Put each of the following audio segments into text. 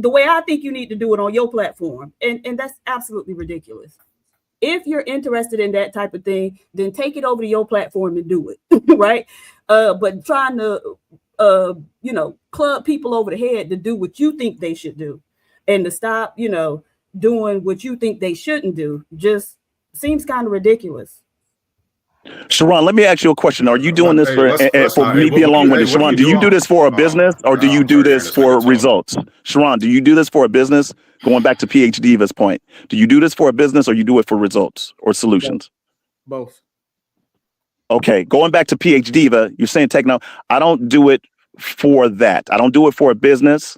the way I think you need to do it on your platform, and that's absolutely ridiculous. If you're interested in that type of thing, then take it over to your platform and do it, right? But trying to, club people over the head to do what you think they should do, and to stop, doing what you think they shouldn't do, just seems kind of ridiculous. Sharon, let me ask you a question. Are you doing this for me being along with it? Sharon, do you do this for a business or do you do this for results? Sharon, do you do this for a business? Going back to PH Diva's point, do you do this for a business or you do it for results or solutions? Both. Okay, going back to PH Diva, you're saying techno. I don't do it for that. I don't do it for a business.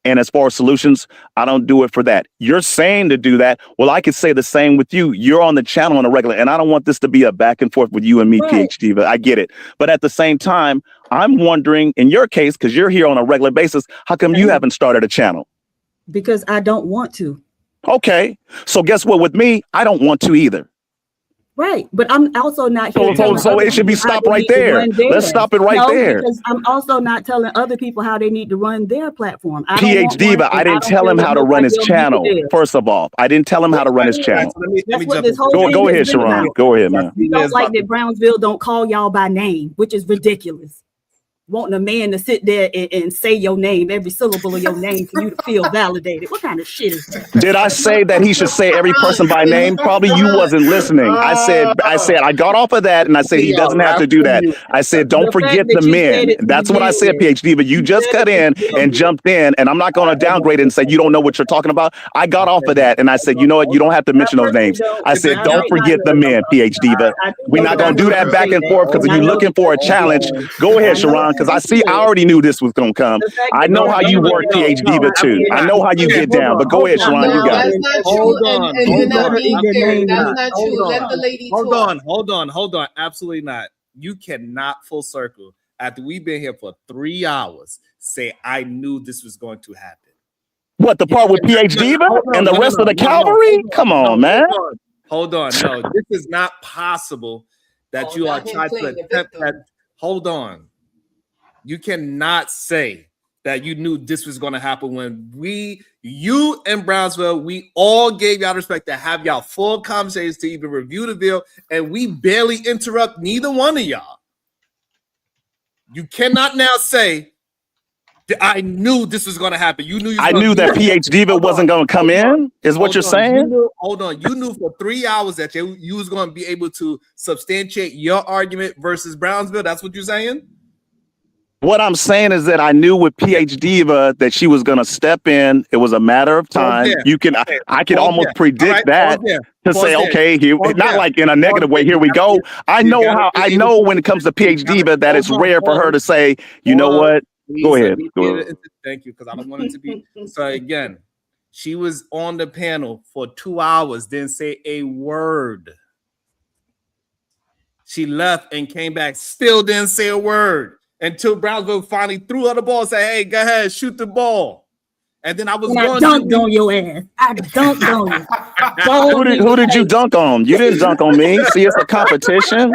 And as far as solutions, I don't do it for that. You're saying to do that. Well, I could say the same with you. You're on the channel on a regular, and I don't want this to be a back and forth with you and me, right. PH Diva. I get it. But at the same time, I'm wondering, in your case, because you're here on a regular basis, how come you haven't started a channel? Because I don't want to. Okay. So guess what? With me, I don't want to either. Right, but I'm also not here. So it should be stopped right there. Let's stop it right there. Because I'm also not telling other people how they need to run their platform. PH Diva, I didn't tell him how to run his channel. First of all, I didn't tell him how to run his channel. That's what this whole thing go ahead, Sharon. Go ahead, man. You don't like that Brownsville don't call y'all by name, which is ridiculous. Wanting a man to sit there and say your name, every syllable of your name, for you to feel validated. What kind of shit is that? Did I say that he should say every person by name? Probably you wasn't listening. I said I got off of that and I said he doesn't have to do that. I said don't forget the men. That's what I said, PhD. But you just cut in and jumped in, and I'm not going to downgrade it and say you don't know what you're talking about. I got off of that and I said, you know what? You don't have to mention those names. I said don't forget the men, PhD. But we're not going to do that back and forth because you're looking for a challenge. Go ahead, Sharon. Because I already knew this was going to come. I know how you work, PH Diva, too. I know how you get down. But go ahead, Sharon, you got it. Hold on. Hold on. Absolutely not. You cannot full circle after we've been here for 3 hours say I knew this was going to happen. What, the part with PH Diva and the rest of the cavalry? Come on, man. Hold on. No, this is not possible that you are trying to attempt that. Hold on. You cannot say that you knew this was going to happen when you and Brownsville, we all gave y'all respect to have y'all full conversations to even review the bill, and we barely interrupt neither one of y'all. You cannot now say that I knew this was going to happen. You knew. I knew that PH Diva wasn't going to come in, is what you're saying? Hold on. You knew for 3 hours that you was going to be able to substantiate your argument versus Brownsville. That's what you're saying? What I'm saying is that I knew with PH Diva that she was going to step in. It was a matter of time. I could almost predict that to say, okay, not like in a negative way. Here we go. I know when it comes to PH Diva that it's rare for her to say, you know what? Go ahead. Thank you, because I don't want it to be. So again, she was on the panel for 2 hours, didn't say a word. She left and came back, still didn't say a word. Until Brownsville finally threw her the ball and said, hey, go ahead, shoot the ball. And then I dunked on your ass. I dunked on you. Who did you dunk on? You didn't dunk on me. See, it's a competition.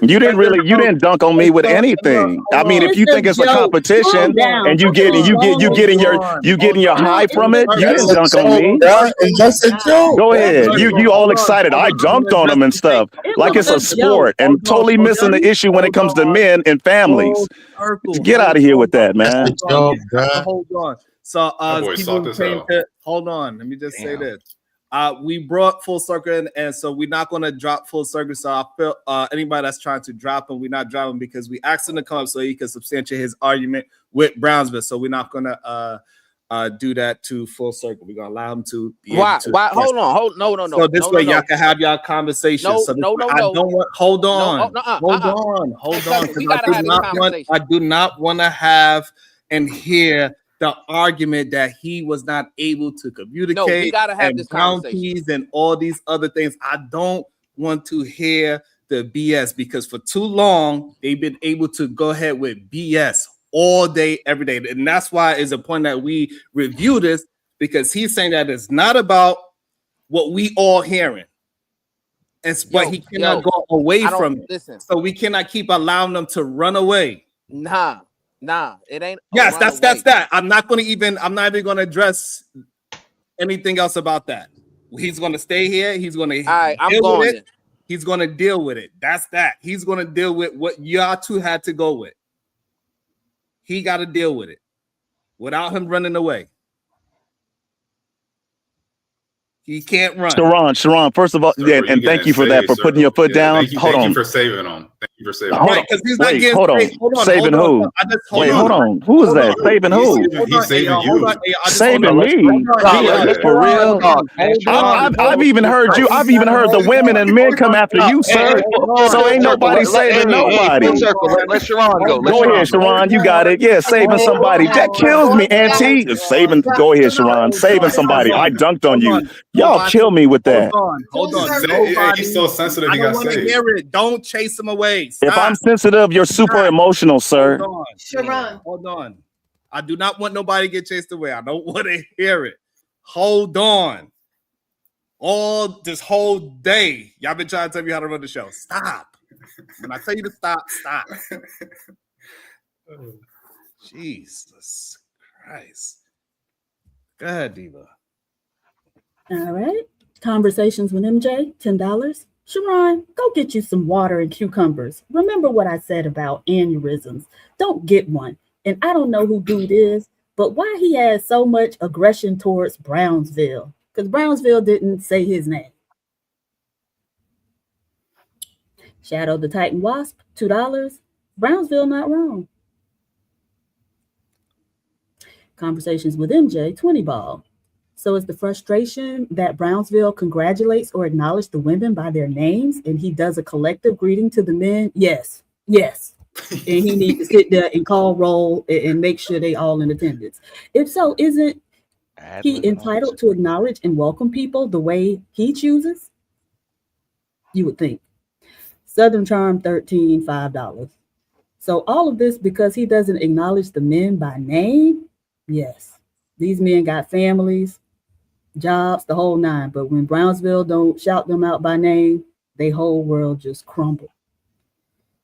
You didn't dunk on me with anything. I mean, if you think it's a competition and you getting your high from it, you didn't dunk on me. Go ahead. You all excited. I dunked on them and stuff. Like it's a sport and totally missing the issue when it comes to men and families. Get out of here with that, man. Hold on. So hold on, let me just say this. We brought full circle in, and so we're not going to drop full circle. So I feel anybody that's trying to drop him, we're not dropping because we asked him to come up so he can substantiate his argument with Brownsville. So we're not going to do that to full circle. We're going to allow him to be Why? Hold on. No. So this way y'all can have y'all conversation. Hold on. I do not want to have and hear the argument that he was not able to communicate. No, we gotta have this conversation and all these other things. I don't want to hear the BS because for too long they've been able to go ahead with BS all day, every day, and that's why it's important that we review this because he's saying that it's not about what we all hearing. But he cannot go away from it. Listen. So we cannot keep allowing them to run away. Nah. Nah, it ain't. Yes, that's that. I'm not even gonna address anything else about that. He's gonna stay here. He's gonna all right, I'm going then. He's gonna deal with it. That's that. He's gonna deal with what y'all two had to go with. He got to deal with it without him running away. He can't run. Sharon, first of all, and thank you for that, for putting your foot down. Hold on. Thank you for saving him. Thank you for saving him. Right, because he's not getting hold on. Saving who? Wait, hold on. Who is that? Saving who? He's saving you. Saving me. For real. I've even heard you. I've even heard the women and men come after you, sir. So ain't nobody saving nobody. Let Sharon go. Go ahead, Sharon. You got it. Yeah, saving somebody. That kills me, Auntie. Saving. Go ahead, Sharon. Saving somebody. I dunked on you. Y'all kill me with that. Hold on. He's so sensitive. I don't want to hear it. Don't chase him away. Stop. If I'm sensitive, you're super emotional, sir. Sharon. Hold on. I do not want nobody to get chased away. I don't want to hear it. Hold on. All this whole day, y'all been trying to tell me how to run the show. Stop. When I tell you to stop, stop. Jesus Christ. Go ahead, Diva. All right. Conversations with MJ, $10. Sharon, go get you some water and cucumbers. Remember what I said about aneurysms. Don't get one. And I don't know who dude is, but why he has so much aggression towards Brownsville? Because Brownsville didn't say his name. Shadow the Titan Wasp, $2. Brownsville not wrong. Conversations with MJ, 20 ball. So is the frustration that Brownsville congratulates or acknowledges the women by their names and he does a collective greeting to the men? Yes. And he needs to sit there and call roll and make sure they all in attendance. If so, isn't he entitled to acknowledge and welcome people the way he chooses? You would think. Southern Charm, 13, $5. So all of this because he doesn't acknowledge the men by name? Yes. These men got families, jobs, the whole nine. But when Brownsville don't shout them out by name, their whole world just crumble.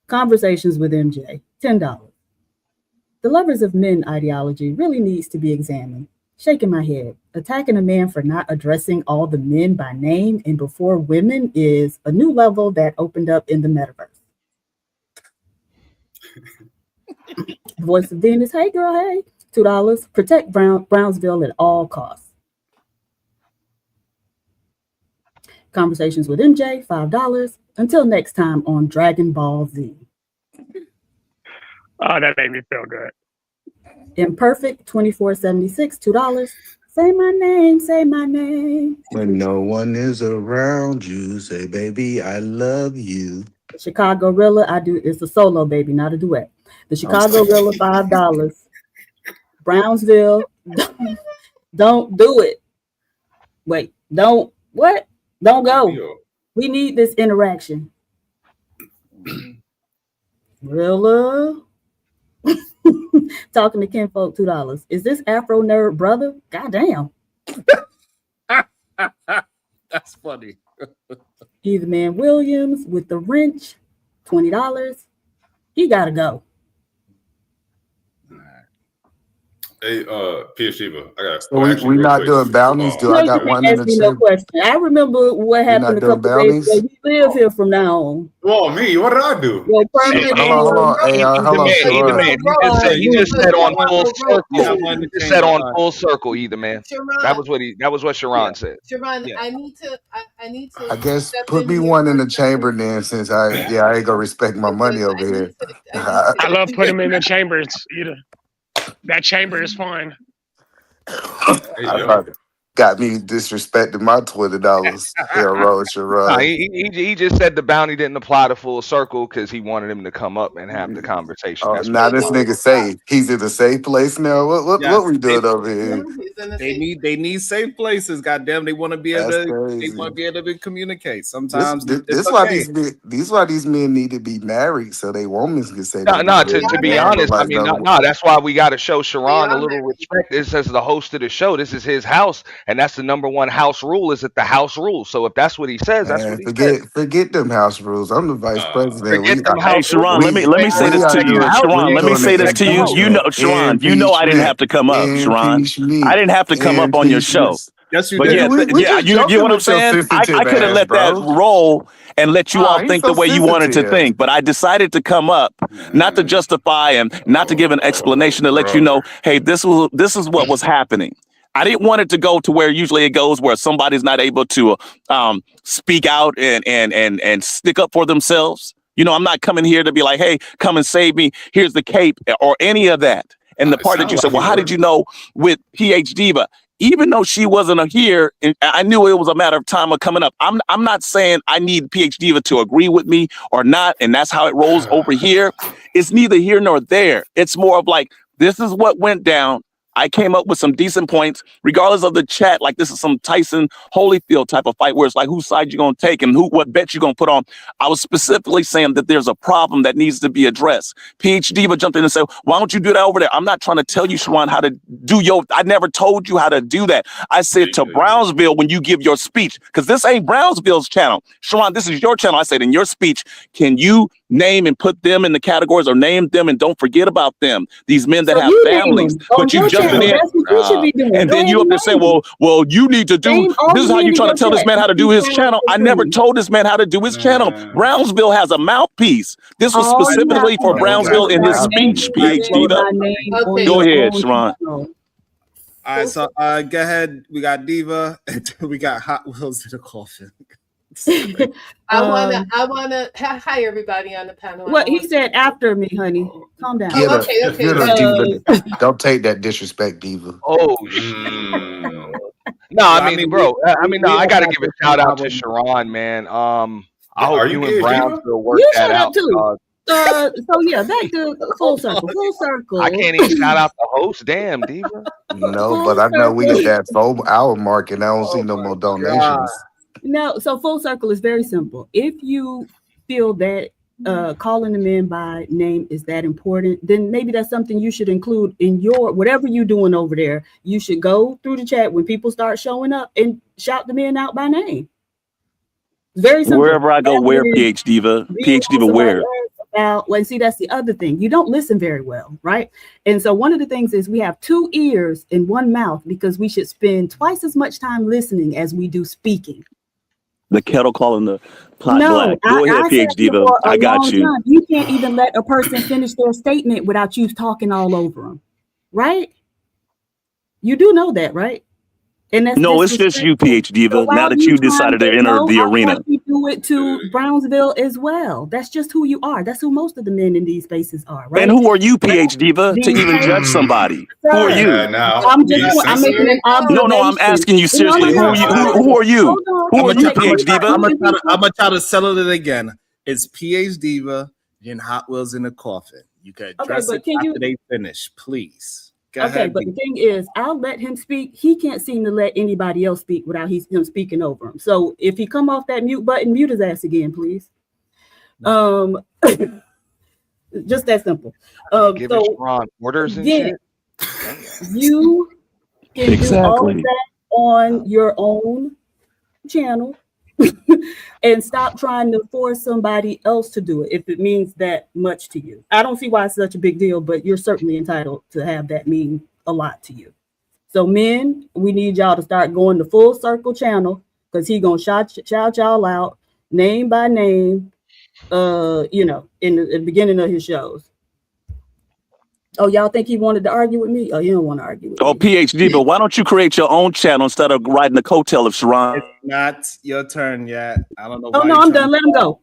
Conversations with MJ, $10. The lovers of men ideology really needs to be examined. Shaking my head. Attacking a man for not addressing all the men by name and before women is a new level that opened up in the metaverse. Voice of Venus, hey girl, hey. $2. Protect Brownsville at all costs. Conversations with MJ, $5. Until next time on Dragon Ball Z. Oh, that made me feel good. Imperfect, $24.76, $2. Say my name, say my name. When no one is around you, say, baby, I love you. The Chicago Rilla, it's a solo, baby, not a duet. The Chicago Rilla, $5. Brownsville, don't do it. Wait, don't go. We need this interaction. Rilla. Talking to Kinfolk, $2. Is this Afro nerd brother? Goddamn. That's funny. Either Man Williams with the wrench, $20. He gotta go. Hey, PhD, I got. So we not doing bounties. I got one in the no question. I remember what happened a couple days ago. We live here from now on. Well, me, what did I do? Well, hold on. Hey, hold on. He just said on full circle. He just said on full circle, either man. That was what Sharon said. Sharon, I need to. I guess put me one in the chamber then, since I ain't gonna respect my money over here. I love putting him in the chambers either. That chamber is fine. Got me disrespecting my $20. He just said the bounty didn't apply to full circle because he wanted him to come up and have the conversation. Now this nigga say he's in a safe place now. What we doing over here? in the They need safe places. Goddamn, they want to be able That's to. crazy. They want to be able to communicate. Sometimes This it's why okay. these why these men need to be married so they women can say No, they no. married. To be Man, honest, I like, mean, no, no. That's why we got to show Sharon a are little married. respect. This is the host of the show. This is his house, and that's the number one house rule. Is that the house rules? So if that's what he says, that's man, what he says. forget them house rules. I'm the vice president. Forget them Hey, house Sharon, rules. let me say we this are to you. doing Sharon, we let me doing say this to you. You know, impeachment, Sharon, you know I didn't have to come up, Sharon. impeachment, I didn't have to come up on your show. impeachment. Yes, you But did. yeah, We yeah, just you get joking what I'm with your saying? I sensitive could have ass, let that bro. roll and let you all He's think so the way you wanted to sensitive. think. But I decided to come up, not to justify and not to give an explanation, to let you know, hey, this is what was happening. I didn't want it to go to where usually it goes, where somebody's not able to speak out and stick up for themselves. You know, I'm not coming here to be like, hey, come and save me. Here's the cape or any of that. And the part that you said, well, how did you know with PH Diva? Even though she wasn't here, and I knew it was a matter of time of coming up. I'm not saying I need PH Diva to agree with me or not, and that's how it rolls over here. It's neither here nor there. It's more of like, this is what went down. I came up with some decent points, regardless of the chat. Like this is some Tyson Holyfield type of fight where it's like whose side you gonna take and what bet you gonna put on. I was specifically saying that there's a problem that needs to be addressed. PH Diva jumped in and said, "Why don't you do that over there?" I'm not trying to tell you, Sharon, how to do I never told you how to do that. I said to Brownsville when you give your speech, because this ain't Brownsville's channel. Sharon, this is your channel. I said in your speech, can you name and put them in the categories or name them and don't forget about them? These men that have families. But you jumping in, that's what you should be doing. and then you up there saying, well, you need to do this is how you trying to tell this man how to do his channel. I never told this man how to do his channel. Brownsville has a mouthpiece. This was specifically for Brownsville in his speech, PH Diva. Go ahead, Sharon. All right, so go ahead. We got Diva, and we got Hot Wheels in the coffin. I wanna hi everybody on the panel. What he said after me, honey. Calm down. Get her, Okay. get her, Diva. Don't take that disrespect, Diva. Oh, no, I mean, bro. No, I gotta give a shout out to Sharon, man. I hope you and Brownsville work that out. Too. So yeah, back to full circle. I can't even shout out the host. Damn, Diva. No, but I know we at that 4 hour mark and I don't see no more donations. No, so full circle is very simple. If you feel that calling the men by name is that important, then maybe that's something you should include in your whatever you're doing over there. You should go through the chat when people start showing up and shout the men out by name. Very simple. Wherever I go, where PH Diva, PH Diva, where? Well, see, that's the other thing. You don't listen very well, right? And so one of the things is we have 2 ears and 1 mouth because we should spend twice as much time listening as we do speaking. The kettle calling the pot black. Go ahead, PH Diva. I got you. Time. You can't even let a person finish their statement without you talking all over them, right? You do know that, right? And that's no, it's just you, PH Diva. Now that you decided to enter the arena, you do it to Brownsville as well. That's just who you are. That's who most of the men in these spaces are, right? And who are you, PH Diva, to even judge somebody? Who are you? I'm making an observation. No, I'm asking you seriously. Who are you? Who are you, PH Diva? I'm gonna try to settle it again. It's PH Diva and Hot Wheels in the coffin. You can address it after they finish, please. Okay, but the thing is, I'll let him speak. He can't seem to let anybody else speak without him speaking over him. So if he come off that mute button, mute his ass again, please. Just that simple. Give it Sharon orders and shit. You can do all of that on your own channel and stop trying to force somebody else to do it if it means that much to you. I don't see why it's such a big deal, but you're certainly entitled to have that mean a lot to you. So men, we need y'all to start going to Full Circle channel because he gonna shout y'all out name by name, in the beginning of his shows. Oh, y'all think he wanted to argue with me? Oh, you don't want to argue with me. PH Diva, why don't you create your own channel instead of riding the coattail of Sharon? It's not your turn yet. I don't know. Oh, no, I'm done. Let him go.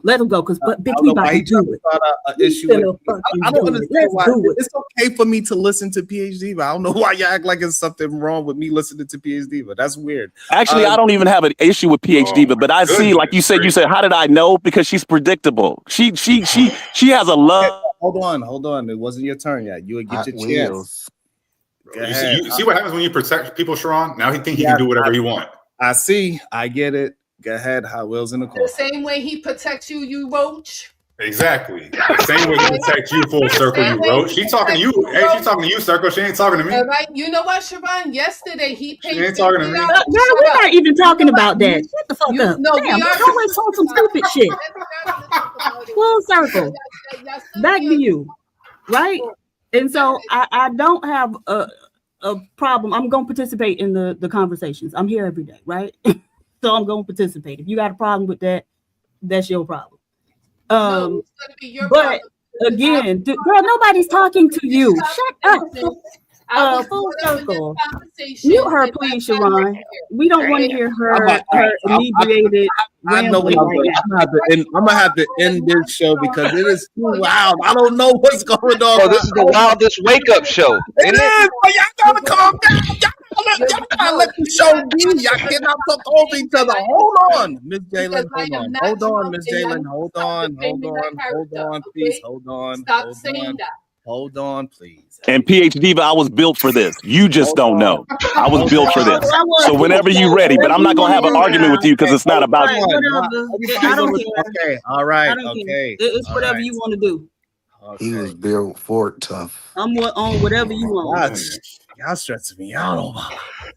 Because bitch, we about to do it. I don't understand why. It's okay for me to listen to PH Diva. I don't know why you act like it's something wrong with me listening to PH Diva. That's weird. Actually, I don't even have an issue with PH Diva, but I see, like you said, how did I know? Because she's predictable. She has a love. Hold on. It wasn't your turn yet. You would get your chance. You see what happens when you protect people, Sharon? Now he think he can do whatever he want. I see. I get it. Go ahead. Hot Wheels in the corner. The same way he protects you, you roach. Exactly. The same way he protects you, full circle, you roach. She talking to you. Hey, she's talking to you, Circle. She ain't talking to me. All right. You know what, Sharon? Yesterday he paid. She ain't talking to me. Girl, we're not even talking about that. Shut the fuck up. No, Damn, you always talk some stupid shit. Full circle. Back to you, right? And so I don't have a problem. I'm going to participate in the conversations. I'm here every day, right? So I'm going to participate. If you got a problem with that, that's your problem. No, it's gonna be your but problem. again, girl, nobody's talking to you. Shut up. Full circle. Mute her, please, Sharon. We don't want to hear her inebriated rambling right now. I'm gonna have to end this show because it is too loud. I don't know what's going on. Oh, this is the wildest wake up show. It is, but y'all gotta calm down. Y'all gotta let the show be. Y'all cannot talk over each other. Hold on, Miss Jalen. Hold on, Miss Jalen. Hold on, please. Hold on. Stop saying that. Hold on, please. And PhD Diva, I was built for this. You just don't know. I was built for this. So whenever you're ready, but I'm not gonna have an argument with you because it's not about you. I don't care. Okay, all right, I don't care. okay. It's whatever you want to do. He was built for it tough. I'm on whatever you want. Y'all stressing me out.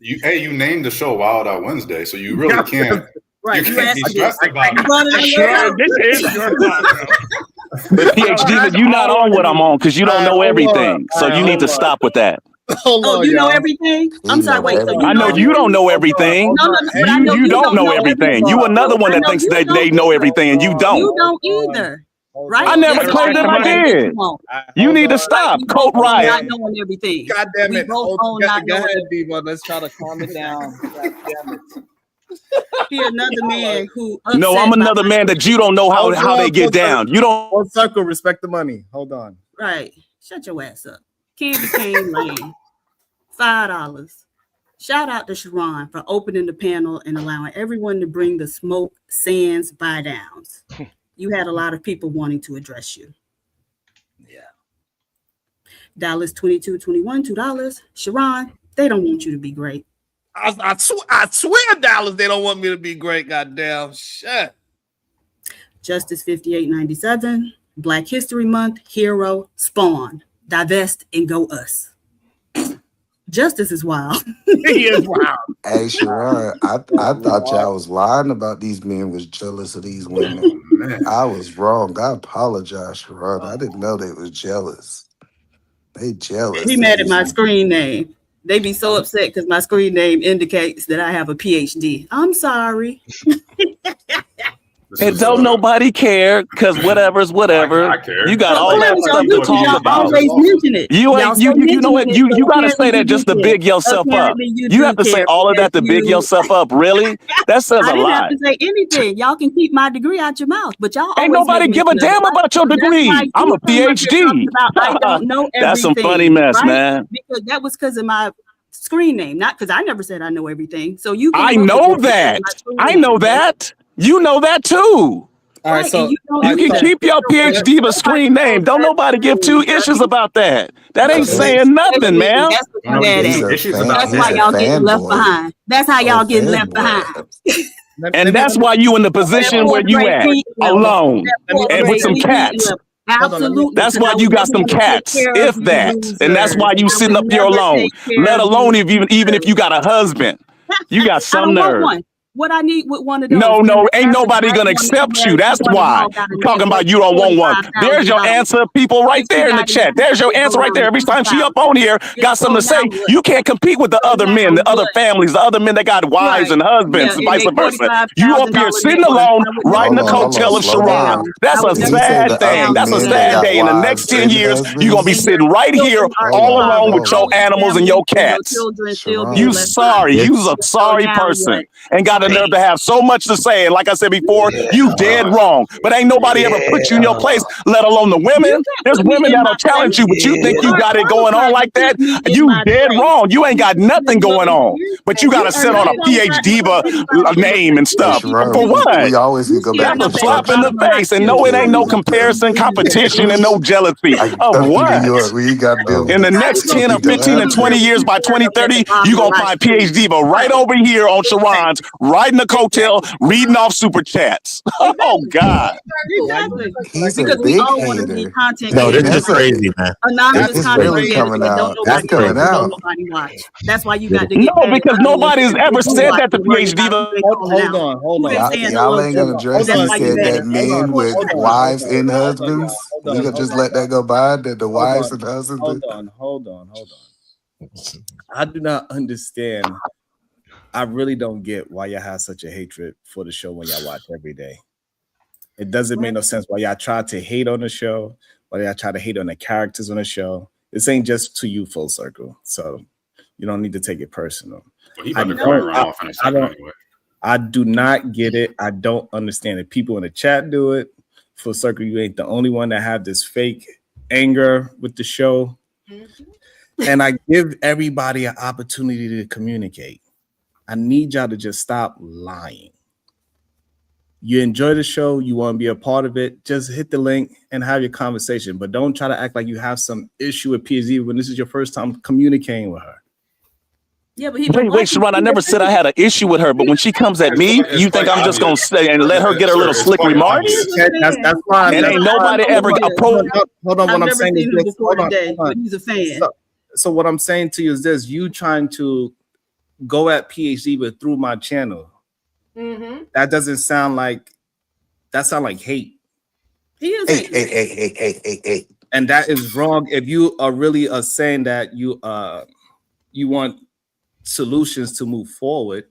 You named the show Wild Out Wednesday, so you really can't. Right. You can't be stressed about it. This is your podcast. But PhD, you're not on what I'm on because you don't know everything. So you need to stop with that. Oh, you know everything? I'm sorry, wait. So I know you don't know everything. You don't know everything. You another one that thinks that they know everything and you don't. You don't either. Right? I never claimed that I did. You need to stop. Coat Riot. Not knowing everything. God damn it. We both own Go not knowing ahead, Diva. Let's try to calm it down. God damn it. He another man who. No, I'm another man that you don't know how they get down. You don't. Full circle, respect the money. Hold on. Right. Shut your ass up. Candy cane lane. $5. Shout out to Sharon for opening the panel and allowing everyone to bring the smoke, sands, buy downs. You had a lot of people wanting to address you. Yeah. Dallas 2221, $2. Sharon, they don't want you to be great. I swear, Dallas, they don't want me to be great. Goddamn shit. Justice 5897, Black History Month, Hero, Spawn, divest and go us. Justice is wild. He is wild. Hey, Sharon, I thought y'all was lying about these men was jealous of these women. I was wrong. I apologize, Sharon. I didn't know they was jealous. They jealous. He mad at my screen name. They be so upset because my screen name indicates that I have a PhD. I'm sorry. And don't nobody care because whatever's whatever. I care. You got all that stuff to talk about. Always mention it. You know what? You gotta say that just to big yourself up. You have to say all of that to big yourself up. Really? That says I a didn't have lot. to say anything. Y'all can keep my degree out your mouth, but y'all Ain't always nobody make give a me damn feel about your like- degree. That's why I'm a you so much PhD. talking about I don't know everything. That's some funny mess, right? man. Because that was because of my screen name, not because I never said I know everything. So you. I know that. I know that. You know that too. All right, so You can keep your PhD but screen name. Don't nobody give two issues about that. That ain't saying nothing, man. That's what you're mad He's at. a Issues fan- about That's he's why a y'all getting left fanboy. behind. That's how y'all A getting left fanboy. behind. And that's why you in the position where you at, alone, and with some cats. Absolutely. That's why you got some cats, if that. And that's why you sitting up here alone, let alone even if you got a husband. You got some nerve. What I need with one of those. No, ain't nobody gonna accept you. That's why. Talking about you don't want one. There's your answer, people, right there in the chat. There's your answer right there. Every time she up on here, got something to say. You can't compete with the other men, the other families, the other men that got wives and husbands, and vice versa. You up here sitting alone, riding the coattail of Sharon. That's a sad thing. That's a sad day. In the next 10 years, you're gonna be sitting right here all alone with your animals and your cats. You sorry. You's a sorry person. And gotta the nerve to have so much to say. And like I said before, you dead wrong. But ain't nobody ever put you in your place, let alone the women. There's women that'll challenge you, but you think you got it going on like that? You dead wrong. You ain't got nothing going on. But you got to sit on a PH Diva name and stuff. For what? We always can go back That's a slap in the face. And no, it ain't no comparison, competition, and no jealousy. Of what? In the next 10 or 15 and 20 years, by 2030, you're going to find PH Diva right over here on Sharon's, riding the coattail, reading off super chats. Oh, God. Exactly. He's Because a we big all want to be hater. content No, this creators. is crazy, man. Anonymous This is content really creators coming that out. don't That's nobody coming care, out. don't nobody watch. That's why you got to get No, better. because nobody's ever said that to PH Diva. Hold on. Y'all ain't gonna address. That's He why you said better. that men with Hold on. wives and husbands. We gonna just let that go by. That the wives and husbands. Hold on. I do not understand. I really don't get why y'all have such a hatred for the show when y'all watch every day. It doesn't make no sense why y'all try to hate on the show, why y'all try to hate on the characters on the show. This ain't just to you, Full Circle. So you don't need to take it personal. Well, he about to cut her off in a second anyway. I do not get it. I don't understand it. People in the chat do it. Full Circle, you ain't the only one that have this fake anger with the show. And I give everybody an opportunity to communicate. I need y'all to just stop lying. You enjoy the show, you want to be a part of it, just hit the link and have your conversation. But don't try to act like you have some issue with PhD when this is your first time communicating with her. Yeah, but wait, Sharon, I never said I had an issue with her, but when she comes at me, you think I'm just gonna stay and let her get her little slick remarks? That's fine. And ain't nobody ever approached. Hold on, what I'm saying is this. Hold on. But he's a fan. So what I'm saying to you is this: you trying to go at PhD but through my channel. That doesn't sound like hate. He is Hey. And that is wrong. If you are really saying that you want solutions to move forward,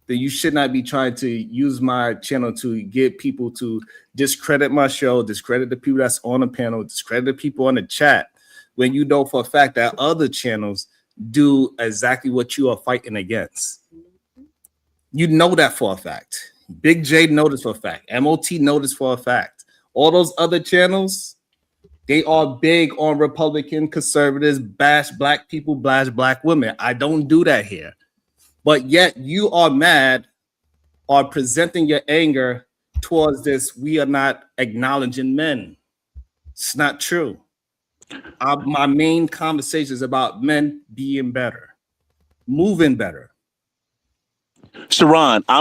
then you should not be trying to use my channel to get people to discredit my show, discredit the people that's on the panel, discredit the people on the chat, when you know for a fact that other channels do exactly what you are fighting against. You know that for a fact. Big J knows for a fact. MOT knows for a fact. All those other channels, they are big on Republican conservatives, bash black people, bash black women. I don't do that here. But yet you are mad or presenting your anger towards this. We are not acknowledging men. It's not true. My main conversation is about men being better, moving better. Sharon, I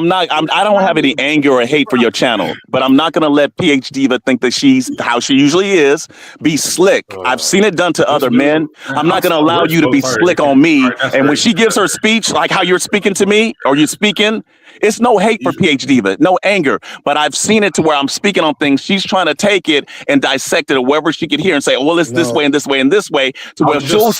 don't have any anger or hate for your channel, but I'm not gonna let PH Diva think that she's how she usually is, be slick. I've seen it done to other men. I'm not gonna allow you to be slick on me. And when she gives her speech, like how you're speaking to me, or you're speaking, it's no hate for PH Diva, no anger. But I've seen it to where I'm speaking on things. She's trying to take it and dissect it, or wherever she could hear and say, oh, well, it's this way and this way and this way, to where she'll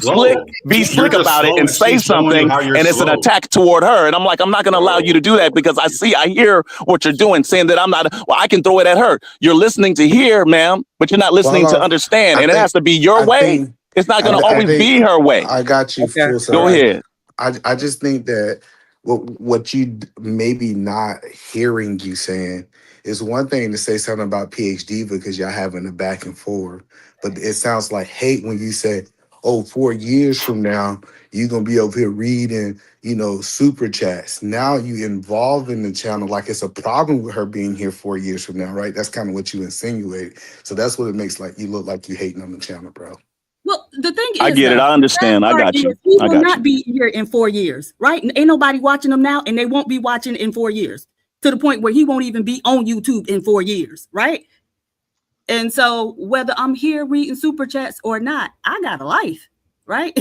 be slick about it and say something, and it's an attack toward her. And I'm like, I'm not gonna allow you to do that, because I hear what you're doing, saying that I'm not, well, I can throw it at her. You're listening to hear, ma'am, but you're not listening to understand. And it has to be your way. It's not going to always be her way. I got you. Okay. Go ahead. I just think that what you maybe not hearing you saying is one thing to say something about PH Diva because y'all having a back and forth, but it sounds like hate when you say, oh, 4 years from now, you're going to be over here reading, super chats. Now you involved in the channel like it's a problem with her being here 4 years from now, right? That's kind of what you insinuate. So that's what it makes like you look like you hating on the channel, bro. Well, the thing is, I get it. I understand. I got you. He will not be here in 4 years, right? Ain't nobody watching him now, and they won't be watching in 4 years, to the point where he won't even be on YouTube in 4 years, right? And so whether I'm here reading super chats or not, I got a life, right?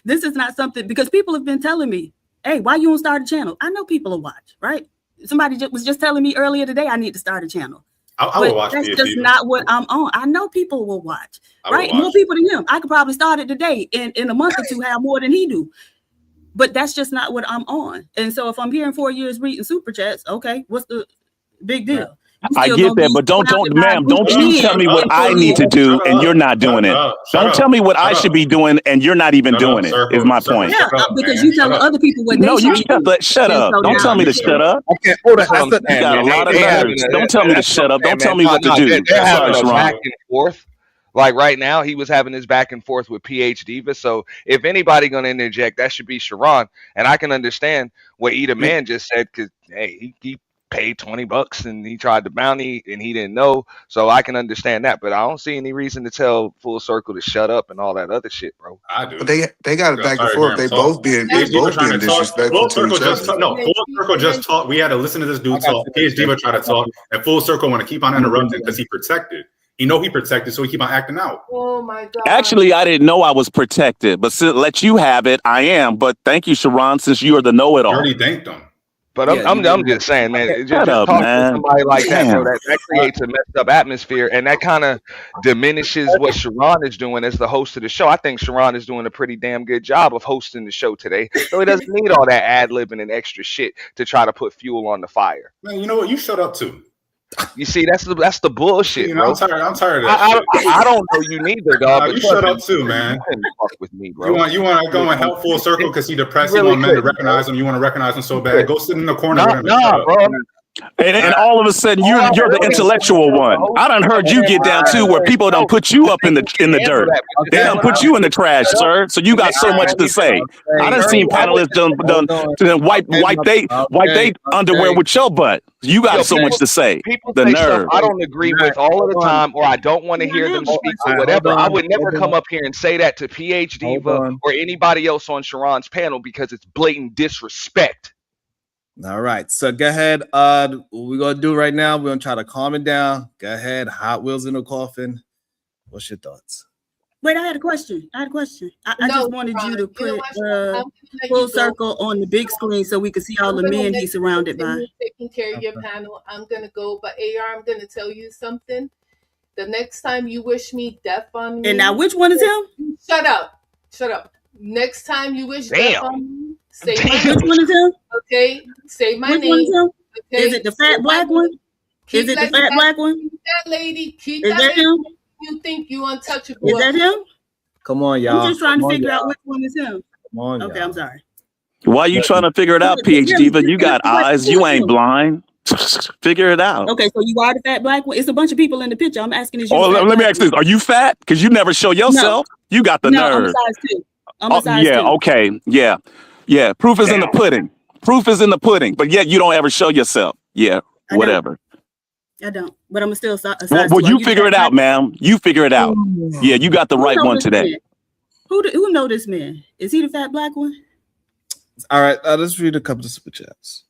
This is not something, because people have been telling me, hey, why you don't start a channel? I know people will watch, right? Somebody was just telling me earlier today, I need to start a channel. I will watch. That's just not what I'm on. I know people will watch, right? More people than him. I could probably start it today, in a month or two have more than he do. But that's just not what I'm on. And so if I'm here in 4 years reading super chats, okay, what's the big deal? I get that, but don't, ma'am, don't you tell me what I need to do and you're not doing it. Don't tell me what I should be doing and you're not even doing it. Is my point. Yeah, because you tell other people what they No, you shut up. Don't tell me to shut up. Okay, hold on. You got a lot of nerves. Don't tell me to shut up. Don't tell me what to do. They're having a Sharon. back and forth. Like right now, he was having his back and forth with PH Diva. So if anybody gonna interject, that should be Sharon. And I can understand what Eda Man just said because hey, he paid $20 and he tried the bounty and he didn't know. So I can understand that, but I don't see any reason to tell Full Circle to shut up and all that other shit, bro. I do. But they got it back and forth. They both being disrespectful to each other. Full Circle just talk. We had to listen to this dude talk. PH Diva try to talk, and Full Circle want to keep on interrupting because he protected. He know he protected, so he keep on acting out. Oh my God. Actually, I didn't know I was protected, but since let you have it, I am. But thank you, Sharon, since you are the know-it-all. You already thanked him. But I'm just saying, man. Just up, talk man. to somebody like that, Damn. bro. That creates a messed up atmosphere, and that kind of diminishes what Sharon is doing as the host of the show. I think Sharon is doing a pretty damn good job of hosting the show today, so he doesn't need all that ad-libbing and extra shit to try to put fuel on the fire. Man, you know what? You shut up too. You see, that's the bullshit, You know, bro. I'm tired of that. I don't know you neither, dog. You shut up too, man. You couldn't fuck with me, bro. You want to go and help Full Circle because he depressed. You Really want men to could, recognize him. You want to recognize him so bad. Go sit in the corner with him. Nah, bro. And all of a sudden, you're the intellectual one. I done heard you get down too, where people don't put you up in the dirt. They done put you in the trash, sir. So you got so much to say. I done seen panelists done wipe they underwear with your butt. You got so much to say. People The say stuff nerve. I don't agree with all of the time, or I don't want to hear them speak or whatever. I would never come up here and say that to PH Diva or anybody else on Sharon's panel because it's blatant disrespect. All right, so go ahead. What we're gonna do right now, we're gonna try to calm it down. Go ahead, Hot Wheels in the coffin. What's your thoughts? Wait, I had a question. I just wanted you to put Full Full Circle on the big screen so we could see all the men he's surrounded by. Taking care of your panel. I'm gonna go, but AR, I'm gonna tell you something. The next time you wish me death on me, And now, which one is him? shut up. Next time you wish death on me, say my Which name. one is him? Okay, say my Which one is name. him? Okay? Is it the fat black one? Keep Is it the letting fat black one? Keep that lady. Keep Is that that lady. him? You think you untouchable? Is that him? Come on, y'all. I'm just trying to Come on, figure y'all. out which one is him. Come on, Okay, y'all. I'm sorry. Why you trying to figure it out, PH Diva? You got eyes. You ain't blind. Figure it out. Okay, so you are the fat black one. It's a bunch of people in the picture. I'm asking is you. Oh, the fat let me black ask this: one? Are you fat? Because you never show yourself. You got the No, I'm a nerve. size 2. I'm a size 2. Okay, yeah. Proof is in the pudding. Proof is in the pudding, but yet you don't ever show yourself. Yeah, I whatever. I don't, but I'm still a size 2. Well, Are you the figure fat it out, black- ma'am. You figure it out. Yeah, you got the Who right know one this today. man? Who know this man? Is he the fat black one? All right, let's read a couple of super chats.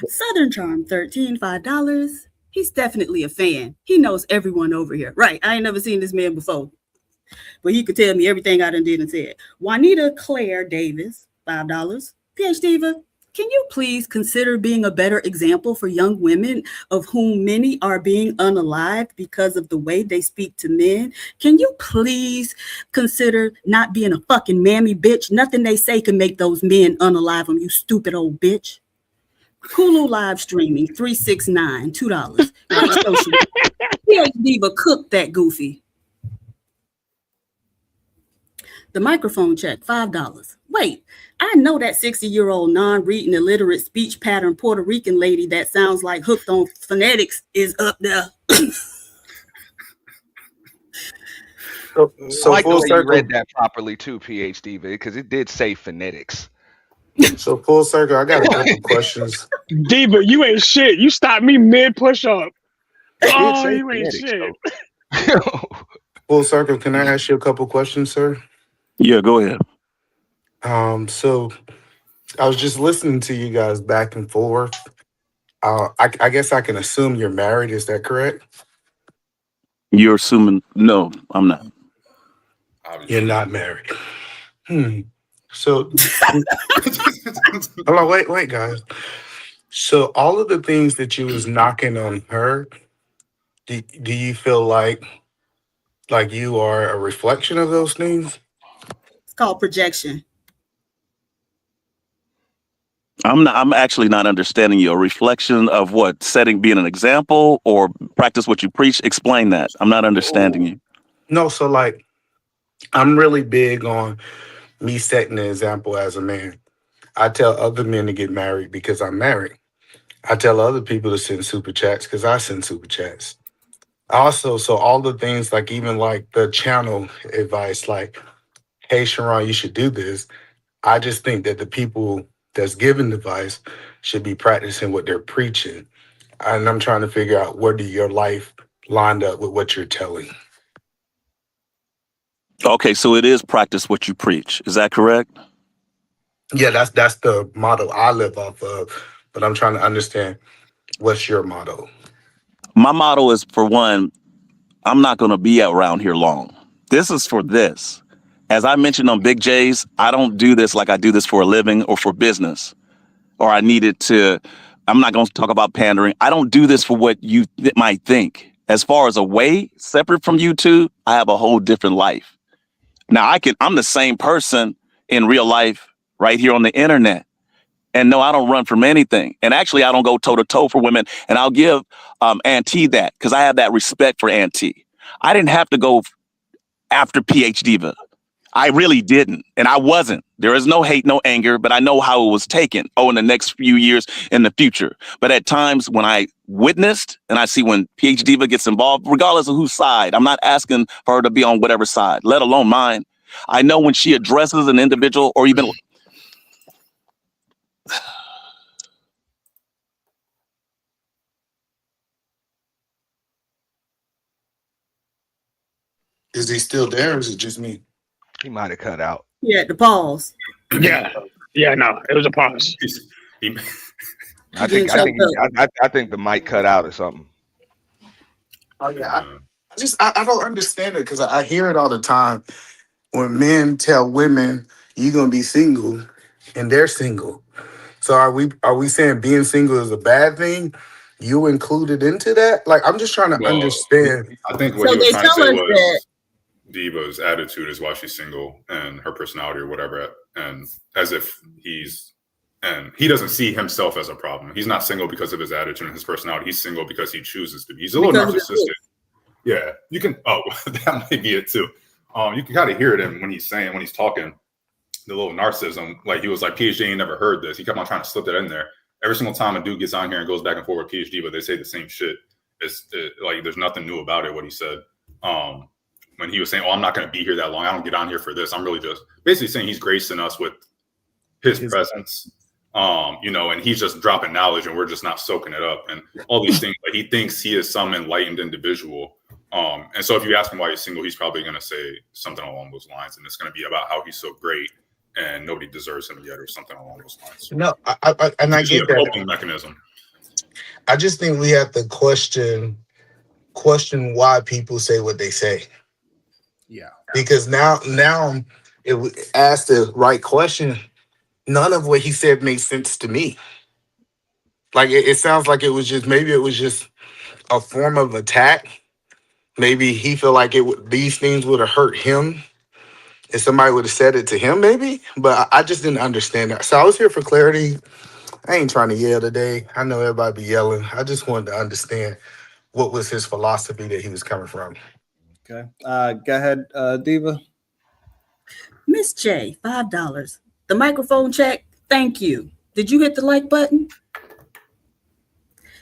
Southern Charm 13, $5. He's definitely a fan. He knows everyone over here. Right. I ain't never seen this man before. But he could tell me everything I done did and said. Juanita Claire Davis, $5. PH Diva, can you please consider being a better example for young women of whom many are being unalived because of the way they speak to men? Can you please consider not being a fucking mammy bitch? Nothing they say can make those men unalive them, you stupid old bitch. Hulu live streaming, $369, $2. PH Diva cooked that goofy. The microphone check, $5. Wait, I know that 60-year-old non-reading illiterate speech pattern Puerto Rican lady that sounds like hooked on phonetics is up there. So I like the Full way you Circle. read that properly too, PH Diva, because it did say phonetics. So Full Circle. I got a couple questions. Diva, you ain't shit. You stopped me mid push up. Oh, say you ain't phonetics, shit. Full Circle. Can I ask you a couple questions, sir? Yeah, go ahead. So I was just listening to you guys back and forth. I guess I can assume you're married. Is that correct? You're assuming? No, I'm not. You're not married. So, hold on, wait, guys. So, all of the things that you was knocking on her, do you feel like you are a reflection of those things? It's called projection. I'm actually not understanding you. A reflection of what? Being an example, or practice what you preach? Explain that. I'm not understanding you. No, so like I'm really big on me setting the example as a man. I tell other men to get married because I'm married. I tell other people to send super chats because I send super chats. Also, so all the things like even like the channel advice, like, hey Sharon, you should do this. I just think that the people that's giving advice should be practicing what they're preaching. And I'm trying to figure out where do your life lined up with what you're telling. Okay, so it is practice what you preach. Is that correct? Yeah, that's the motto I live off of. But I'm trying to understand what's your motto. My motto is, for one, I'm not going to be around here long. This is for this. As I mentioned on Big J's, I don't do this like I do this for a living or for business, or I needed to. I'm not going to talk about pandering. I don't do this for what you might think. As far as a way separate from YouTube, I have a whole different life. Now I'm the same person in real life right here on the internet. And no, I don't run from anything. And actually, I don't go toe to toe for women. And I'll give Auntie that, because I have that respect for Auntie. I didn't have to go after PH Diva. I really didn't. And I wasn't. There is no hate, no anger, but I know how it was taken. In the next few years in the future. But at times when I witnessed and I see when PH Diva gets involved, regardless of whose side, I'm not asking for her to be on whatever side, let alone mine. I know when she addresses an individual or even... Is he still there or is it just me? He might have cut out. Yeah, the pause. Yeah. Yeah, no, it was a pause. I think the mic cut out or something. Oh yeah, I don't understand it because I hear it all the time when men tell women you're gonna be single and they're single. So are we saying being single is a bad thing? You included into that? Like I'm just trying to understand. I think what he was trying to say was Diva's attitude is why she's single, and her personality or whatever, and as if he doesn't see himself as a problem. He's not single because of his attitude and his personality. He's single because he chooses to be. He's a little narcissistic. Yeah, you can. Oh, that might be it too. You can kind of hear it when he's talking, the little narcissism. Like he was like, PhD ain't never heard this. He kept on trying to slip that in there. Every single time a dude gets on here and goes back and forth with PhD, but they say the same shit. Like there's nothing new about it. What he said. When he was saying, I'm not going to be here that long. I don't get on here for this. I'm really just basically saying he's gracing us with his presence. And he's just dropping knowledge and we're just not soaking it up and all these things. Like he thinks he is some enlightened individual. And so if you ask him why he's single, he's probably going to say something along those lines. And it's going to be about how he's so great and nobody deserves him yet or something along those lines. No, I get that. Coping mechanism. I just think we have to question why people say what they say. Yeah. Because now it asked the right question. None of what he said made sense to me. Like it sounds like it was just a form of attack. Maybe he felt like these things would have hurt him if somebody would have said it to him, maybe. But I just didn't understand that. So I was here for clarity. I ain't trying to yell today. I know everybody be yelling. I just wanted to understand what was his philosophy that he was coming from. Okay. Go ahead, Diva. Miss J, $5. The microphone check, thank you. Did you hit the like button?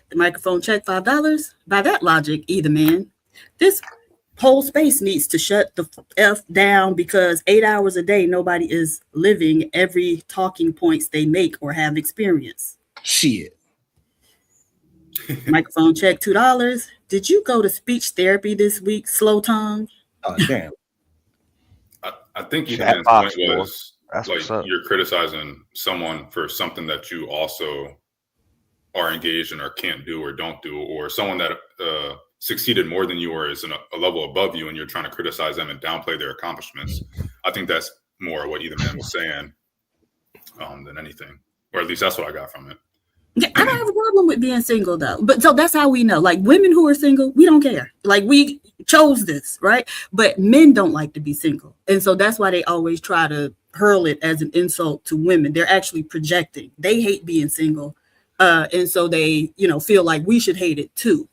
The microphone check, $5. By that logic, either man, this whole space needs to shut the F down because 8 hours a day, nobody is living every talking points they make or have experience. Shit. Microphone check, $2. Did you go to speech therapy this week, slow tongue? Oh, damn. I think your point was That's like you're criticizing someone for something that you also are engaged in or can't do or don't do, or someone that succeeded more than you or is in a level above you, and you're trying to criticize them and downplay their accomplishments. I think that's more what either man was saying than anything, or at least that's what I got from it. Yeah, I don't have a problem with being single though. But so that's how we know. Like women who are single, we don't care. Like we chose this, right? But men don't like to be single. And so that's why they always try to hurl it as an insult to women. They're actually projecting. They hate being single. And so they, feel like we should hate it too.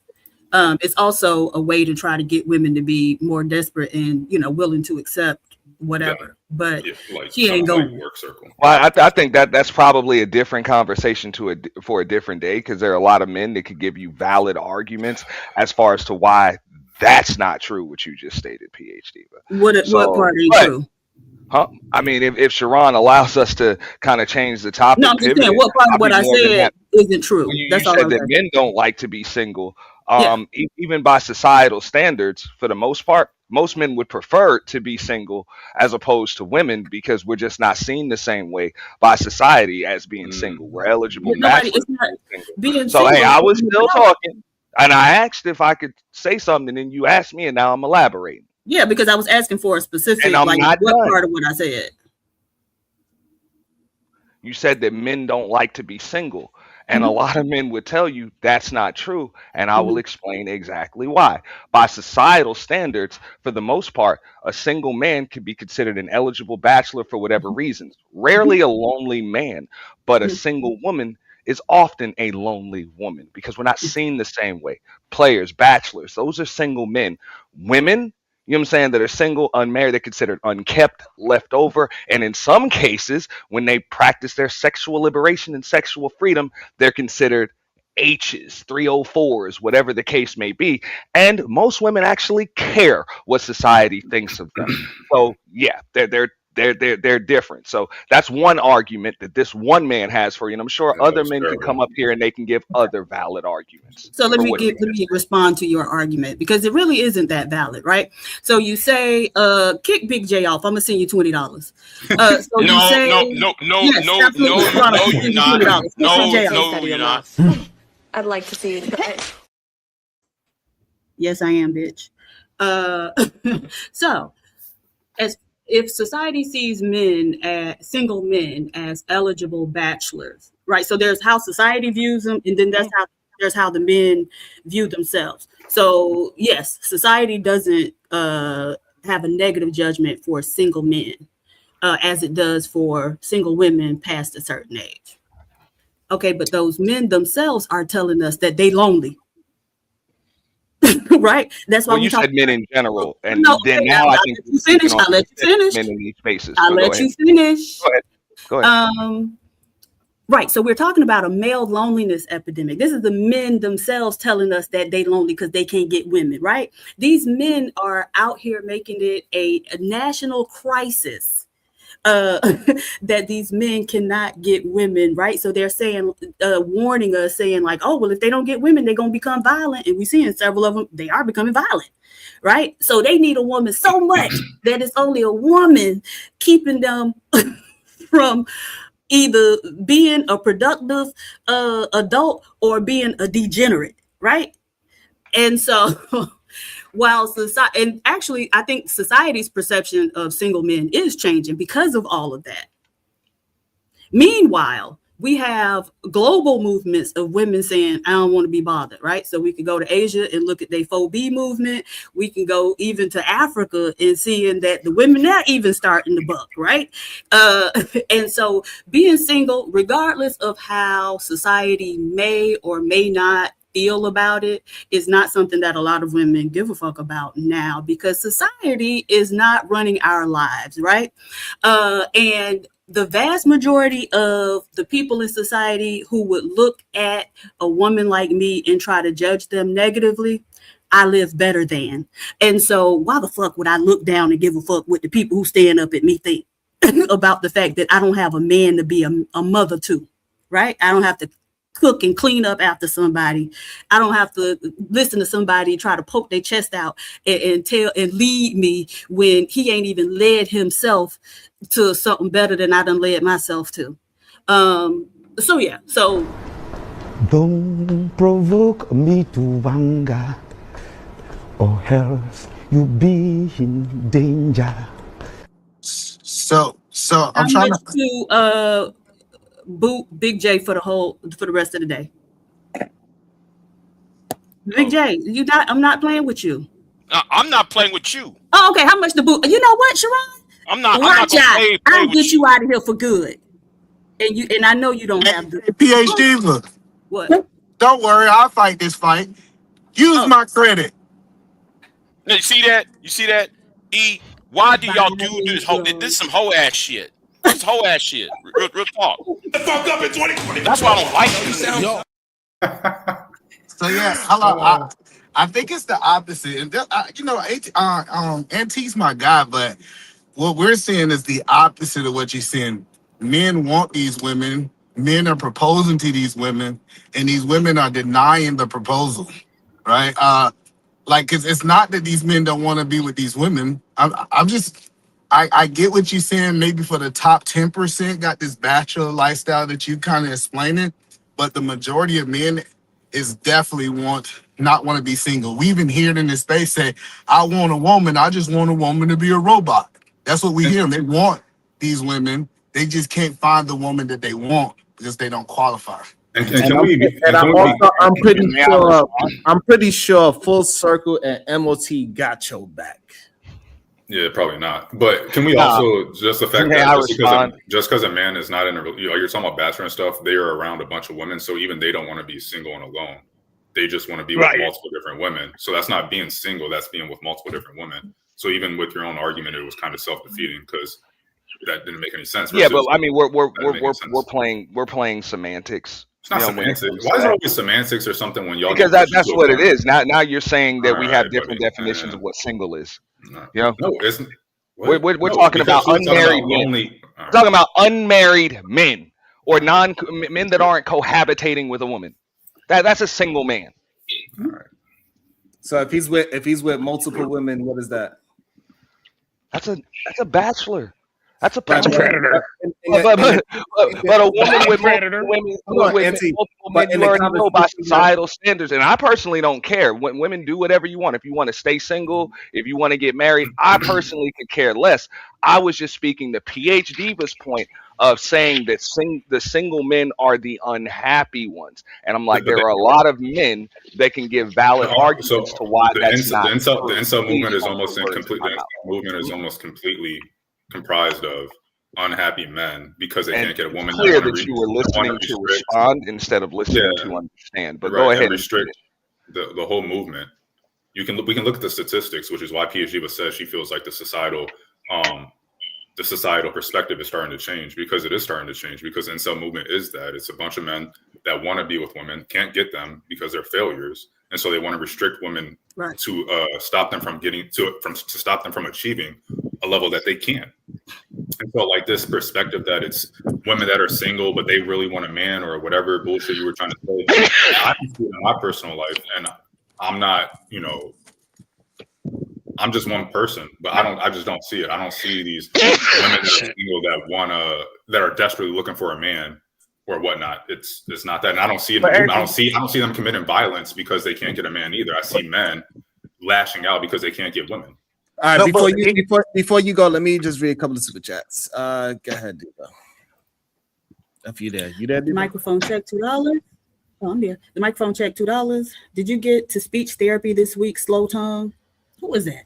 It's also a way to try to get women to be more desperate and, willing to accept whatever. But she ain't going. Work circle. Well, I think that's probably a different conversation for a different day, because there are a lot of men that could give you valid arguments as far as to why that's not true, what you just stated, PhD. What part ain't true? Huh? I mean, if Sharon allows us to kind of change the topic. No, I'm just saying, what part of what I said isn't true? You That's all said I'm that saying. men don't like to be single. Even by societal standards, for the most part, most men would prefer to be single as opposed to women, because we're just not seen the same way by society as being single. We're eligible. So hey, I was still talking, and I asked if I could say something, and then you asked me, and now I'm elaborating. Yeah, because I was asking for a specific, what part of what I said. You said that men don't like to be single. And a lot of men would tell you that's not true. And I will explain exactly why. By societal standards, for the most part, a single man could be considered an eligible bachelor for whatever reasons. Rarely a lonely man, but a single woman is often a lonely woman, because we're not seen the same way. Players, bachelors, those are single men. Women, you know what I'm saying, that are single, unmarried, they're considered unkept, left over. And in some cases, when they practice their sexual liberation and sexual freedom, they're considered H's, 304s, whatever the case may be. And most women actually care what society thinks of them. So yeah, they're different. So that's one argument that this one man has for you. And I'm sure other men could come up here and they can give other valid arguments. So let me respond to your argument, because it really isn't that valid, right? So you say, kick Big J off. I'm gonna send you $20. So no, you're not. I'd like to see it. Yes, I am, bitch. So if society sees single men as eligible bachelors, right? So there's how society views them, and then there's how the men view themselves. So yes, society doesn't have a negative judgment for single men as it does for single women past a certain age. Okay, but those men themselves are telling us that they lonely. Right? That's why you said men in general, and I think I'll let you finish. Men in these spaces. I'll let you finish. Go ahead. Right. So we're talking about a male loneliness epidemic. This is the men themselves telling us that they lonely because they can't get women, right? These men are out here making it a national crisis that these men cannot get women, right? So they're saying, warning us, saying like, oh, well, if they don't get women, they're going to become violent. And we're seeing several of them, they are becoming violent, right? So they need a woman so much that it's only a woman keeping them from either being a productive adult or being a degenerate, right? And so while society, and actually, I think society's perception of single men is changing because of all of that. Meanwhile, we have global movements of women saying, I don't want to be bothered, right? So we could go to Asia and look at the 4B movement. We can go even to Africa and seeing that the women are even starting to buck, right? And so being single, regardless of how society may or may not feel about it, is not something that a lot of women give a fuck about now, because society is not running our lives, right? And the vast majority of the people in society who would look at a woman like me and try to judge them negatively, I live better than. And so why the fuck would I look down and give a fuck what the people who stand up at me think about the fact that I don't have a man to be a mother to, right? I don't have to cook and clean up after somebody. I don't have to listen to somebody try to poke their chest out and tell and lead me when he ain't even led himself to something better than I done led myself to. So yeah, so don't provoke me to anger, or else you be in danger. So I'm trying to boot Big J for the rest of the day. Big J, I'm not playing with you. I'm not playing with you. Oh, okay. How much to boot? You know what, Sharon? I'm not Watch gonna out. play I'll with get you out of here for good. And I know you don't have the PhD. what? Don't worry, I'll fight this fight. Use my credit. Now, you see that? You see that? Why do y'all do this? This is some hoe ass shit. This is hoe ass shit. Real talk. The fuck up in 2020. That's why I don't like it. So yeah, hello. I think it's the opposite, and Antique's my guy, but what we're seeing is the opposite of what you're seeing. Men want these women. Men are proposing to these women, and these women are denying the proposal, right? Cause it's not that these men don't want to be with these women. I get what you're saying. Maybe for the top 10% got this bachelor lifestyle that you kind of explaining, but the majority of men is definitely not want to be single. We even hear it in this space say, I want a woman. I just want a woman to be a robot. That's what we hear. They want these women. They just can't find the woman that they want because they don't qualify. I'm pretty sure Full Circle and MOT got your back. Yeah, probably not. But can we also just the fact that just because a man is not in a, you're talking about bachelor and stuff, they are around a bunch of women, so even they don't want to be single and alone. They just want to be with multiple different women. So that's not being single, that's being with multiple different women. So even with your own argument, it was kind of self-defeating because that didn't make any sense. Yeah, but I mean, we're playing semantics. It's not semantics. Why is it always semantics or something when y'all? Because that's what it is. Now you're saying that we have different definitions of what single is. No, it's we're talking about unmarried men. We're talking about unmarried men or men that aren't cohabitating with a woman. That's a single man. All right. So if he's with multiple women, what is that? That's a bachelor. That's a predator. But a woman with multiple women, you already know by societal standards. And I personally don't care. When women do whatever you want. If you want to stay single, if you want to get married, I personally could care less. I was just speaking to PH Diva's point of saying that the single men are the unhappy ones. And I'm like, there are a lot of men that can give valid arguments to why that's not true. The incel movement is almost completely comprised of unhappy men because they can't get a woman. It's clear that you were listening to respond instead of listening to understand. But go ahead and restrict the whole movement. We can look at the statistics, which is why PhD says she feels like the societal perspective is starting to change, because it is starting to change, because incel movement is that it's a bunch of men that want to be with women, can't get them because they're failures, and so they want to restrict women to stop them from getting to stop them from achieving a level that they can't. And so like this perspective that it's women that are single but they really want a man or whatever bullshit you were trying to say, I can see it in my personal life, and I'm not, I'm just one person, but I just don't see it. I don't see these women that are single that are desperately looking for a man or whatnot. It's not that. And I don't see it. I don't see them committing violence because they can't get a man either. I see men lashing out because they can't get women. All right, before you go, let me just read a couple of super chats. Go ahead, Diva. If you there, Diva? Microphone check $2. Oh, I'm here. The microphone check $2. Did you get to speech therapy this week, Slow Tongue? Who was that?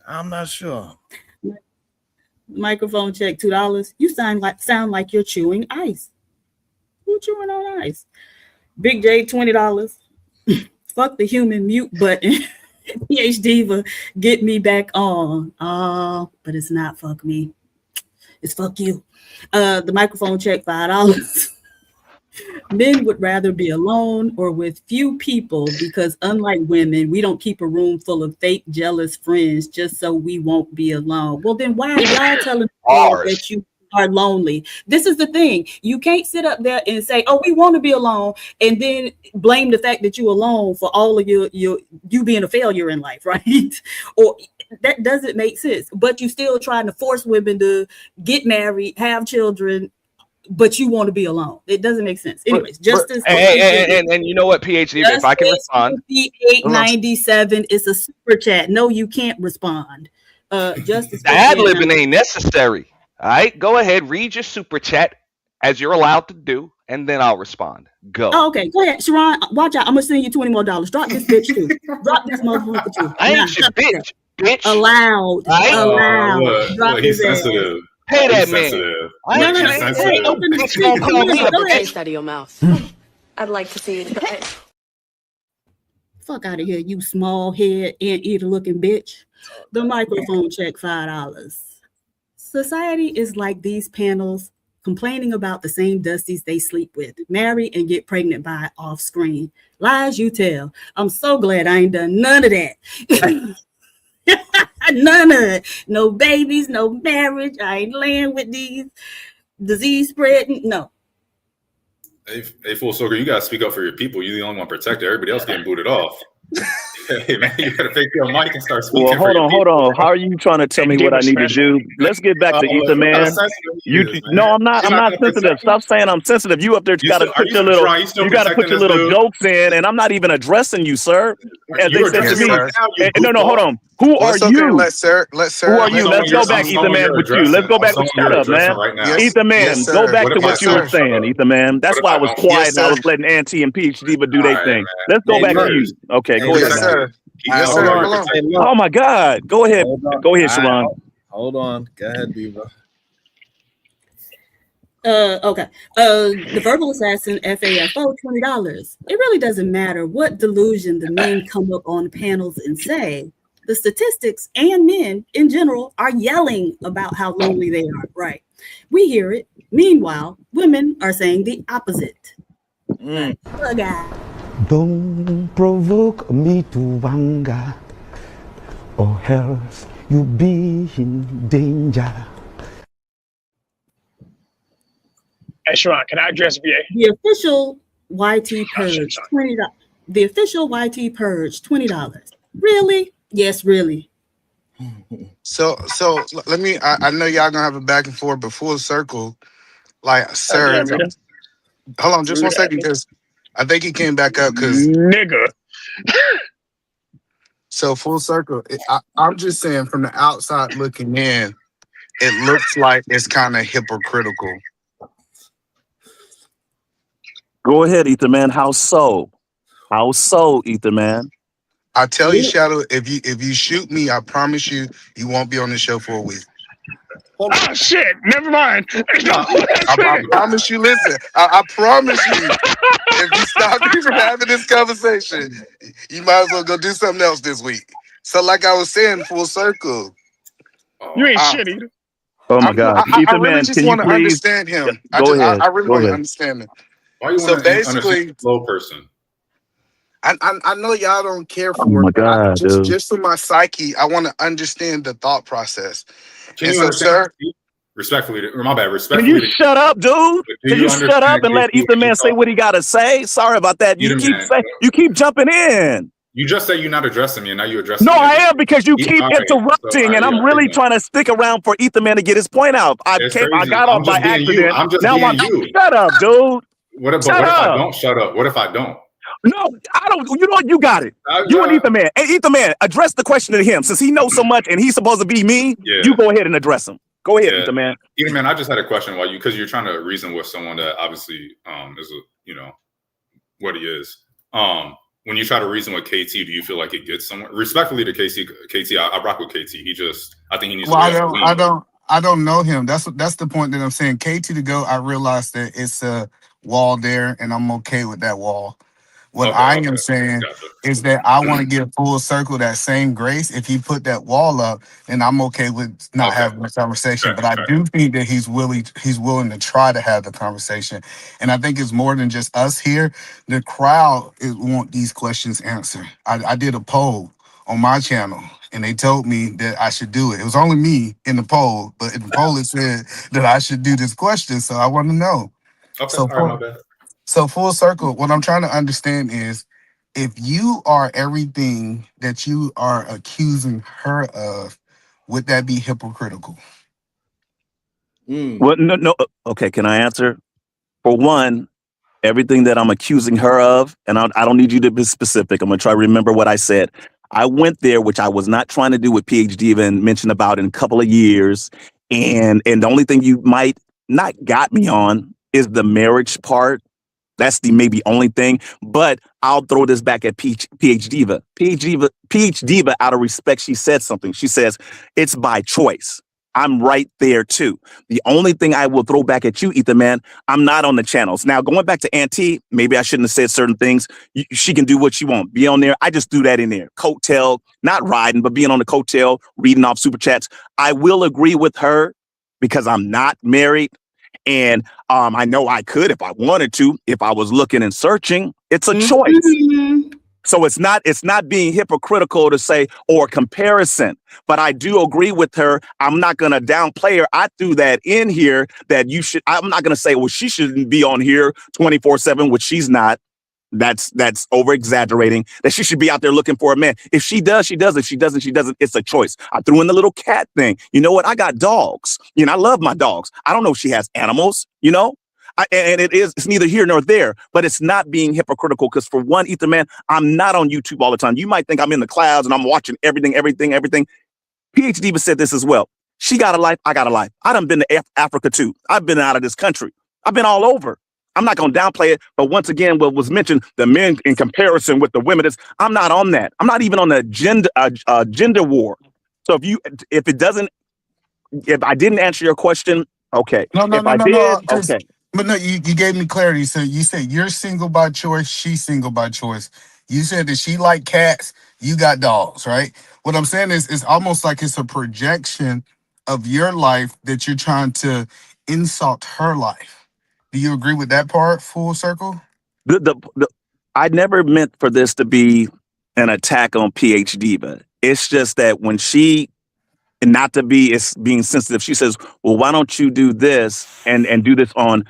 I'm not sure. Microphone check $2. You sound like you're chewing ice. Who chewing on ice? Big J $20. Fuck the human mute button. PH Diva, get me back on. But it's not fuck me. It's fuck you. The microphone check $5. Men would rather be alone or with few people because unlike women, we don't keep a room full of fake jealous friends just so we won't be alone. Well, then why are y'all telling people that you are lonely? This is the thing. You can't sit up there and say, oh, we want to be alone, and then blame the fact that you're alone for all of you being a failure in life, right? Or that doesn't make sense. But you still trying to force women to get married, have children, but you want to be alone. It doesn't make sense. Anyways, Justice. And you know what, PhD, if I can respond. 5897 is a super chat. No, you can't respond. Justice. The ad-libbing ain't necessary. All right, go ahead, read your super chat as you're allowed to do, and then I'll respond. Go. Oh, okay, go ahead, Sharon. Watch out. I'm gonna send you $20 more. Drop this bitch too. Drop this motherfucker too. I ain't your bitch. bitch. Allowed. Right? Allowed. Drop he's his ass. sensitive. Pay that He's man. sensitive. I No, ain't no, He's hey, sensitive. hey, open the Bitch gonna speaker. call me a Go ahead. Taste out of your mouth. I'd like to see you try it. Fuck out of here, you small head anteater looking bitch. The microphone check $5. Society is like these panels complaining about the same dusties they sleep with, marry and get pregnant by off screen. Lies you tell. I'm so glad I ain't done none of that. None of it. No babies, no marriage. I ain't laying with these disease spreading. No. Hey, Full Circle, you gotta speak up for your people. You're the only one protected. Everybody else getting booted off. Hey man, you gotta take your mic and start speaking. Well, hold on. How are you trying to tell me what I need to do? Let's get back to Ether, man. No, I'm not. I'm not sensitive. Stop saying I'm sensitive. You up there got to put your little, you got to put your little jokes in, and I'm not even addressing you, sir. As they said to me. No, hold on. Who are you? Let Sir. Who are you? Let's go back, Ether man, with you. Let's go back. Shut up, man. Ether man, go back to what you were saying, Ether man. That's why I was quiet and I was letting Auntie and PhD do their thing. Let's go back to you. Okay, go ahead. Yes, sir. Oh my God. Go ahead. Go ahead, Sharon. Hold on. Go ahead, Diva. Okay. The verbal assassin FAFO, $20. It really doesn't matter what delusion the men come up on panels and say. The statistics and men in general are yelling about how lonely they are. Right. We hear it. Meanwhile, women are saying the opposite. Bug out. Don't provoke me to anger, or else you'll be in danger. Hey, Sharon, can I address VA? The official YT purge, $20. The official YT purge, $20. Really? Yes, really. So let me. I know y'all gonna have a back and forth, but Full Circle, like, sir. Hold on, just 1 second, because I think he came back up because nigga. So Full Circle, I'm just saying from the outside looking in, it looks like it's kind of hypocritical. Go ahead, Ether man. How so? How so, Ether man? I tell you, Shadow, if you shoot me, I promise you, you won't be on the show for a week. Oh shit! Never mind. I promise you. Listen, I promise you. If you stop me from having this conversation, you might as well go do something else this week. So, like I was saying, Full Circle. You ain't shit either. Oh my God, I Ether really man, just can want you to please understand him. go ahead? I really Go want to ahead. understand him. Why you So want to basically, understand the slow person? I know y'all don't care Oh for my it, but God, dude. just for my psyche, I want to understand the thought process. Can And you so, understand? sir, Respectfully, or my bad. Can Respectfully, you shut up, dude? Can you shut up and let Ether man say what he got to say? Sorry about that. You keep jumping in. You just say you're not addressing me, and now you're addressing No, me. I am, because you keep All right, interrupting, so, and I'm really trying to stick around for Ether man to get his point out. I got off by accident. I'm just now being you. Shut up, dude. What if I don't shut up? What if I don't? No, I don't. You know what? You got it. You and Ether man. Hey, Ether man, address the question to him. Since he knows so much and he's supposed to be me, you go ahead and address him. Go ahead, Ether man. Ether man, I just had a question because you're trying to reason with someone that obviously is what he is. When you try to reason with KT, do you feel like it gets somewhere? Respectfully to KT, I rock with KT. I think he needs. Well, I don't know him. That's the point that I'm saying. KT to go. I realize that it's a wall there, and I'm okay with that wall. What I am saying is that I want to give Full Circle that same grace. If he put that wall up, then I'm okay with not having the conversation. But I do think that he's willing to try to have the conversation. And I think it's more than just us here. The crowd want these questions answered. I did a poll on my channel, and they told me that I should do it. It was only me in the poll, but in the poll it said that I should do this question. So I want to know. Okay, all right, my bad. So Full Circle, what I'm trying to understand is, if you are everything that you are accusing her of, would that be hypocritical? Well, no. Okay, can I answer? For one, everything that I'm accusing her of, and I don't need you to be specific. I'm going to try to remember what I said. I went there, which I was not trying to do with PhD even mentioned about in a couple of years. And the only thing you might not got me on is the marriage part. That's the maybe only thing. But I'll throw this back at PH Diva. PH Diva, out of respect, she said something. She says, it's by choice. I'm right there too. The only thing I will throw back at you, Ether Man, I'm not on the channels. Now, going back to Auntie, maybe I shouldn't have said certain things. She can do what she wants. Be on there. I just do that in there. Coattail, not riding, but being on the coattail, reading off super chats. I will agree with her because I'm not married. And I know I could if I wanted to, if I was looking and searching. It's a choice. So it's not being hypocritical to say or comparison, but I do agree with her. I'm not going to downplay her. I threw that in here that I'm not going to say, well, she shouldn't be on here 24/7, which she's not. That's over exaggerating, that she should be out there looking for a man. If she does, she does. If she doesn't, she doesn't. It's a choice. I threw in the little cat thing. You know what? I got dogs. I love my dogs. I don't know if she has animals, and it's neither here nor there, but it's not being hypocritical because for one, Ether Man, I'm not on YouTube all the time. You might think I'm in the clouds and I'm watching everything. PH Diva said this as well. She got a life. I got a life. I done been to Africa too. I've been out of this country. I've been all over. I'm not going to downplay it, but once again, what was mentioned, the men in comparison with the women, I'm not on that. I'm not even on the gender war. So if I didn't answer your question, okay. No. Okay. But no, you gave me clarity. So you said you're single by choice, she's single by choice. You said that she like cats, you got dogs, right? What I'm saying is it's almost like it's a projection of your life that you're trying to insult her life. Do you agree with that part, full circle? I never meant for this to be an attack on PH Diva. It's just that when she, and not to be it's being sensitive, she says, well, why don't you do this and do this on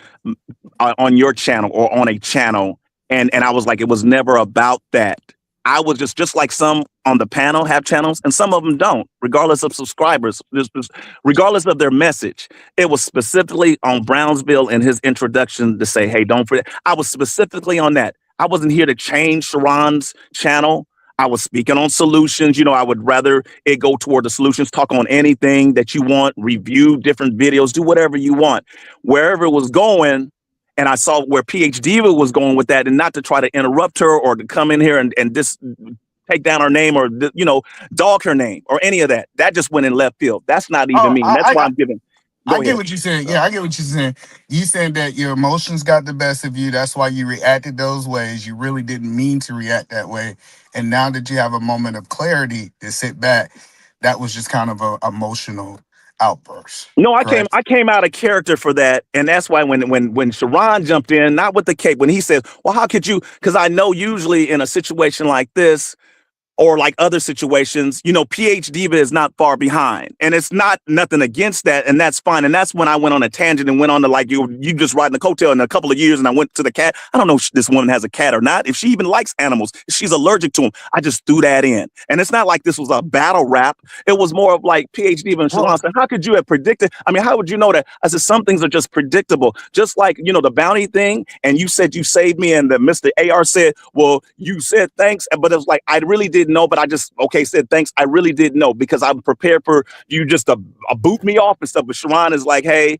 your channel or on a channel? And I was like, it was never about that. I was just like some on the panel have channels and some of them don't, regardless of subscribers, regardless of their message. It was specifically on Brownsville in his introduction to say, hey, don't forget. I was specifically on that. I wasn't here to change Sharon's channel. I was speaking on solutions. I would rather it go toward the solutions, talk on anything that you want, review different videos, do whatever you want. Wherever it was going, and I saw where PH Diva was going with that, and not to try to interrupt her or to come in here and just take down her name or, dog her name or any of that. That just went in left field. That's not even me. That's why I'm giving. I get what you're saying. Yeah, I get what you're saying. You saying that your emotions got the best of you. That's why you reacted those ways. You really didn't mean to react that way. And now that you have a moment of clarity to sit back, that was just kind of an emotional outburst. No, I came out of character for that, and that's why when Sharon jumped in, not with the cape, when he says, "Well, how could you?" Because I know usually in a situation like this, or like other situations, PH Diva is not far behind, and it's not nothing against that, and that's fine. And that's when I went on a tangent and went on to like you just riding the coattail in a couple of years, and I went to the cat. I don't know if this woman has a cat or not, if she even likes animals, if she's allergic to them. I just threw that in, and it's not like this was a battle rap. It was more of like PH Diva and Sharon said, "How could you have predicted?" I mean, how would you know that? I said some things are just predictable, just like the bounty thing. And you said you saved me, and the Mr. AR said, "Well, you said thanks," but it was like I really didn't know, but I just said thanks. I really didn't know because I'm prepared for you just to boot me off and stuff. But Sharon is like, hey,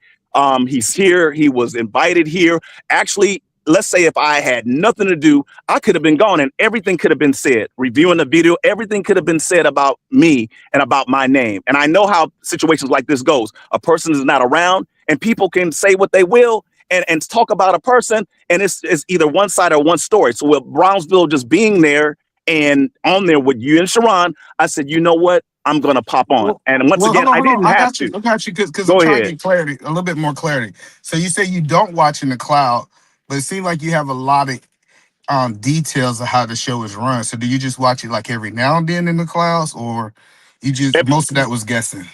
he's here. He was invited here. Actually, let's say if I had nothing to do, I could have been gone and everything could have been said. Reviewing the video, everything could have been said about me and about my name. And I know how situations like this goes. A person is not around and people can say what they will and talk about a person, and it's either one side or one story. So with Brownsville just being there and on there with you and Sharon, I said, you know what? I'm going to pop on. And once again, I didn't have to. I got you because I'm trying to get clarity, a little bit more clarity. So you say you don't watch in the cloud, but it seems like you have a lot of details of how the show is run. So do you just watch it like every now and then in the clouds, or you just most of that was guessing?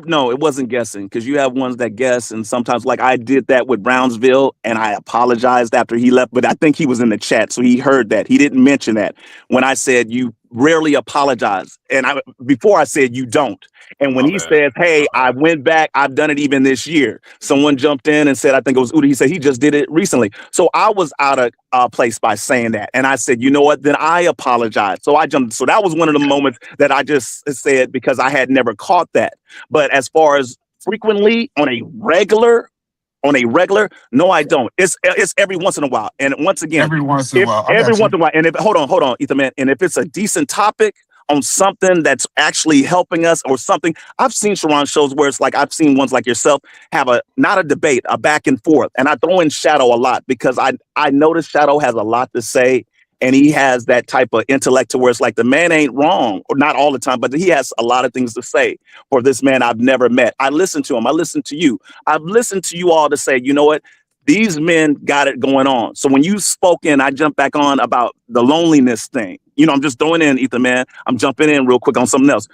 No, it wasn't guessing, because you have ones that guess, and sometimes like I did that with Brownsville, and I apologized after he left, but I think he was in the chat, so he heard that. He didn't mention that when I said you rarely apologize, and before I said you don't. And when he says, hey, I went back, I've done it even this year. Someone jumped in and said, I think it was Uda, he said he just did it recently. So I was out of place by saying that. And I said, you know what, then I apologize. So I jumped. So that was one of the moments that I just said, because I had never caught that. But as far as frequently on a regular on a regular? No, I don't. It's every once in a while. And once again, Every once in a while. every once in a while. And if hold on, Ethan man. And if it's a decent topic on something that's actually helping us or something, I've seen Sharon shows where it's like I've seen ones like yourself have not a debate, a back and forth. And I throw in Shadow a lot because I notice Shadow has a lot to say. And he has that type of intellect to where it's like the man ain't wrong, or not all the time, but he has a lot of things to say for this man I've never met. I listen to him. I listen to you. I've listened to you all to say, you know what? These men got it going on. So when you spoke in, I jumped back on about the loneliness thing. I'm just throwing in, Ethan, man. I'm jumping in real quick on something else.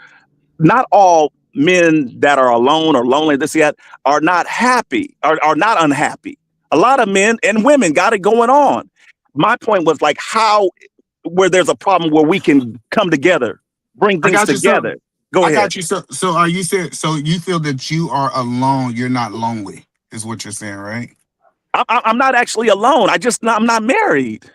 Not all men that are alone or lonely, this yet, are not happy, are not unhappy. A lot of men and women got it going on. My point was like where there's a problem where we can come together, bring things together. Go ahead. I got you. So are you saying, so you feel that you are alone, you're not lonely, is what you're saying, right? I'm not actually alone. I'm not married.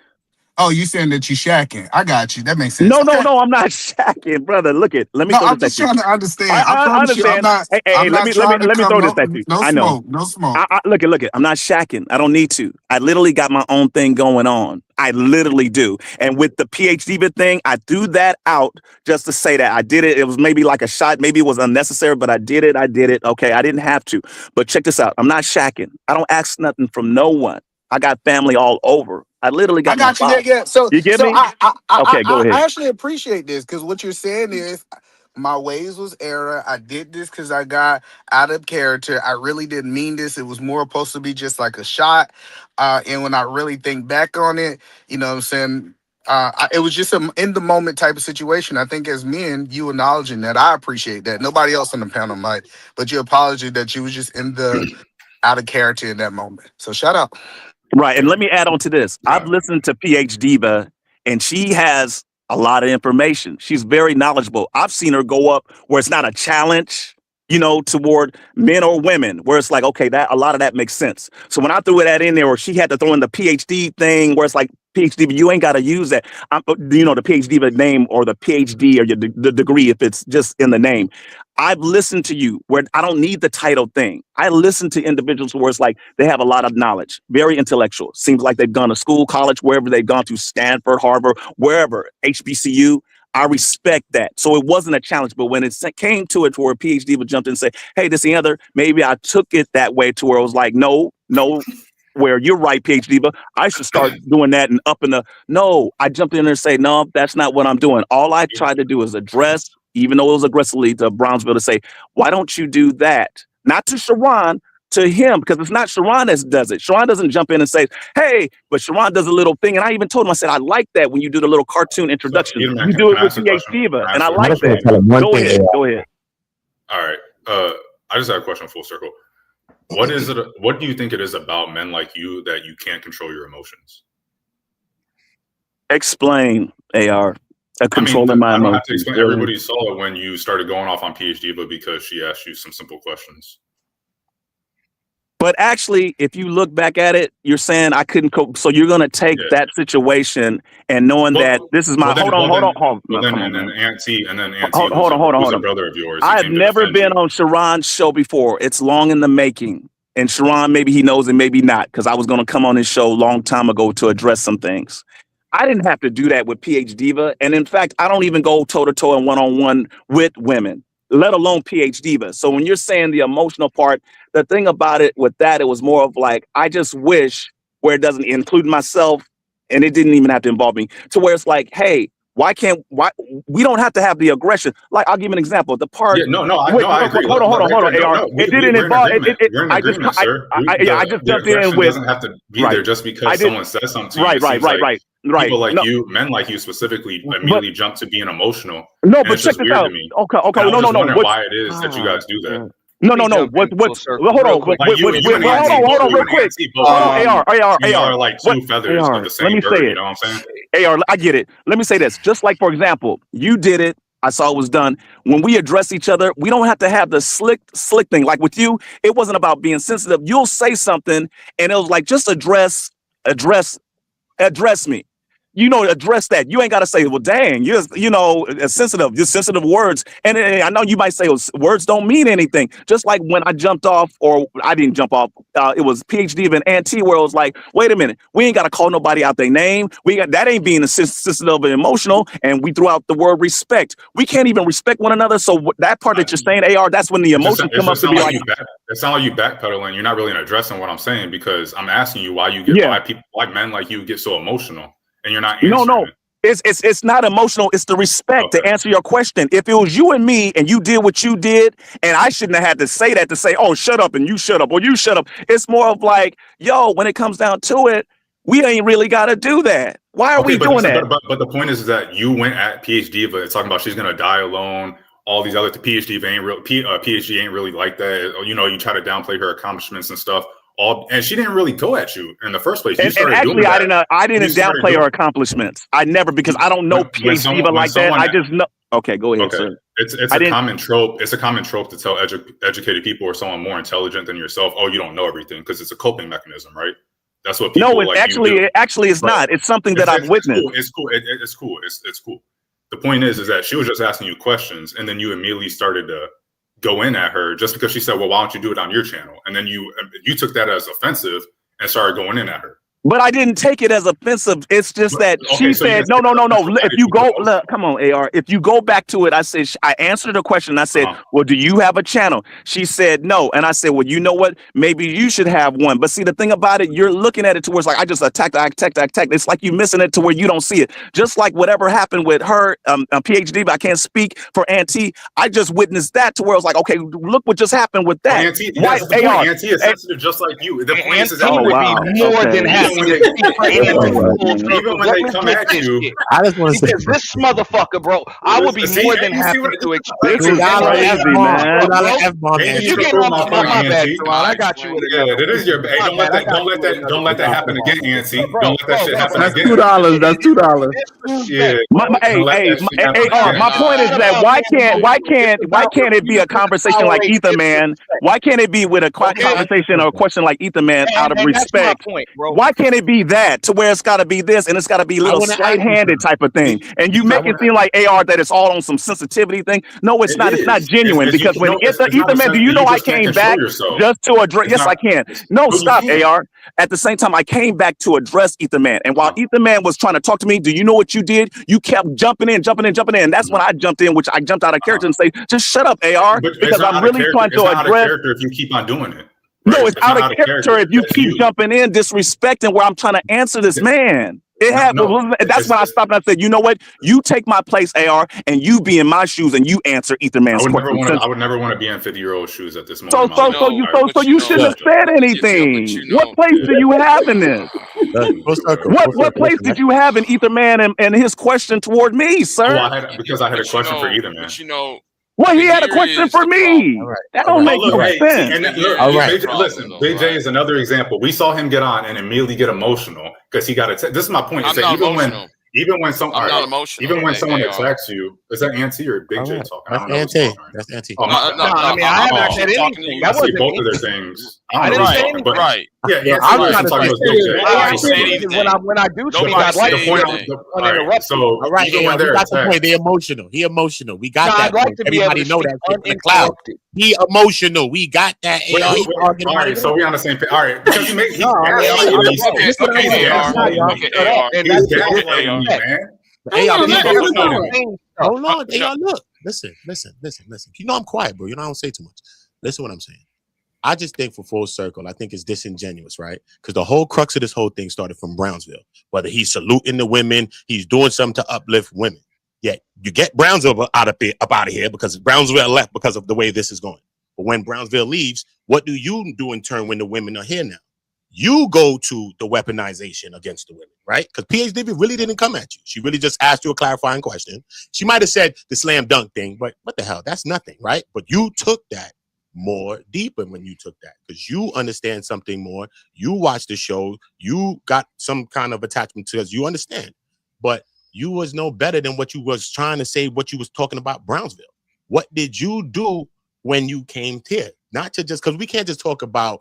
Oh, you saying that you shacking. I got you. That makes sense. No, I'm not shacking, brother. Look it. Let me I'm just trying to understand. I understand. Let me throw this at you. I know. No smoke. Look it. I'm not shacking. I don't need to. I literally got my own thing going on. I literally do. And with the PhD thing, I threw that out just to say that I did it. It was maybe like a shot. Maybe it was unnecessary, but I did it. Okay, I didn't have to. But check this out. I'm not shacking. I don't ask nothing from no one. I got family all over. I literally got. I got you there. Yeah. So you get me? Okay, go ahead. I actually appreciate this because what you're saying is my ways was error. I did this because I got out of character. I really didn't mean this. It was more supposed to be just like a shot. And when I really think back on it, you know what I'm saying? It was just an in the moment type of situation. I think as men, you acknowledging that, I appreciate that. Nobody else on the panel might, but your apology that you was just in the out of character in that moment. So shout out. Right. And let me add on to this. I've listened to PH Diva and she has a lot of information. She's very knowledgeable. I've seen her go up where it's not a challenge, toward men or women, where it's like, okay, that a lot of that makes sense. So when I threw that in there, or she had to throw in the PhD thing where it's like, PhD, you ain't got to use that. The PhD name or the PhD or the degree, if it's just in the name. I've listened to you where I don't need the title thing. I listen to individuals where it's like they have a lot of knowledge, very intellectual. Seems like they've gone to school, college, wherever they've gone to, Stanford, Harvard, wherever, HBCU. I respect that. So it wasn't a challenge. But when it came to it, to where a PhD would jump in and say, hey, this and the other, maybe I took it that way to where it was like, no. Where you're right, PhD, but I should start doing that and up in the, no, I jumped in there and say, no, that's not what I'm doing. All I tried to do is address, even though it was aggressively to Brownsville, to say, why don't you do that? Not to Sharon, to him, because it's not Sharon that does it. Sharon doesn't jump in and say, hey, but Sharon does a little thing. And I even told him, I said, I like that when you do the little cartoon introduction. You do it with PhD, and I like that. Go ahead. All right. I just had a question full circle. What is it? What do you think it is about men like you that you can't control your emotions? Explain, AR. Controlling my emotions. I don't have to explain. Everybody saw it when you started going off on PhD, but because she asked you some simple questions. But actually, if you look back at it, you're saying I couldn't cope. So you're going to take that situation and knowing that this is my. Hold on. And then Auntie, hold on. A brother of yours. I have never been on Sharon's show before. It's long in the making. And Sharon, maybe he knows and maybe not, because I was going to come on his show a long time ago to address some things. I didn't have to do that with PH Diva. And in fact, I don't even go toe to toe and one-on-one with women, let alone PH Diva. So when you're saying the emotional part, the thing about it with that, it was more of like, I just wish where it doesn't include myself and it didn't even have to involve me, to where it's like, hey, why we don't have to have the aggression. Like, I'll give you an example. The part. I agree. Hold on, AR. It didn't involve. I just jumped in with. Doesn't have to be there just because someone says something to you. Right. People like you, men like you specifically, immediately jump to being emotional. No, but check this out. Okay. No. Why it is that you guys do that? No. Hold on, real quick. AR like two feathers of the same bird. You know what I'm saying? AR, I get it. Let me say this. Just like, for example, you did it. I saw it was done. When we address each other, we don't have to have the slick thing. Like with you, it wasn't about being sensitive. You'll say something, and it was like, just address me. address that. You ain't got to say, well, dang, you're sensitive words. And I know you might say, well, words don't mean anything. Just like when I jumped off, or I didn't jump off, it was PhD and Auntie, where it was like, wait a minute, we ain't got to call nobody out their name. That ain't being sensitive and emotional. And we threw out the word respect. We can't even respect one another. So that part that you're saying, AR, that's when the emotions come up to be like, it sounds like you backpedaling. You're not really addressing what I'm saying, because I'm asking you why you get why men like you get so emotional, and you're not answering. No. It's not emotional. It's the respect to answer your question. If it was you and me and you did what you did, and I shouldn't have had to say that, to say, oh, shut up and you shut up, or you shut up. It's more of like, yo, when it comes down to it, we ain't really got to do that. Why are we doing that? But the point is that you went at PhD, but it's talking about she's gonna die alone. All these other PhD ain't real. PhD ain't really like that. You try to downplay her accomplishments and stuff. And she didn't really go at you in the first place. And actually, I didn't downplay her accomplishments. I never, because I don't know PhD even like that. I just know. Okay, go ahead, sir. It's a common trope. It's a common trope to tell educated people or someone more intelligent than yourself, oh, you don't know everything, because it's a coping mechanism, right? That's what people. No, it actually is not. It's something that I've witnessed. It's cool. It's cool. It's cool. The point is that she was just asking you questions, and then you immediately started to go in at her just because she said, well, why don't you do it on your channel? And then you took that as offensive and started going in at her. But I didn't take it as offensive. It's just that she said, no. If you go, look, come on, AR. If you go back to it, I said, I answered the question. I said, well, do you have a channel? She said no. And I said, well, you know what? Maybe you should have one. But see, the thing about it, you're looking at it to where it's like, I just attacked. It's like you missing it to where you don't see it. Just like whatever happened with her, PhD, but I can't speak for Auntie. I just witnessed that to where it was like, okay, look what just happened with that. Auntie, Auntie is sensitive just like you. The point is that more than happy. Even when they come at you, I just want to say this motherfucker, bro. I would be more than happy to explain. This is crazy, man. You get off my bad, I got you. Yeah, that is your. Hey, don't let that happen again, Auntie. Don't let that shit happen again. That's $2. Yeah. My point is that why can't it be a conversation like Ether Man? Why can't it be with a conversation or a question like Ether Man out of respect? Why can't it be that to where it's got to be this and it's got to be a little slight-handed type of thing? And you make it seem like AR that it's all on some sensitivity thing. No, it's not. It's not genuine, because when Ether Man, do you know I came back just to address? Yes, I can. No, stop, AR. At the same time, I came back to address Ether Man, and while Ether Man was trying to talk to me, do you know what you did? You kept jumping in. And that's when I jumped in, which I jumped out of character and say, just shut up, AR, because I'm really trying to address. If you keep on doing it. No, it's out of character if you keep jumping in, disrespecting where I'm trying to answer this man. That's when I stopped and I said, you know what? You take my place, AR, and you be in my shoes and you answer Ether Man's question. I would never want to be in 50-year-old shoes at this moment. So you shouldn't have said anything. What place do you have in this? What place did you have in Ether Man and his question toward me, sir? Because I had a question for Ether Man. Well, he had a question for me. That don't make no sense. And listen, Big J is another example. We saw him get on and immediately get emotional because he got this is my point. Even when someone attacks you, is that Auntie or Big J talking? That's Auntie. That's Auntie. I mean, I haven't said anything. I see both of their things. I didn't say anything. Right. Yeah, I'm trying to say when I do speak, I'd like to uninterrupted. So all right, we got the point. They're emotional. He emotional. We got that. Point. Everybody know that. In the cloud. He emotional. We got that. All right, so we on the same page. All right, because Hold on. Look. Listen. You know I'm quiet, bro. You know I don't say too much. Listen what I'm saying. I just think for full circle, I think it's disingenuous, right? Because the whole crux of this whole thing started from Brownsville. Whether he's saluting the women, he's doing something to uplift women. Yet you get Brownsville out of here because Brownsville left because of the way this is going. But when Brownsville leaves, what do you do in turn when the women are here now? You go to the weaponization against the women, right? Because PhD really didn't come at you. She really just asked you a clarifying question. She might have said the slam dunk thing, but what the hell? That's nothing, right? But you took that more deeper when you took that because you understand something more. You watch the show. You got some kind of attachment to us. You understand. But you was no better than what you was trying to say, what you was talking about Brownsville. What did you do when you came here? Not to just, because we can't just talk about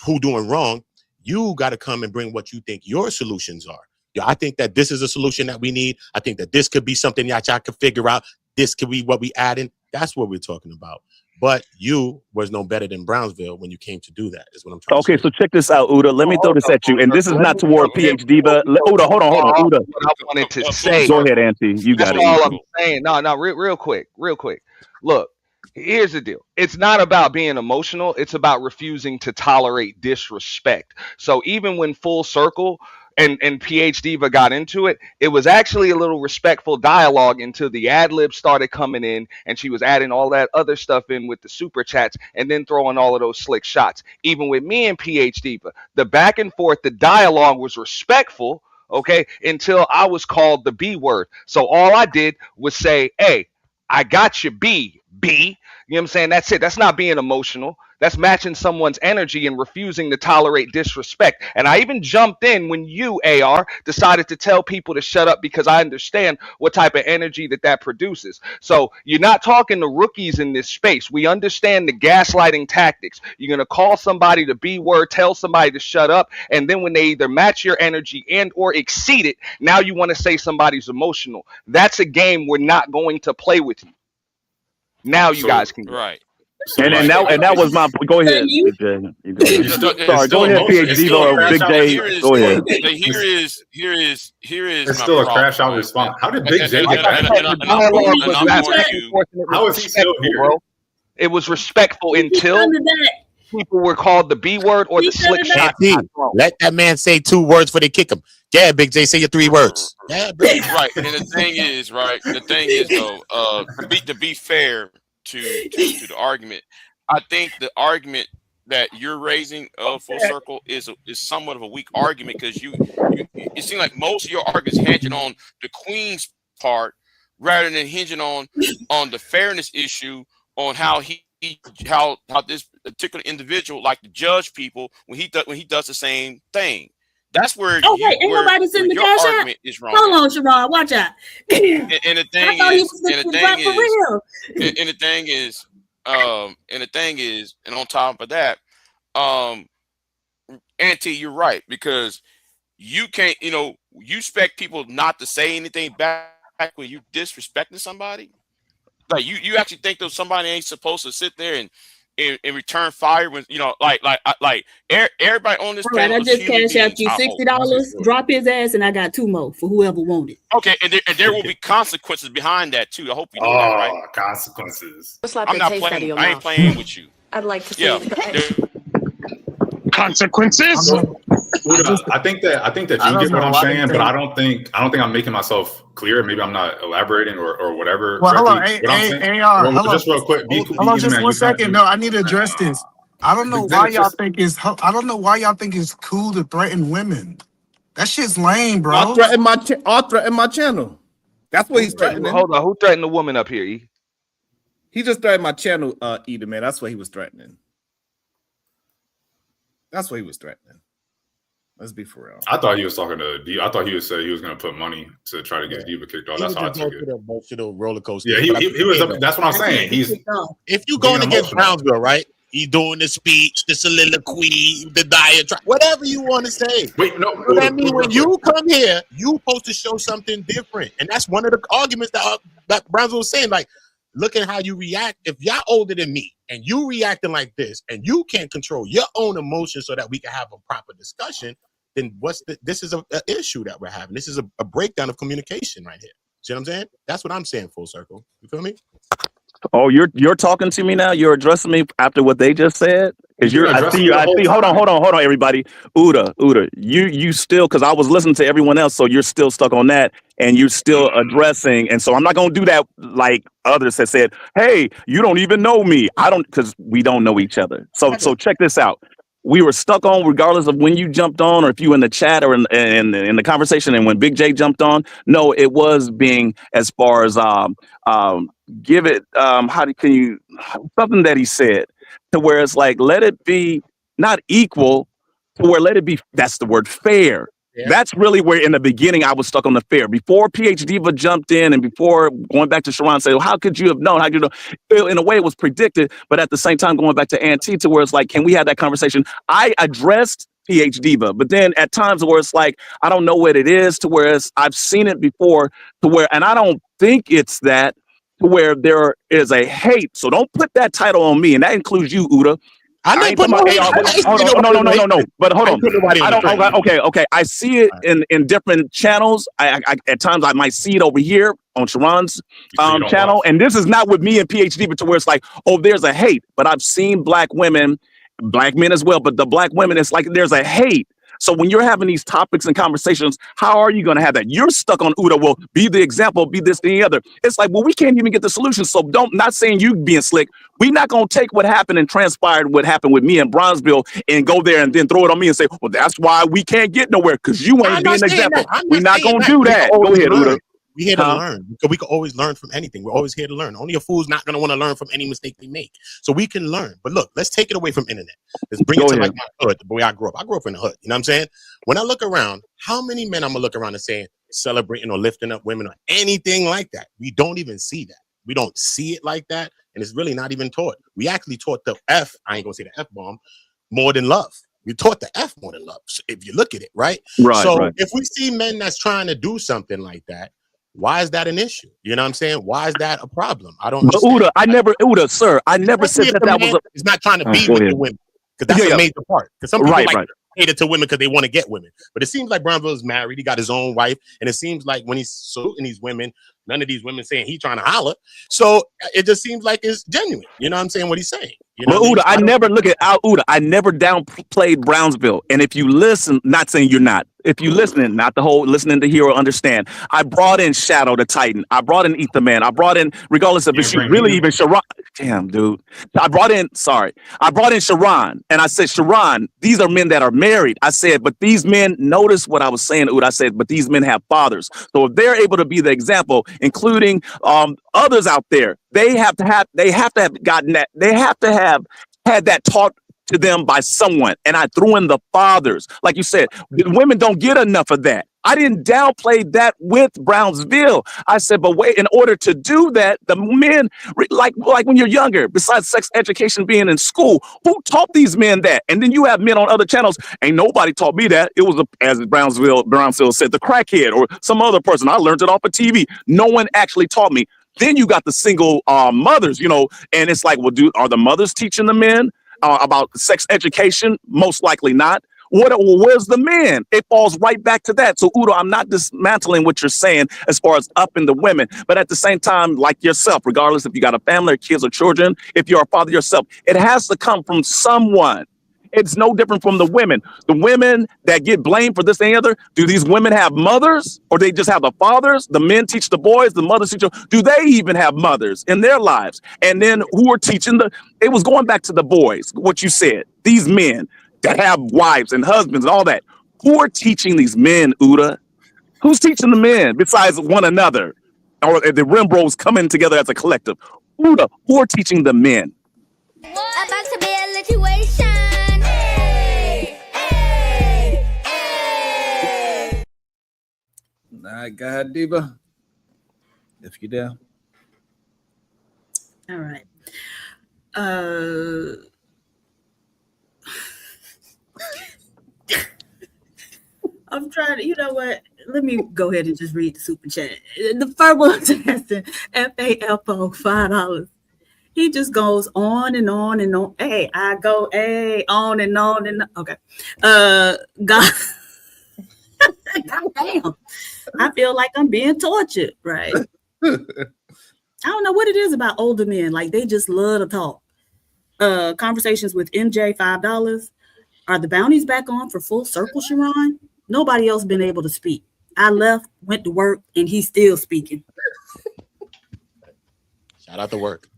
who doing wrong. You got to come and bring what you think your solutions are. I think that this is a solution that we need. I think that this could be something that y'all could figure out. This could be what we add in. That's what we're talking about. But you was no better than Brownsville when you came to do that, is what I'm trying to say. Okay, so check this out, Uda. Let me throw this at you. And this is not toward PhD Diva. Uda, hold on. Uda. What I wanted to say. Go ahead, Auntie. You got That's all it. I'm saying. No, real quick. Look, here's the deal. It's not about being emotional. It's about refusing to tolerate disrespect. So even when Full Circle and PhD Diva got into it, it was actually a little respectful dialogue until the ad libs started coming in and she was adding all that other stuff in with the super chats and then throwing all of those slick shots. Even with me and PhD Diva, the back and forth, the dialogue was respectful, okay, until I was called the B word. So all I did was say, hey, I got you, B. You know what I'm saying? That's it. That's not being emotional. That's matching someone's energy and refusing to tolerate disrespect. And I even jumped in when you, AR, decided to tell people to shut up because I understand what type of energy that produces. So you're not talking to rookies in this space. We understand the gaslighting tactics. You're going to call somebody the B word, tell somebody to shut up, and then when they either match your energy and or exceed it, now you want to say somebody's emotional. That's a game we're not going to play with you. Now you guys can. Right. And that was my. Go ahead. Sorry, go ahead, PhD or Big J. Go ahead. Here is. It's still a crash out response. How did Big J get back? How is he still here? Bro? It was respectful until people were called the B word or the slick shot. Let that man say 2 words before they kick him. Yeah, Big J, say your 3 words. Yeah, right. And the thing is, though, to be fair to the argument, I think the argument that you're raising, Full Circle, is somewhat of a weak argument because you it seems like most of your arguments hinging on the Queen's part rather than hinging on the fairness issue, on how how this particular individual like to judge people when he does the same thing. That's where ain't nobody sending the cash out. Is wrong. Hold on, Sharon, watch out. And the thing is, and on top of that, Auntie, you're right, because you can't, you expect people not to say anything back when you disrespecting somebody. Like you actually think that somebody ain't supposed to sit there and return fire when everybody on this panel. Right, I just cash out you $60. Drop his ass, and I got 2 more for whoever wanted. Okay, and there will be consequences behind that too. I hope you know that, right? Consequences. I'm not playing. I ain't playing with you. I'd like to see consequences. I think that you get what I'm saying, but I don't think I'm making myself clear. Maybe I'm not elaborating or whatever. Well, hold on, AR. Just real quick. Hold on, just 1 second. No, I need to address this. I don't know why y'all think it's cool to threaten women. That shit's lame, bro. I'll threaten my channel. That's what he's threatening. Hold on, who threatened the woman up here? He just threatened my channel, Eda, man. That's what he was threatening. Let's be for real. I thought he was talking to D. I thought he would say he was going to put money to try to get Diva kicked off. That's how I took it. Emotional roller coaster. Yeah, he was up. That's what I'm saying. If you going against Brownsville, right? He's doing the speech, the soliloquy, the diatribe, whatever you want to say. Wait, no. So that means when you come here, you supposed to show something different, and that's one of the arguments that Brownsville was saying. Like, look at how you react. If y'all older than me and you reacting like this, and you can't control your own emotions so that we can have a proper discussion, then this is an issue that we're having. This is a breakdown of communication right here. See what I'm saying? That's what I'm saying, Full Circle. You feel me? Oh, you're talking to me now? You're addressing me after what they just said? Because I see. Hold on, everybody. Uda, you still, because I was listening to everyone else, so you're still stuck on that, and you're still addressing, and so I'm not gonna do that like others have said. Hey, you don't even know me. I don't, because we don't know each other. So check this out. We were stuck on, regardless of when you jumped on, or if you in the chat or in the conversation, and when Big J jumped on. No, it was being as far as give it. Can you something that he said to where it's like, let it be not equal, to where let it be. That's the word, fair. Yeah. That's really where in the beginning I was stuck on the fair. Before PhD Diva jumped in, and before going back to Sharon saying, well, how could you have known? How could you know? In a way, it was predicted, but at the same time, going back to Auntie, to where it's like, can we have that conversation? I addressed PH Diva. But then at times where it's like, I don't know what it is, to where I've seen it before, to where, and I don't think it's that, to where there is a hate. So don't put that title on me, and that includes you, Uda. I ain't put no. No. But hold on. I don't. Okay. I see it in different channels. I at times I might see it over here on Sharon's channel, and this is not with me and PhD, but to where it's like, oh, there's a hate. But I've seen black women, black men as well. But the black women, it's like there's a hate. So when you're having these topics and conversations, how are you going to have that? You're stuck on Uda. Well, be the example, be this, the other. It's like, well, we can't even get the solution. So not saying you being slick. We're not going to take what happened and transpired, what happened with me in Bronzeville, and go there and then throw it on me and say, well, that's why we can't get nowhere, because you ain't being an example. We're not going to do that. Go ahead, Uda. We're here to learn, because we can always learn from anything. We're always here to learn. Only a fool's not going to want to learn from any mistake they make. So we can learn. But look, let's take it away from internet. Let's bring it to like my hood, the way I grew up. I grew up in the hood. You know what I'm saying? When I look around, how many men I'm going to look around and saying, celebrating or lifting up women or anything like that? We don't even see that. We don't see it like that. And it's really not even taught. We actually taught the F, I ain't going to say the F-bomb, more than love. We taught the F more than love, if you look at it, right? So if we see men that's trying to do something like that, why is that an issue? You know what I'm saying? Why is that a problem? I don't understand. Uda, I never said that was He's not trying to be with the women, because that's a major part. Because some people like cater to women because they want to get women. But it seems like Bronzeville's married. He got his own wife. And it seems like when he's saluting these women, none of these women saying he trying to holler. So it just seems like it's genuine. You know what I'm saying? What he's saying. You know Uda, I never look at Uda. I never downplayed Brownsville. And if you listen, not saying you're not. If you listening, not the whole listening to hear or understand. I brought in Shadow the Titan. I brought in Ether Man. I brought in, regardless of if she really even Sharon. Damn, dude. I brought in Sharon. And I said, Sharon, these are men that are married. I said, but these men, notice what I was saying, Uda. I said, but these men have fathers. So if they're able to be the example, including others out there, they have to have gotten that. They have to have had that taught to them by someone. And I threw in the fathers. Like you said, women don't get enough of that. I didn't downplay that with Brownsville. I said, but wait, in order to do that, the men, like when you're younger, besides sex education being in school, who taught these men that? And then you have men on other channels, ain't nobody taught me that. It was, as Brownsville said, the crackhead or some other person. I learned it off of TV. No one actually taught me. Then you got the single mothers, you know, and it's like, well, are the mothers teaching the men about sex education? Most likely not. Where's the men? It falls right back to that. So, Uda, I'm not dismantling what you're saying as far as upping the women, but at the same time, like yourself, regardless if you got a family or kids or children, if you're a father yourself, it has to come from someone. It's no different from the women. The women that get blamed for this and the other, do these women have mothers, or they just have the fathers? The men teach the boys, the mothers teach them. Do they even have mothers in their lives? And then who are teaching it was going back to the boys, what you said. These men that have wives and husbands and all that. Who are teaching these men, Uda? Who's teaching the men besides one another? Or the Rim Bros coming together as a collective? Uda, who are teaching the men? About to be a situation. All right, go ahead, Diva. If you're there. All right. I'm trying to, you know what? Let me go ahead and just read the super chat. The fertile FAFO $5. He just goes on and on and on. Hey, I go on and on and on. Okay. God damn. I feel like I'm being tortured, right? I don't know what it is about older men. Like, they just love to talk. Conversations with MJ, $5. Are the bounties back on for Full Circle, Sharon? Nobody else been able to speak. I left, went to work, and he's still speaking. Shout out to work.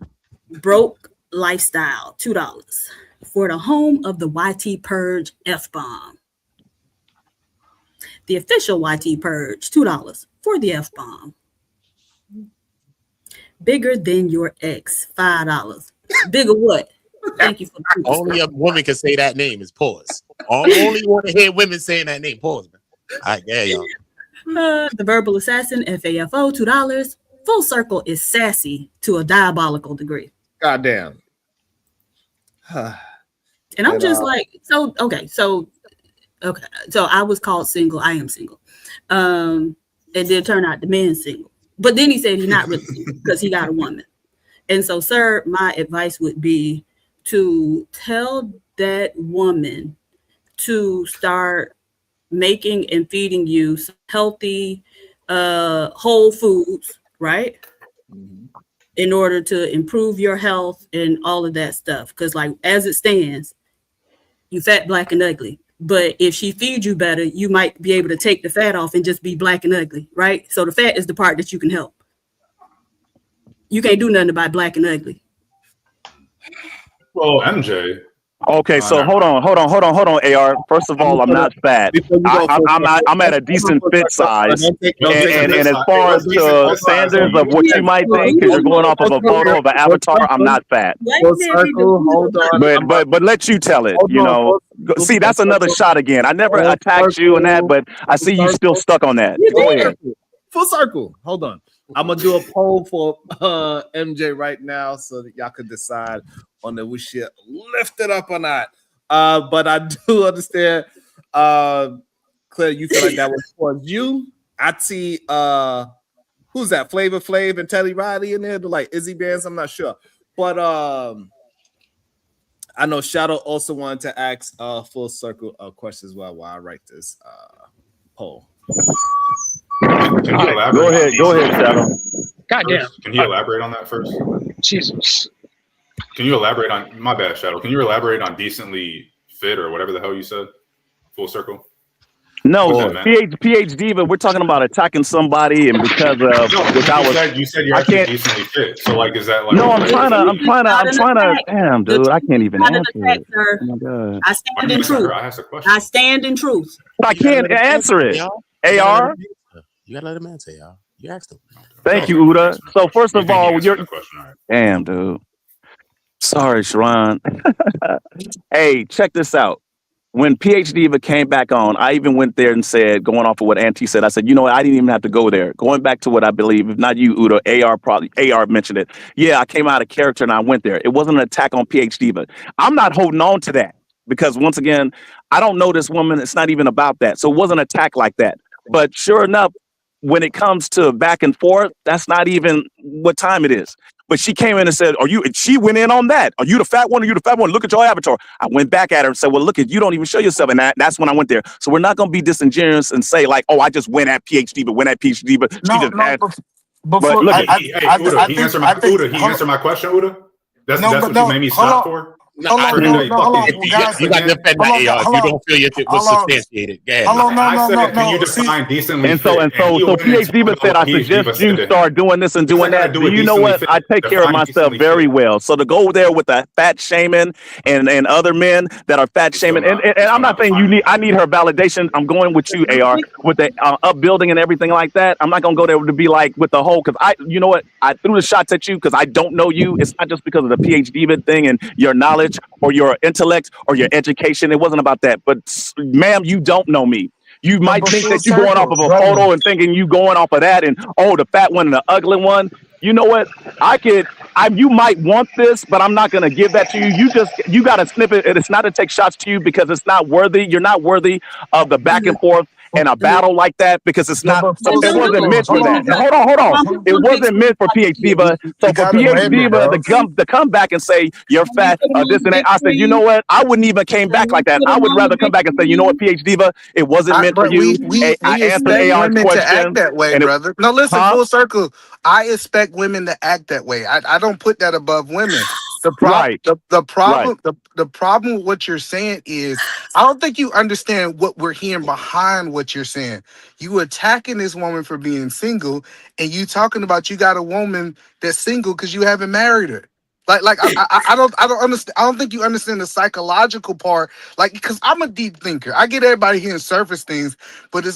Broke Lifestyle, $2. For the home of the YT Purge F-bomb. The official YT Purge, $2 for the F-bomb. Bigger than your ex, $5. Bigger what? Thank you for the only a woman can say that name is pause. Only want to hear women saying that name. Pause, man. All right, yeah, y'all. The Verbal Assassin, FAFO, $2. Full Circle is sassy to a diabolical degree. Goddamn. And I'm just like, so, okay, so Okay, so I was called single. I am single. And then turned out the man's single. But then he said he's not really single because he got a woman. And so, sir, my advice would be to tell that woman to start making and feeding you some healthy, whole foods, right? In order to improve your health and all of that stuff. Because, like, as it stands, you fat, black, and ugly. But if she feeds you better, you might be able to take the fat off and just be black and ugly, right? So the fat is the part that you can help. You can't do nothing about black and ugly. Well, MJ. Okay, so hold on, AR. First of all, I'm not fat. I'm at a decent fit size, and as far as the standards of what you might think, because you're going off of a photo of an avatar, I'm not fat. But let you tell it. You know, see, that's another shot again. I never attacked you and that, but I see you still stuck on that. Go ahead. Full circle. Hold on. I'm gonna do a poll for MJ right now so that y'all can decide on if we should lift it up or not. But I do understand, Claire, you feel like that was for you. I see who's that? Flavor Flav and Teddy Riley in there, like Izzy Bands. I'm not sure. But I know Shadow also wanted to ask full circle questions while I write this poll. Go ahead, Shadow. Goddamn. Can you elaborate on that first? Jesus. Can you elaborate on my bad, Shadow? Can you elaborate on decently fit or whatever the hell you said? Full circle. No, PH Diva. We're talking about attacking somebody, and because of which you said you're actually decently fit. So like, is that like? No, I'm trying to. Damn, dude, I can't even answer it. Oh my god. I stand in truth. I stand in truth. I can't answer it. AR. You gotta let him answer, y'all. You asked him. Thank you, Uda. So first of all, you're damn, dude. Sorry, Sharon. Hey, check this out. When PhD Diva came back on, I even went there and said, going off of what Auntie said, I said, you know what? I didn't even have to go there. Going back to what I believe, if not you, Uda, AR mentioned it. Yeah, I came out of character and I went there. It wasn't an attack on PhD Diva. I'm not holding on to that because once again, I don't know this woman. It's not even about that. So it wasn't an attack like that. But sure enough, when it comes to back and forth, that's not even what time it is. But she came in and said, she went in on that. Are you the fat one? Are you the fat one? Look at your avatar. I went back at her and said, well, look, you don't even show yourself. And that's when I went there. So we're not going to be disingenuous and say like, oh, I just went at PhD, but went at PhD, but she just had. But look, Uda, he answered my question, Uda. That's what you made me stop for? You got to defend that AR if you don't feel it was substantiated. Can you define decently? And so PhD Diva said, I suggest you start doing this and doing that. Do you know what? I take care of myself very well. So to go there with the fat shaming and other men that are fat shaming, and I'm not saying I need her validation. I'm going with you, AR, with the upbuilding and everything like that. I'm not gonna go there to be like with the whole, because you know what? I threw the shots at you because I don't know you. It's not just because of the PhD Diva thing and your knowledge or your intellect or your education. It wasn't about that. But ma'am, you don't know me. You might think that you're going off of a photo and thinking you going off of that and the fat one and the ugly one. You know what? You might want this, but I'm not gonna give that to you. You gotta snip it. It's not to take shots to you because it's not worthy. You're not worthy of the back and forth and a battle like that because it's not. It wasn't meant for that. Hold on. It wasn't meant for PhD Diva. So for PhD Diva to come back and say you're fat or this and that, I said, you know what? I wouldn't even came back like that. I would rather come back and say, you know what, PhD Diva, it wasn't meant for you. I answered AR's question. To act that way, brother. No, listen, full circle. I expect women to act that way. I don't put that above women. The problem with what you're saying is I don't think you understand what we're hearing behind what you're saying. You attacking this woman for being single, and you talking about you got a woman that's single because you haven't married her. I don't understand. I don't think you understand the psychological part. Like, because I'm a deep thinker. I get everybody hearing surface things, but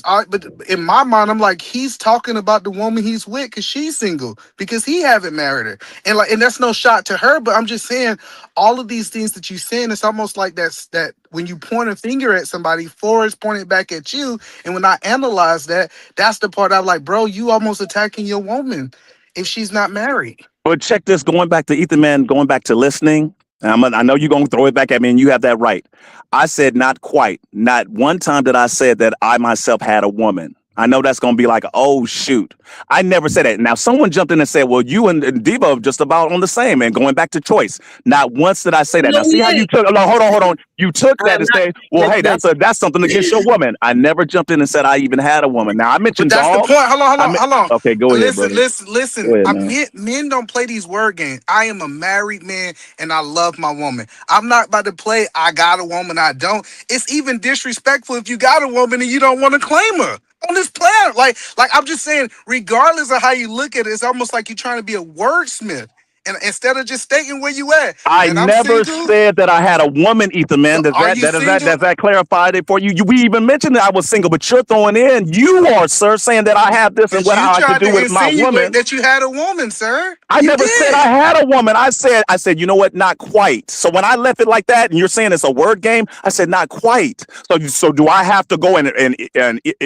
in my mind, I'm like, he's talking about the woman he's with because she's single because he haven't married her, and that's no shot to her. But I'm just saying, all of these things that you're saying, it's almost like that when you point a finger at somebody, four is pointed back at you. And when I analyze that, that's the part I'm like, bro, you almost attacking your woman if she's not married. But check this, going back to Ethan Man, going back to listening. And I know you're going to throw it back at me, and you have that right. I said not quite. Not one time did I say that I myself had a woman. I know that's going to be like, oh, shoot. I never said that. Now, someone jumped in and said, well, you and Diva are just about on the same, and going back to choice. Not once did I say that. No, now, see how you took, hold on. You took that and say, well, hey, that's something against your woman. I never jumped in and said I even had a woman. Now, I mentioned But that's dogs. the point. Hold on. Okay, go ahead, brother. Listen. Go ahead, Men don't play these word games. I am a married man, and I love my woman. I'm not about to play, I got a woman, I don't. It's even disrespectful if you got a woman and you don't want to claim her on this planet. Like I'm just saying, regardless of how you look at it, it's almost like you're trying to be a wordsmith. And instead of just stating where you at. I never said that I had a woman, Ethan, man. Does that clarify it for you? We even mentioned that I was single, but you're throwing in, you are, sir, saying that I have this and what I could do with my woman. That you had a woman, sir. I never said I had a woman. I said, you know what? Not quite. So when I left it like that, and you're saying it's a word game, I said not quite. So do I have to go and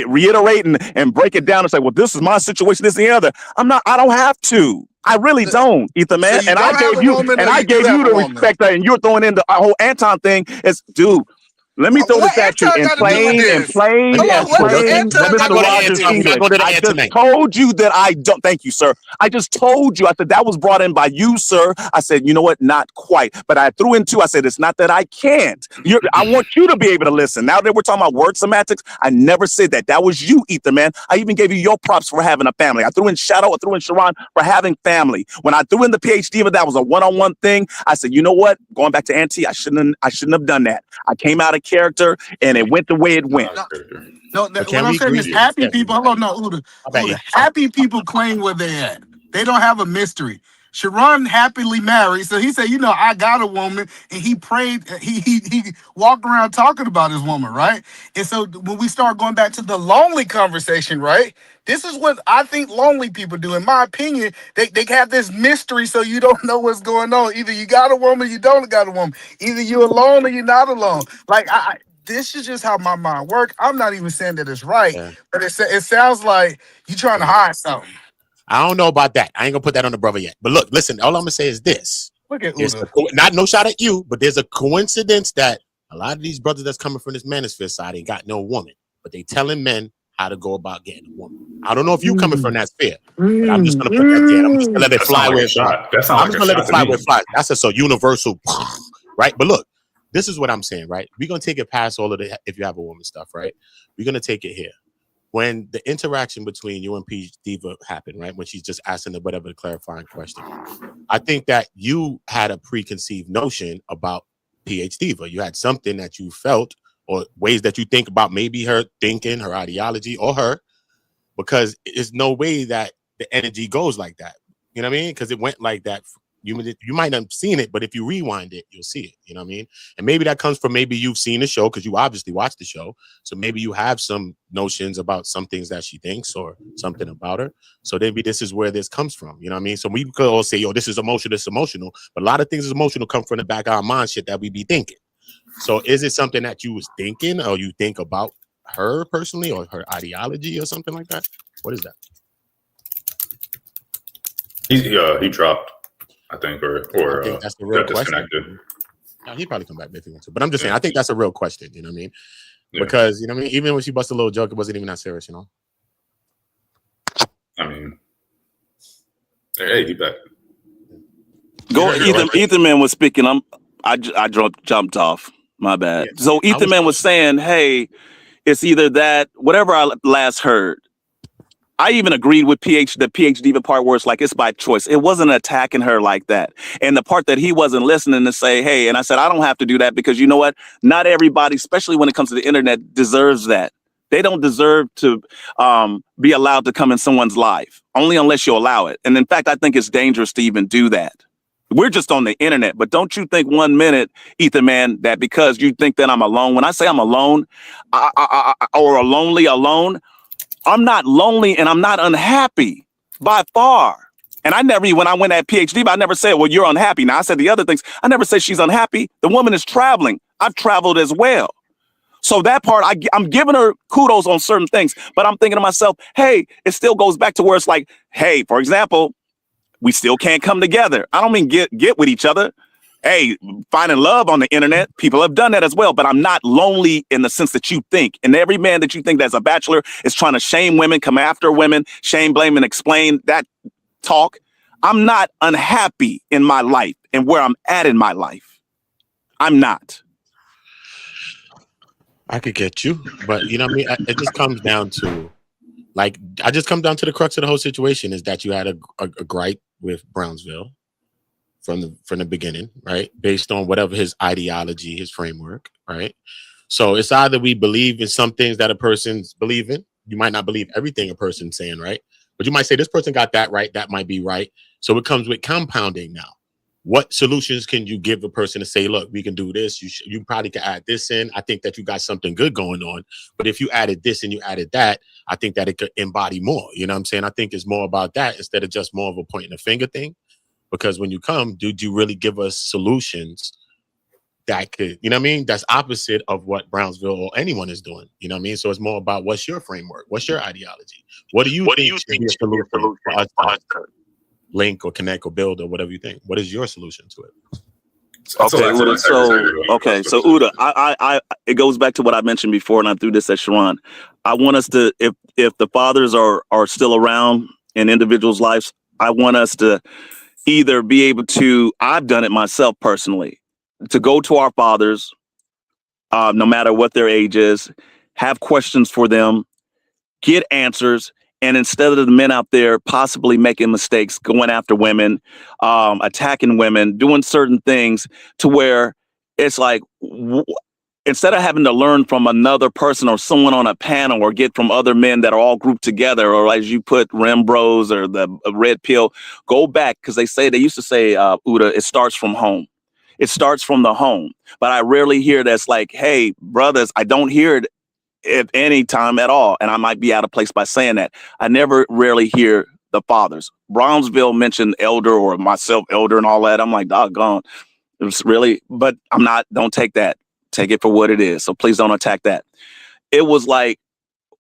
reiterate and break it down and say, well, this is my situation, this and the other? I don't have to. I really don't, Ethan, man. So and I gave you the respect that, and you're throwing in the whole Anton thing. It's, dude, let me throw this at you in plain. Mr. Rogers English. I just told you that I don't. Thank you, sir. I just told you. I said that was brought in by you, sir. I said, you know what? Not quite. But I threw in two. I said it's not that I can't. I want you to be able to listen. Now that we're talking about word semantics, I never said that. That was you, Ethan, man. I even gave you your props for having a family. I threw in Shadow. I threw in Sharon for having family. When I threw in the PhD, but that was a one-on-one thing. I said, you know what? Going back to Auntie, I shouldn't have done that. I came out of character, and it went the way it went. No, what I'm saying is happy people. Hold on, Uda. Happy people claim where they're at. They don't have a mystery. Sharon happily married, so he said, you know, I got a woman, and he prayed. He walked around talking about his woman, right? And so when we start going back to the lonely conversation, right? This is what I think lonely people do. In my opinion, they have this mystery, so you don't know what's going on. Either you got a woman, you don't got a woman. Either you're alone or you're not alone. Like this is just how my mind works. I'm not even saying that it's right, but it sounds like you're trying to hide something. I don't know about that. I ain't gonna put that on the brother yet. But look, listen, all I'm gonna say is this. Look at not no shot at you, but there's a coincidence that a lot of these brothers that's coming from this manosphere side ain't got no woman, but they telling men how to go about getting a woman. I don't know if you coming from that sphere, but I'm just gonna put that there. I'm just gonna let it fly where it flies. I'm just gonna let it fly where it flies. That's a so universal, right? But look, this is what I'm saying, right? We're gonna take it past all of the if you have a woman stuff, right? We're gonna take it here. When the interaction between you and P Diva happened, right? When she's just asking the whatever the clarifying question, I think that you had a preconceived notion about PH Diva. You had something that you felt or ways that you think about maybe her thinking, her ideology, or her, because there's no way that the energy goes like that. You know what I mean? Because it went like that. You might not have seen it, but if you rewind it, you'll see it. You know what I mean? And maybe that comes from maybe you've seen the show because you obviously watched the show. So maybe you have some notions about some things that she thinks or something about her. So maybe this is where this comes from. You know what I mean? So we could all say, yo, this is emotional, this is emotional. But a lot of things is emotional come from the back of our mind shit that we be thinking. So is it something that you was thinking or you think about her personally or her ideology or something like that? What is that? He dropped. I think, or I think that's the real question. He probably come back if he wants to, but I'm just saying, I think that's a real question. You know what I mean? Yeah. Because you know what I mean. Even when she busted a little joke, it wasn't even that serious. You know. I mean, hey, he back. Go. Ethan Man was speaking. I jumped off. My bad. Yeah. So Ethan Man was saying, "Hey, it's either that whatever I last heard." I even agreed with the PhD Diva part where it's like it's by choice. It wasn't attacking her like that. And the part that he wasn't listening to say, hey, and I said, I don't have to do that because you know what? Not everybody, especially when it comes to the internet, deserves that. They don't deserve to be allowed to come in someone's life, only unless you allow it. And in fact, I think it's dangerous to even do that. We're just on the internet, but don't you think 1 minute, Ethan Man, that because you think that I'm alone, when I say I'm alone or alone, I'm not lonely and I'm not unhappy by far. And I never, when I went at PhD, but I never said, well, you're unhappy. Now I said the other things. I never said she's unhappy. The woman is traveling. I've traveled as well. So that part, I'm giving her kudos on certain things, but I'm thinking to myself, hey, it still goes back to where it's like, hey, for example, we still can't come together. I don't mean get with each other. Hey, finding love on the internet, people have done that as well, but I'm not lonely in the sense that you think. And every man that you think that's a bachelor is trying to shame women, come after women, shame, blame, and explain that talk. I'm not unhappy in my life and where I'm at in my life. I'm not. I could get you, but you know what I mean? It just comes down to, like, I just come down to the crux of the whole situation is that you had a gripe with Brownsville from the beginning, right? Based on whatever his ideology, his framework, right? So it's either we believe in some things that a person's believing. You might not believe everything a person's saying, right? But you might say this person got that right. That might be right. So it comes with compounding now. What solutions can you give a person to say, look, we can do this. You probably can add this in. I think that you got something good going on. But if you added this and you added that, I think that it could embody more. You know what I'm saying? I think it's more about that instead of just more of a pointing the finger thing. Because when you come, did you really give us solutions that could, you know what I mean? That's opposite of what Brownsville or anyone is doing. You know what I mean? So it's more about what's your framework? What's your ideology? What do you think should be a solution for us to link or connect or build or whatever you think? What is your solution to it? Okay, Uda, so Uda, I it goes back to what I mentioned before, and I threw this at Sharon. I want us to, if the fathers are still around in individuals' lives, I want us to either be able to, I've done it myself personally, to go to our fathers, no matter what their age is, have questions for them, get answers. And instead of the men out there possibly making mistakes, going after women, attacking women, doing certain things to where it's like, instead of having to learn from another person or someone on a panel or get from other men that are all grouped together, or as you put Rim Bros or the Red Pill, go back, because they used to say, Uda, it starts from home. It starts from the home. But I rarely hear that's like, hey, brothers, I don't hear it at any time at all. And I might be out of place by saying that. I never rarely hear the fathers. Brownsville mentioned elder or myself, elder and all that. I'm like, doggone. It was really, but I'm not, don't take that. Take it for what it is. So please don't attack that. It was like,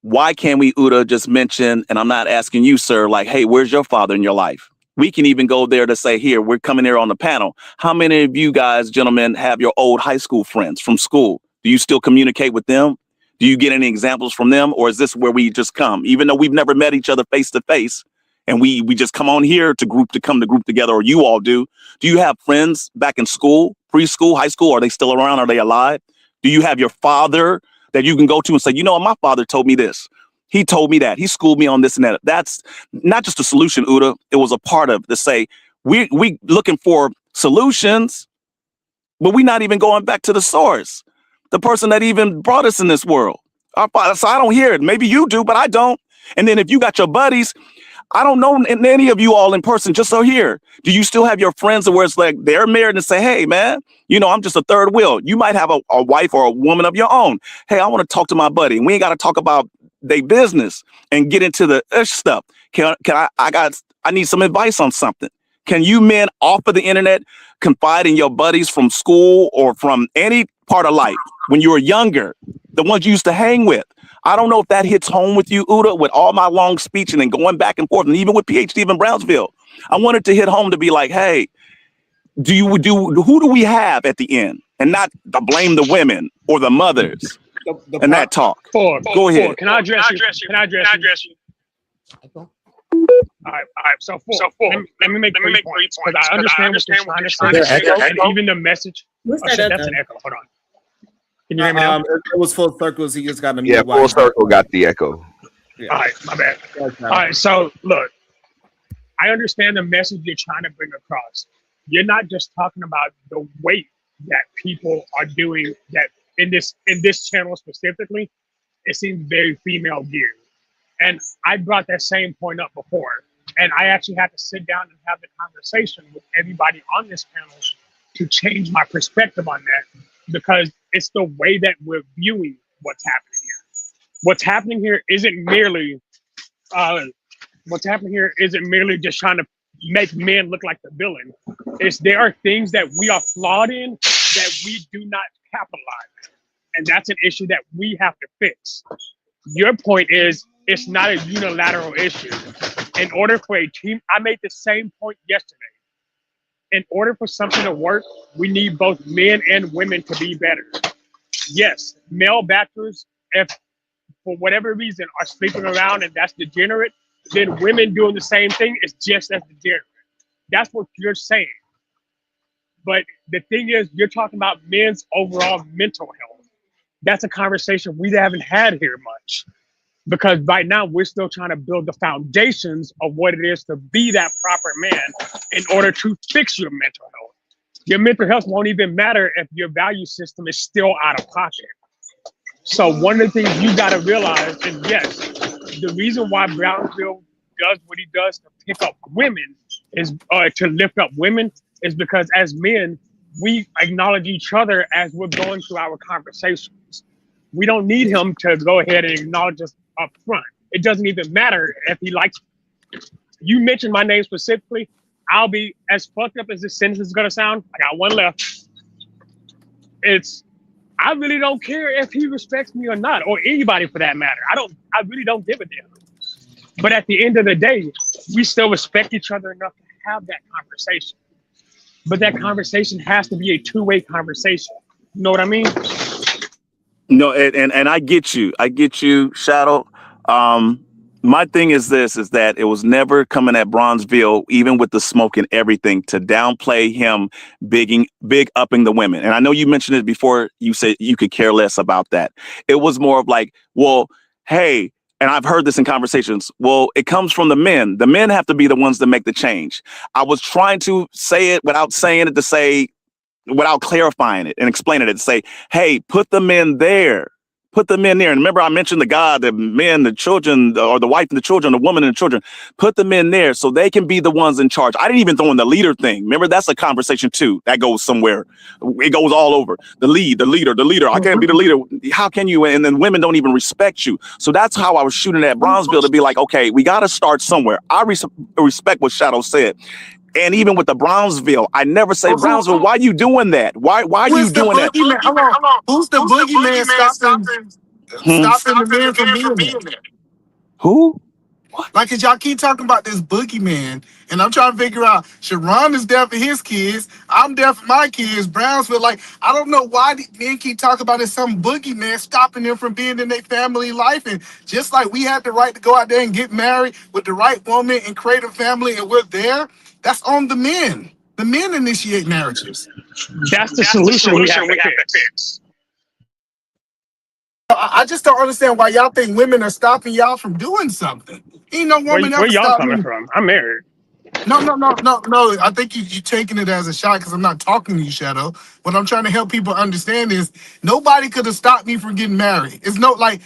why can't we, Uda, just mention, and I'm not asking you, sir, like, hey, where's your father in your life? We can even go there to say, here, we're coming here on the panel. How many of you guys, gentlemen, have your old high school friends from school? Do you still communicate with them? Do you get any examples from them? Or is this where we just come, even though we've never met each other face to face, and we just come on here to group together, or you all do? Do you have friends back in school, preschool, high school? Are they still around? Are they alive? Do you have your father that you can go to and say, you know what, my father told me this. He told me that. He schooled me on this and that. That's not just a solution, Uda. It was a part of to say, we looking for solutions, but we're not even going back to the source. The person that even brought us in this world. Our father. So I don't hear it. Maybe you do, but I don't. And then if you got your buddies, I don't know any of you all in person, just so here. Do you still have your friends where it's like they're married and say, hey, man, you know, I'm just a third wheel. You might have a wife or a woman of your own. Hey, I want to talk to my buddy. We ain't got to talk about their business and get into the stuff. I need some advice on something. Can you men off of the internet confide in your buddies from school or from any part of life when you were younger, the ones you used to hang with? I don't know if that hits home with you, Uda, with all my long speech and then going back and forth, and even with PhD in Brownsville. I wanted to hit home to be like, hey, who do we have at the end? And not to blame the women or the mothers and that talk. Go ahead. Can I address you? All right. So let me make 3 points, because I understand what you're trying to say. And even the message. That's an echo. Hold on. Can you hear me now? It was full circles. He just got a yeah, full circle got the echo. Yeah. All right, my bad. All right, so look, I understand the message you're trying to bring across. You're not just talking about the weight that people are doing that in this channel specifically. It seems very female geared, and I brought that same point up before, and I actually had to sit down and have the conversation with everybody on this panel to change my perspective on that, because it's the way that we're viewing what's happening here. What's happening here isn't merely just trying to make men look like the villain. There are things that we are flawed in that we do not capitalize. And that's an issue that we have to fix. Your point is it's not a unilateral issue. In order for a team, I made the same point yesterday. in order for something to work, we need both men and women to be better. Yes, male backers, if for whatever reason are sleeping around and that's degenerate, then women doing the same thing is just as degenerate. That's what you're saying. But the thing is, you're talking about men's overall mental health. That's a conversation we haven't had here much. Because right now we're still trying to build the foundations of what it is to be that proper man in order to fix your mental health. Your mental health won't even matter if your value system is still out of pocket. So one of the things you got to realize is, yes, the reason why Brownsville does what he does to pick up women is to lift up women is because as men, we acknowledge each other as we're going through our conversations. We don't need him to go ahead and acknowledge us up front. It doesn't even matter if he likes you mentioned my name specifically. I'll be as fucked up as this sentence is gonna sound. I got one left. I really don't care if he respects me or not, or anybody for that matter. I really don't give a damn. But at the end of the day, we still respect each other enough to have that conversation. But that conversation has to be a two-way conversation. You know what I mean? No, and I get you, Shadow. My thing is that it was never coming at Bronzeville, even with the smoke and everything, to downplay him big upping the women. And I know you mentioned it before. You said you could care less about that. It was more of like, well, hey, and I've heard this in conversations. Well, it comes from the men. The men have to be the ones that make the change. I was trying to say it without saying it, to say, without clarifying it and explaining it, to say, hey, put the men there. Put them in there. And remember, I mentioned the God, the men, the children, or the wife and the children, the woman and the children. Put them in there so they can be the ones in charge. I didn't even throw in the leader thing. Remember, that's a conversation too. That goes somewhere. It goes all over. The leader. I can't be the leader. How can you? And then women don't even respect you. So that's how I was shooting at Bronzeville, to be like, okay, we got to start somewhere. I respect what Shadow said. And even with the Brownsville, I never say, Brownsville, why are you doing that? Why are you doing that? Who's the boogeyman stopping the men from being there? Who? What? Like, cause y'all keep talking about this boogeyman, and I'm trying to figure out, Sharon is there for his kids, I'm there for my kids, Brownsville, like, I don't know why the men keep talking about it, some boogeyman stopping them from being in their family life. And just like we had the right to go out there and get married with the right woman and create a family, and we're there, that's on the men. The men initiate marriages. That's the solution we have to fix. I just don't understand why y'all think women are stopping y'all from doing something. Ain't no woman where y'all coming from? I'm married. No. I think you're taking it as a shot because I'm not talking to you, Shadow. What I'm trying to help people understand is nobody could have stopped me from getting married. It's no like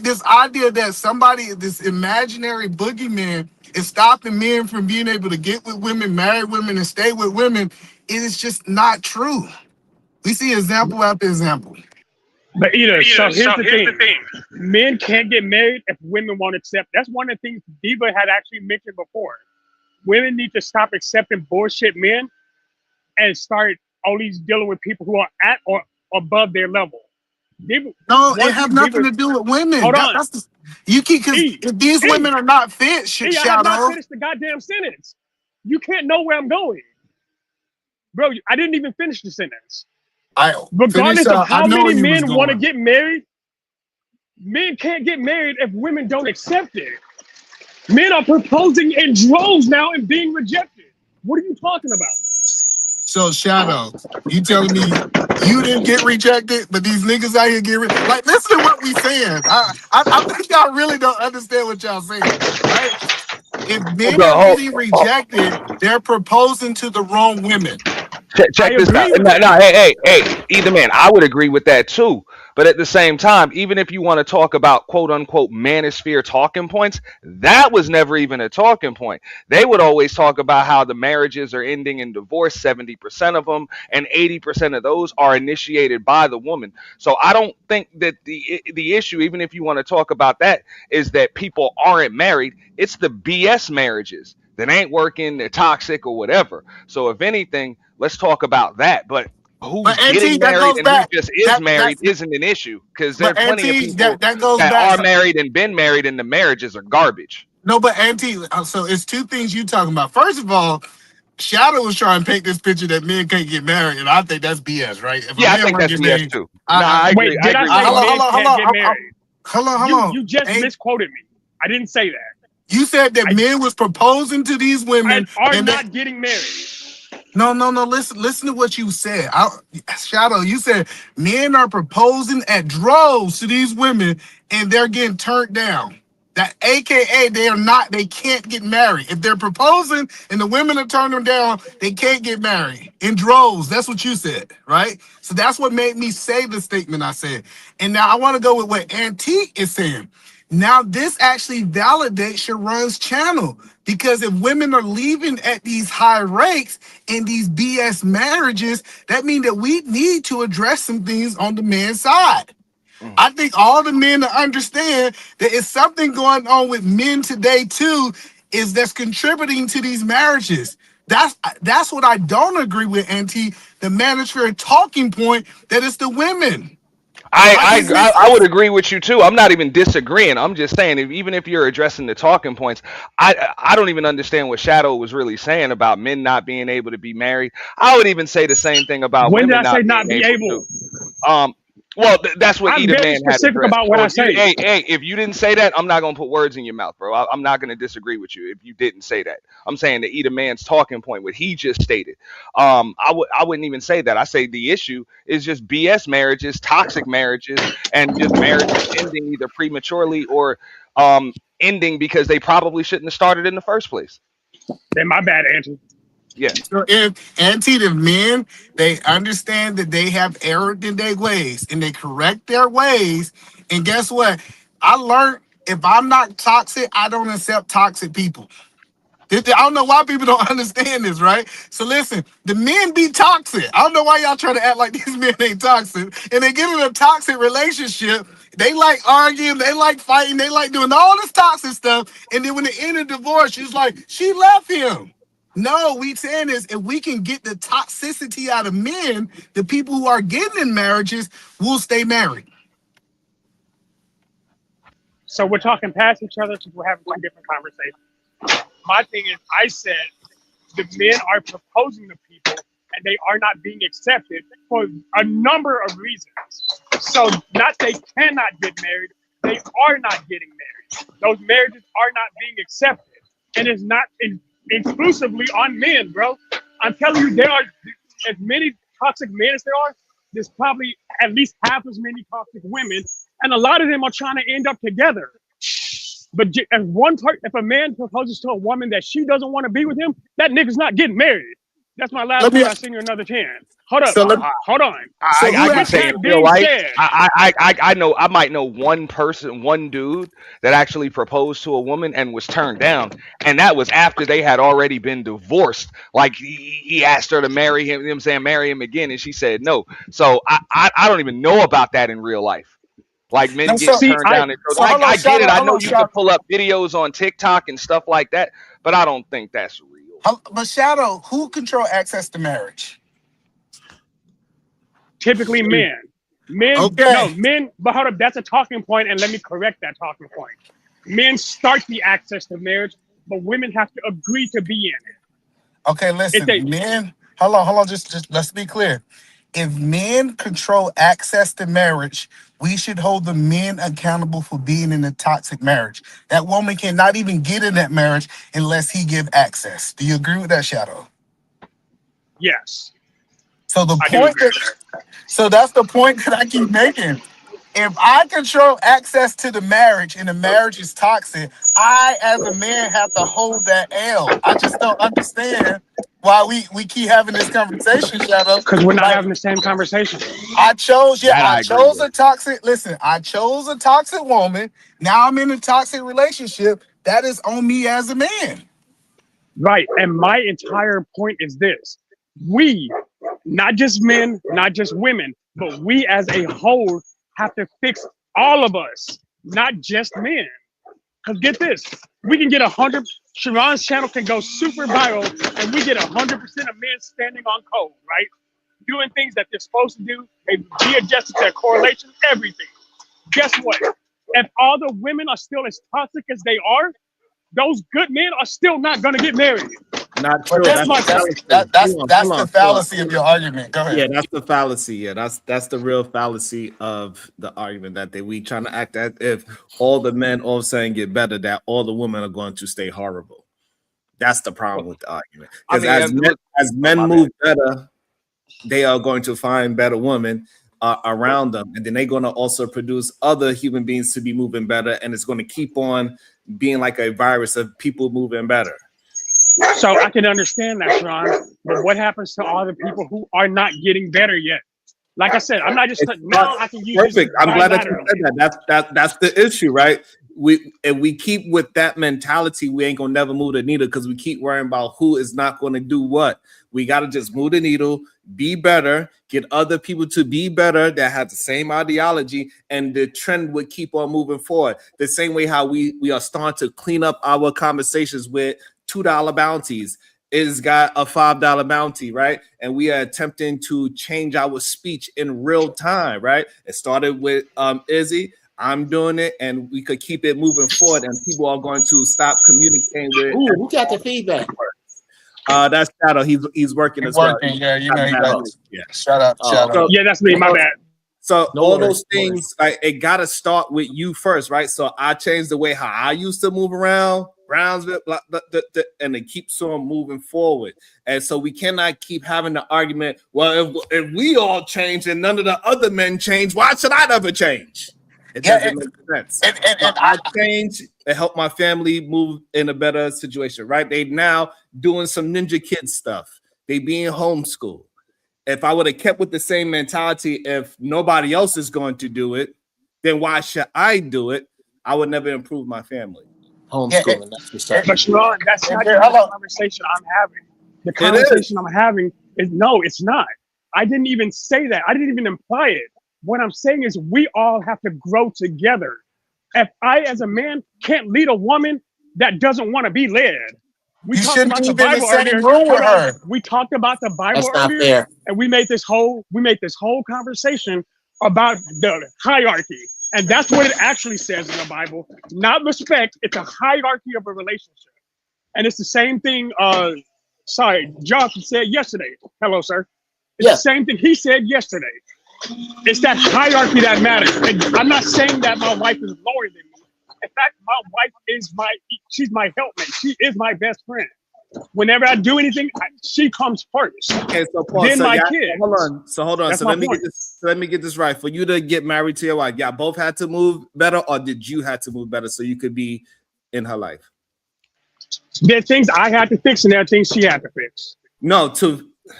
this idea that somebody, this imaginary boogeyman, is stopping men from being able to get with women, marry women, and stay with women. It is just not true. We see example after example. But here's the thing. Men can't get married if women won't accept. That's one of the things Diva had actually mentioned before. Women need to stop accepting bullshit men and start always dealing with people who are at or above their level. Diva, it have nothing to do with women. Hold on. You keep, because if these women are not fit, Shadow. I have not finished the goddamn sentence. You can't know where I'm going. Bro, I didn't even finish the sentence. Regardless of how many men want to get married, men can't get married if women don't accept it. Men are proposing in droves now and being rejected. What are you talking about? So, Shadow, you telling me you didn't get rejected, but these niggas out here get rejected? Like, listen to what we saying. I think y'all really don't understand what y'all saying, right? If men are getting rejected, they're proposing to the wrong women. Check this out. No, hey, either man, I would agree with that too. But at the same time, even if you want to talk about quote unquote manosphere talking points, that was never even a talking point. They would always talk about how the marriages are ending in divorce, 70% of them, and 80% of those are initiated by the woman. So I don't think that the issue, even if you want to talk about that, is that people aren't married. It's the BS marriages that ain't working, they're toxic or whatever. So if anything, let's talk about that. But who's getting married and who just is married isn't an issue, because there are plenty of people that are married and been married and the marriages are garbage. No, but Auntie, so it's two things you talking about. First of all, Shadow was trying to paint this picture that men can't get married, and I think that's BS, right? If Yeah, I think that's BS too. I Wait, agree. did I say men can't get married? Hold on. You just misquoted me. I didn't say that. You said that men was proposing to these women and not getting married. No. Listen to what you said. Shadow, you said men are proposing at droves to these women and they're getting turned down. That AKA they can't get married. If they're proposing and the women are turning them down, they can't get married in droves. That's what you said, right? So that's what made me say the statement I said. And now I want to go with what Antique is saying. Now this actually validates Sharon's channel, because if women are leaving at these high rates in these BS marriages, that means that we need to address some things on the men's side. I think all the men to understand that it's something going on with men today too, is that's contributing to these marriages. That's what I don't agree with, Auntie. The mandatory talking point that it's the women. I would agree with you too. I'm not even disagreeing. I'm just saying, even if you're addressing the talking points, I don't even understand what Shadow was really saying about men not being able to be married. I would even say the same thing about when women did I say not be able? Well, that's what I'm Eda very Man had specific addressed. about what I say. Hey, if you didn't say that, I'm not gonna put words in your mouth, bro. I'm not gonna disagree with you if you didn't say that. I'm saying that Eda Man's talking point, what he just stated. I wouldn't even say that. I say the issue is just BS marriages, toxic marriages, and just marriages ending either prematurely or ending because they probably shouldn't have started in the first place. Then my bad, Andrew. Yeah. So if men, they understand that they have erred in their ways and they correct their ways. And guess what? I learned if I'm not toxic, I don't accept toxic people. I don't know why people don't understand this, right? So listen, the men be toxic. I don't know why y'all trying to act like these men ain't toxic. And they get in a toxic relationship. They like arguing, they like fighting, they like doing all this toxic stuff. And then when they end a divorce, she's like, she left him. No, we saying is if we can get the toxicity out of men, the people who are getting in marriages will stay married. So we're talking past each other because we're having two different conversations. My thing is, I said the men are proposing to people and they are not being accepted for a number of reasons. So not they cannot get married, they are not getting married. Those marriages are not being accepted. And it's not exclusively on men, bro. I'm telling you, there are as many toxic men as there are. There's probably at least half as many toxic women, and a lot of them are trying to end up together. But as if a man proposes to a woman that she doesn't want to be with him, that nigga's not getting married. That's my last one. I sing you another 10. Hold up. Hold on. I can say in real life, I know I might know one person, one dude that actually proposed to a woman and was turned down, and that was after they had already been divorced. Like he asked her to marry him, you know what I'm saying, marry him again, and she said no. So I don't even know about that in real life. Like men get turned down. I get it. I know you can pull up videos on TikTok and stuff like that, but I don't think that's real. But Shadow, who control access to marriage? Typically men. No, men, but hold up, that's a talking point, and let me correct that talking point. Men start the access to marriage, but women have to agree to be in it. Okay, listen, men, hold on, just let's be clear. If men control access to marriage, we should hold the men accountable for being in a toxic marriage. That woman cannot even get in that marriage unless he give access. Do you agree with that, Shadow? Yes. So that's the point that I keep making. If I control access to the marriage and the marriage is toxic, I, as a man, have to hold that L. I just don't understand why we keep having this conversation, Shadow. Because we're not having the same conversation. I chose a toxic woman. Now I'm in a toxic relationship. That is on me as a man. Right. And my entire point is this. We, not just men, not just women, but we as a whole have to fix all of us, not just men. Because get this, we can get 100, Sharon's channel can go super viral and we get 100% of men standing on code, right? Doing things that they're supposed to do, they readjusted their correlation, everything. Guess what? If all the women are still as toxic as they are, those good men are still not gonna get married. Not true. That's the fallacy of your argument. Go ahead. Yeah, that's the fallacy. Yeah, that's the real fallacy of the argument that we trying to act as if all the men all of a sudden get better, that all the women are going to stay horrible. That's the problem with the argument. Because as men move better, they are going to find better women around them, and then they're going to also produce other human beings to be moving better, and it's going to keep on being like a virus of people moving better. So I can understand that, Sean, but what happens to all the people who are not getting better yet? Like I said, I'm not just I can use perfect. I'm glad that you said that. That's the issue, right? If we keep with that mentality, we ain't gonna never move the needle because we keep worrying about who is not going to do what. We got to just move the needle, be better, get other people to be better that have the same ideology, and the trend would keep on moving forward. The same way how we are starting to clean up our conversations with $2 bounties. It's got a $5 bounty, right? And we are attempting to change our speech in real time, right? It started with Izzy. I'm doing it, and we could keep it moving forward, and people are going to stop communicating with. Ooh, who got the feedback? That's Shadow. He's working as well. Yeah, you know he does. Yeah. Shout out. Yeah, that's me. My bad. So all those things, like, it got to start with you first, right? So I changed the way how I used to move around Brownsville, and it keeps on moving forward. And so we cannot keep having the argument, well, if we all change and none of the other men change, why should I never change? It doesn't make sense. And I change to help my family move in a better situation, right? They now doing some Ninja Kid stuff. They being homeschooled. If I would have kept with the same mentality, if nobody else is going to do it, then why should I do it? I would never improve my family. Homeschooling, that's what's up. But Sean, that's not the conversation I'm having. The conversation I'm having is no, it's not. I didn't even say that. I didn't even imply it. What I'm saying is we all have to grow together. If I, as a man, can't lead a woman that doesn't want to be led, we talked about the Bible earlier. We talked about the Bible earlier, and we made this whole conversation about the hierarchy, and that's what it actually says in the Bible. Not respect; it's a hierarchy of a relationship, and it's the same thing. Johnson said yesterday. Hello, sir. It's the same thing he said yesterday. It's that hierarchy that matters. And I'm not saying that my wife is lower than me. In fact, my wife is she's my helpmate. She is my best friend. Whenever I do anything, she comes first. Okay, so Paul, then my kids. Hold on. So let me get this right. For you to get married to your wife, y'all both had to move better, or did you have to move better so you could be in her life? There are things I had to fix, and there are things she had to fix. No,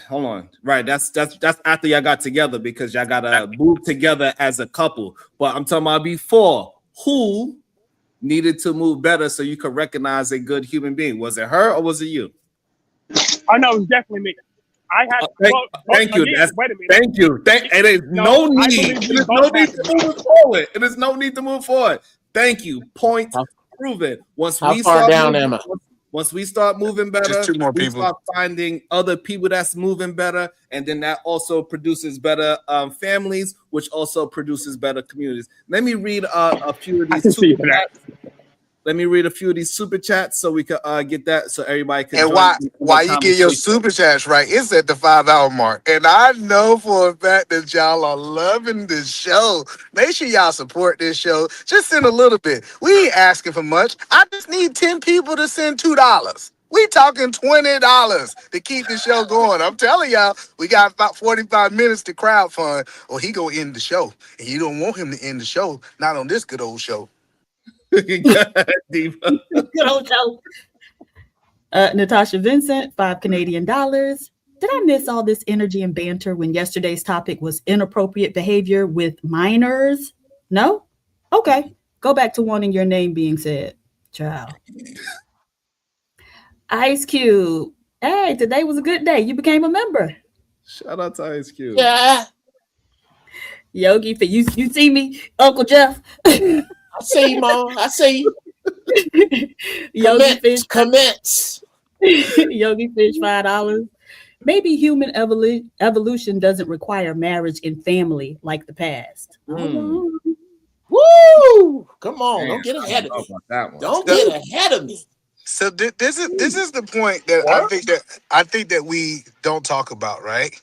hold on. Right. That's after y'all got together, because y'all gotta move together as a couple. But I'm talking about before. Who needed to move better so you could recognize a good human being? Was it her or was it you? I know, it was definitely me. I had thank you. Wait a minute. Thank you. It is no need. It is no need to move forward. It is no need to move forward. Thank you. Point proven. Once we start moving better, just 2 more we people. start finding other people that's moving better, and then that also produces better families, which also produces better communities. Let me read a few of these super chats. Let me read a few of these super chats so we can get that, so everybody can. And why you get your super chats right? It's at the 5-hour mark, and I know for a fact that y'all are loving this show. Make sure y'all support this show. Just send a little bit. We ain't asking for much. I just need 10 people to send $2. We talking $20 to keep the show going. I'm telling y'all, we got about 45 minutes to crowdfund, or he gonna end the show, and you don't want him to end the show. Not on this good old show. Good old show. Natasha Vincent, $5 Canadian. Did I miss all this energy and banter when yesterday's topic was inappropriate behavior with minors? No? Okay. Go back to wanting your name being said. Ciao. Ice Cube. Hey, today was a good day. You became a member. Shout out to Ice Cube. Yeah. Yogi, for you see me, Uncle Jeff. I see you, Mom. I see you. Yogi Fish. Commence. Yogi Fish, $5. Maybe human evolution doesn't require marriage and family like the past. Woo! Come on, don't get ahead of me. Don't get ahead of me. So this is the point that I think that we don't talk about, right?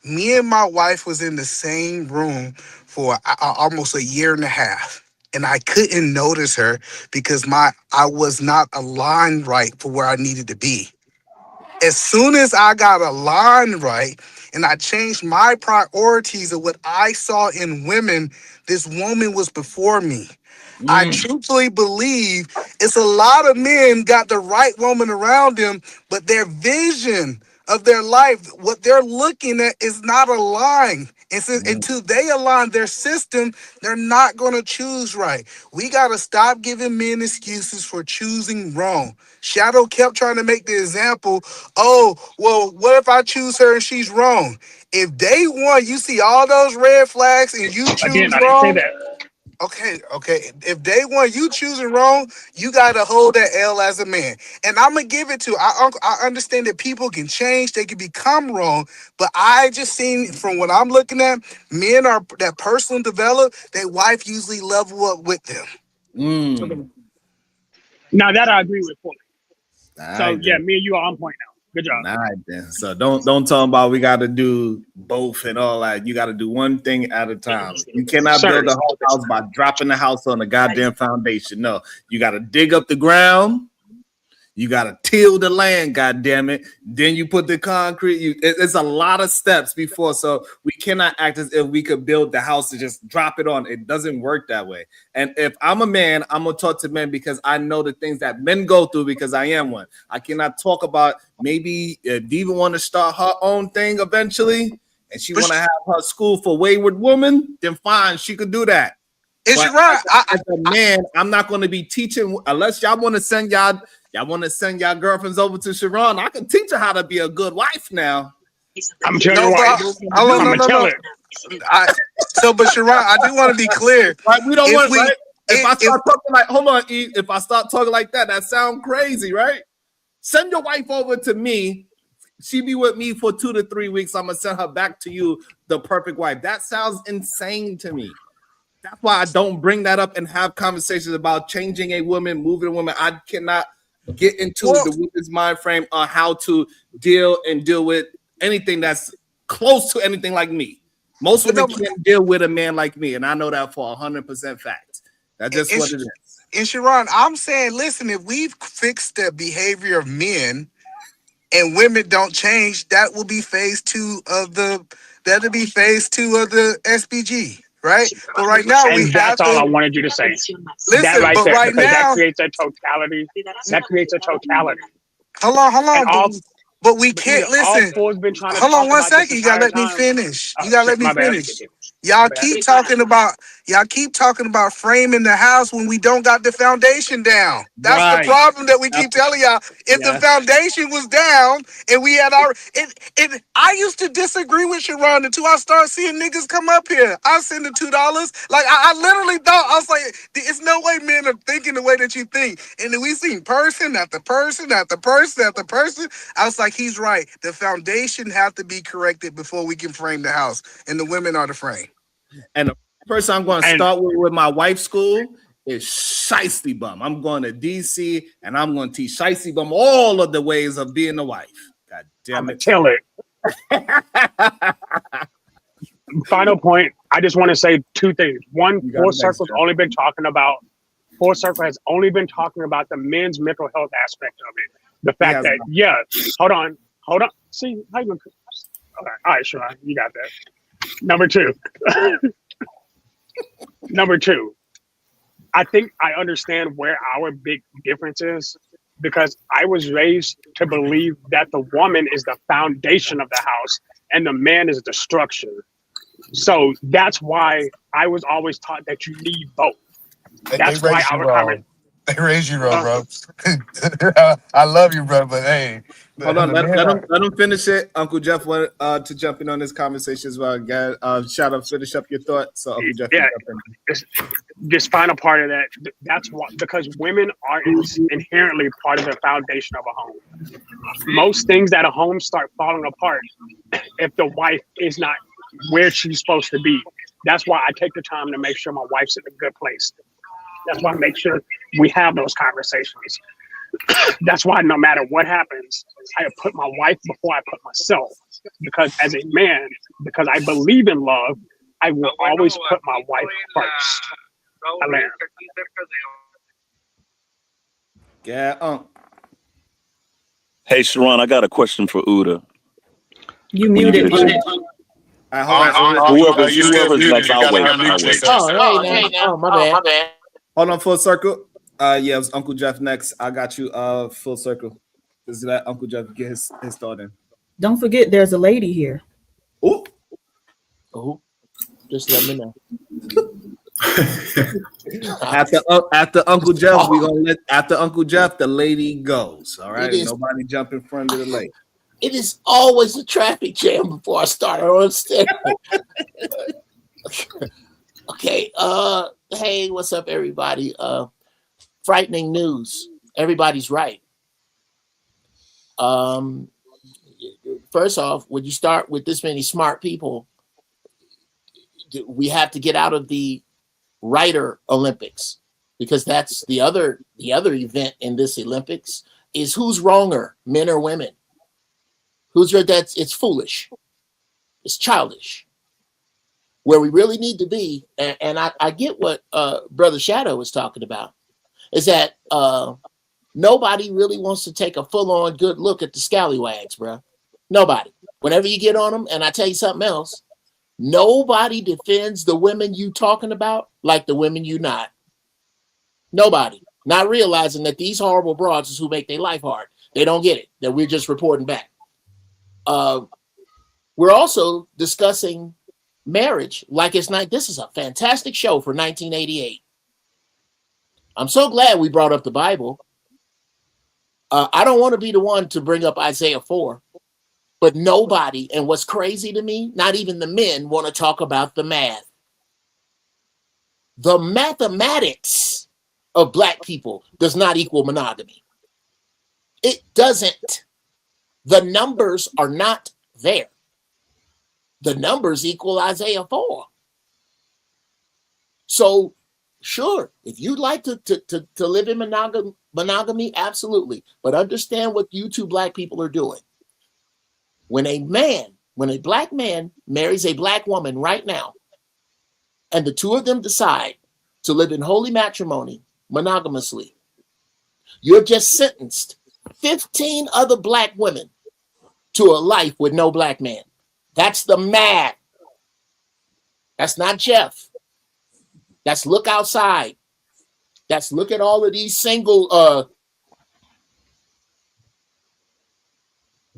Me and my wife was in the same room for almost a year and a half, and I couldn't notice her because I was not aligned right for where I needed to be. As soon as I got aligned right and I changed my priorities of what I saw in women, this woman was before me. I truthfully believe it's a lot of men got the right woman around them, but their vision of their life, what they're looking at is not aligned. And so until they align their system, they're not going to choose right. We got to stop giving men excuses for choosing wrong. Shadow kept trying to make the example, oh, well, what if I choose her and she's wrong? If day one you see all those red flags and you choose wrong, okay. If day one you choosing wrong, you got to hold that L as a man. And I'm going to give it to, I understand that people can change, they can become wrong, but I just seen from what I'm looking at, men are that personal develop, their wife usually level up with them. Now that I agree with fully. All So right, yeah, then. me and you are on point now. Good job. All right, then. So don't talk about we got to do both and all that. You got to do one thing at a time. You cannot build a whole house by dropping the house on the goddamn foundation. No, you got to dig up the ground. You got to till the land, goddamn it. Then you put the concrete. It's a lot of steps before. So we cannot act as if we could build the house and just drop it on. It doesn't work that way. And if I'm a man, I'm going to talk to men because I know the things that men go through because I am one. I cannot talk about maybe Diva want to start her own thing eventually and she want to have her school for wayward women, then fine, she could do that. Is you right? As a man, I'm not going to be teaching unless y'all want to send y'all girlfriends over to Sharon. I can teach her how to be a good wife now. I'm telling you what. I'm gonna tell it. But Sharon, I do want to be clear. Right, we don't want. Right? If I start talking like, hold on, E. If I start talking like that sounds crazy, right? Send your wife over to me. She be with me for 2 to 3 weeks. I'm gonna send her back to you, the perfect wife. That sounds insane to me. That's why I don't bring that up and have conversations about changing a woman, moving a woman. I cannot get into the woman's mind frame on how to deal with anything that's close to anything like me. Most women can't deal with a man like me, and I know that for 100% fact. That's just what it is. And Sharon, I'm saying, listen, if we've fixed the behavior of men and women don't change, that will be phase 2 of the SPG. Right, but right now that's all I wanted you to say. Listen, that right but there, right now that creates a totality. That creates a totality. Hold on. But we can't listen. Hold on 1 second. You gotta let me finish. Y'all keep talking about framing the house when we don't got the foundation down. That's the problem that we keep telling y'all. If the foundation was down and we had I used to disagree with Sharon until I started seeing niggas come up here. I send the $2. Like I literally thought, I was like, it's no way men are thinking the way that you think. And then we seen person after person after person after person. I was like, he's right. The foundation have to be corrected before we can frame the house. And the women are the frame. And the person I'm going to start with my wife's school is Shiesty Bum. I'm going to DC and I'm going to teach Shiesty Bum all of the ways of being a wife. God damn it. Tell it. Final point. I just want to say 2 things. One, Full Circle has only been talking about the men's mental health aspect of it. The fact that, hold on. See, how you gonna? All right, Sharon, you got that. Number 2, I think I understand where our big difference is because I was raised to believe that the woman is the foundation of the house and the man is the structure. So that's why I was always taught that you need both. That's why they raised you wrong, bro. I love you, bro, but hey. Hold on, let him finish it. Uncle Jeff wanted to jump in on this conversation as well. Shout out, finish up your thought. So Uncle Jeff, this final part of that. That's why, because women are inherently part of the foundation of a home. Most things at a home start falling apart if the wife is not where she's supposed to be. That's why I take the time to make sure my wife's in a good place. That's why I make sure we have those conversations. That's why no matter what happens, I have put my wife before I put myself. Because as a man, because I believe in love, I will always put my wife first. I land. Yeah. Hey, Sharon, I got a question for Uda. You When you muted. get a chance. Whoever's next, I'll wait. My bad. Hold on, full circle. Yeah, it was Uncle Jeff next. I got you. Full circle. Is that Uncle Jeff get his thought in? Don't forget, there's a lady here. Oh, just let me know. After Uncle Jeff, we gonna let Uncle Jeff the lady goes. All right, nobody jump in front of the lady. It is always a traffic jam before I start. I don't understand. Okay. Hey, what's up, everybody? Frightening news. Everybody's right. First off, when you start with this many smart people, we have to get out of the writer Olympics, because that's the other event in this Olympics is who's wronger, men or women. It's foolish. It's childish. Where we really need to be, and I get what Brother Shadow was talking about, is that nobody really wants to take a full-on good look at the scallywags, bro. Nobody. Whenever you get on them, and I tell you something else, nobody defends the women you talking about like the women you not. Nobody. Not realizing that these horrible broads is who make their life hard. They don't get it, that we're just reporting back. We're also discussing marriage like it's not. This is a fantastic show for 1988. I'm so glad we brought up the Bible. I don't want to be the one to bring up Isaiah 4, but nobody, and what's crazy to me, not even the men want to talk about the math. The mathematics of Black people does not equal monogamy. It doesn't. The numbers are not there. The numbers equal Isaiah 4. So, sure, if you'd like to live in monogamy, absolutely. But understand what you two Black people are doing. When a Black man marries a Black woman right now, and the two of them decide to live in holy matrimony monogamously, you have just sentenced 15 other Black women to a life with no Black man. That's the math. That's not Jeff. That's look outside. That's look at all of these single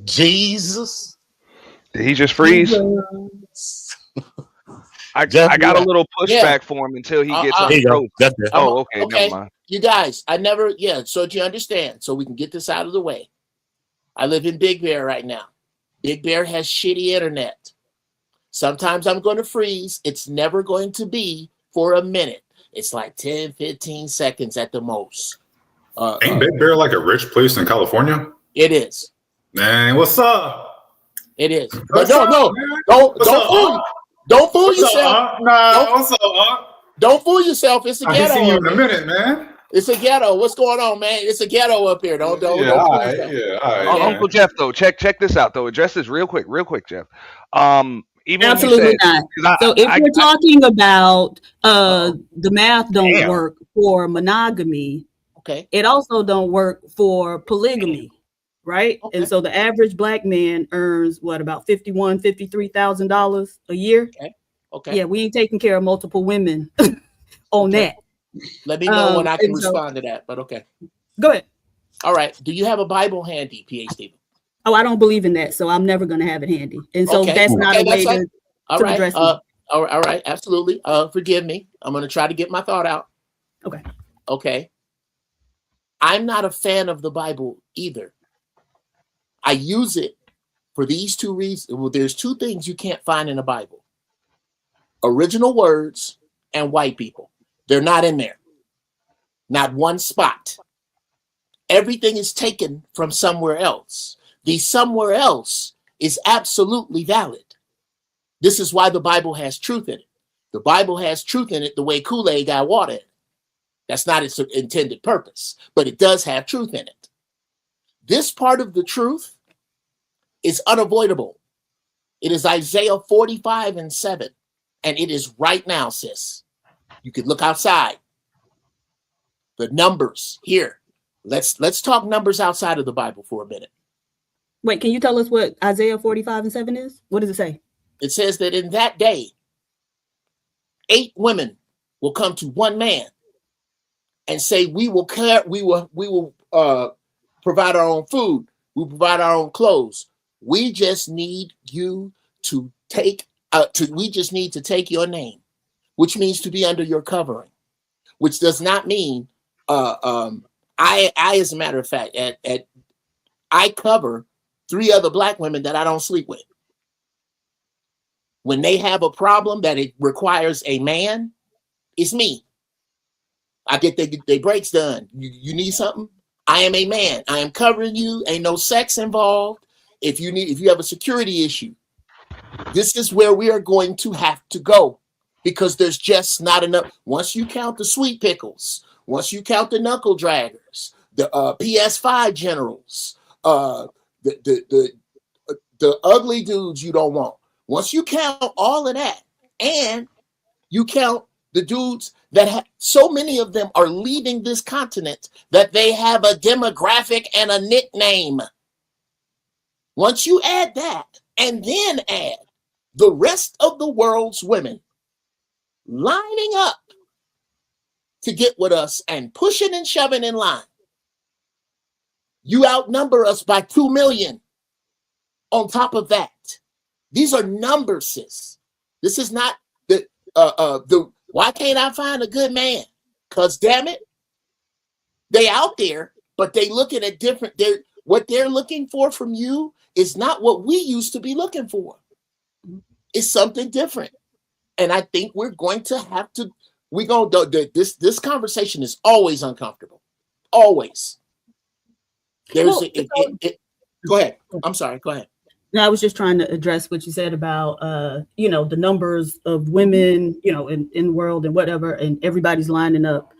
Jesus. Did he just freeze? I got a little pushback for him until he gets on the road. Okay, never mind. You guys, so do you understand? So we can get this out of the way. I live in Big Bear right now. Big Bear has shitty internet. Sometimes I'm going to freeze. It's never going to be for a minute. It's like 10, 15 seconds at the most. Ain't Big Bear like a rich place in California? It is. Man, what's up? It is. But don't fool yourself. What's up? Don't fool yourself. It's a ghetto. I haven't seen you in a minute, man. It's a ghetto. What's going on, man? It's a ghetto up here. Don't all right. Uncle Jeff, though, check this out, though. Address this real quick, Jeff. Even absolutely not. So if we're talking about the math don't work for monogamy, okay, it also don't work for polygamy, right? Okay. And so the average Black man earns about $53,000 a year. Okay. Yeah, we ain't taking care of multiple women on that. Let me know when I can respond to that, but okay. Go ahead. All right. Do you have a Bible handy, PhD? Oh, I don't believe in that, so I'm never going to have it handy. And so that's not a way to address it. All right. Absolutely. Forgive me. I'm going to try to get my thought out. Okay. I'm not a fan of the Bible either. I use it for these two reasons. Well, there's two things you can't find in the Bible: original words and white people. They're not in there. Not one spot. Everything is taken from somewhere else. The somewhere else is absolutely valid. This is why the Bible has truth in it. The Bible has truth in it the way Kool-Aid got water in it. That's not its intended purpose, but it does have truth in it. This part of the truth is unavoidable. It is Isaiah 45:7. And it is right now, sis. You could look outside. The numbers here. Let's talk numbers outside of the Bible for a minute. Wait, can you tell us what Isaiah 45:7 is? What does it say? It says that in that day, 8 women will come to one man and say, we will provide our own food. We provide our own clothes. We just need you to take we just need to take your name, which means to be under your covering, which does not mean I as a matter of fact, I cover 3 other black women that I don't sleep with. When they have a problem that it requires a man, it's me. I get their breaks done. You need something? I am a man. I am covering you. Ain't no sex involved. If you have a security issue, this is where we are going to have to go, because there's just not enough. Once you count the sweet pickles, once you count the knuckle draggers, the PS5 generals, the ugly dudes you don't want. Once you count all of that, and you count the dudes that so many of them are leaving this continent that they have a demographic and a nickname. Once you add that, and then add the rest of the world's women lining up to get with us and pushing and shoving in line, you outnumber us by 2 million. On top of that, these are numbers, sis. This is not the why can't I find a good man? Because damn it, they out there, but they looking at different. What they're looking for from you is not what we used to be looking for. It's something different, and I think we're going to have to. We're going to this conversation is always uncomfortable, always. There's go ahead. I'm sorry. Go ahead. No, I was just trying to address what you said about, the numbers of women, in the world and whatever, and everybody's lining up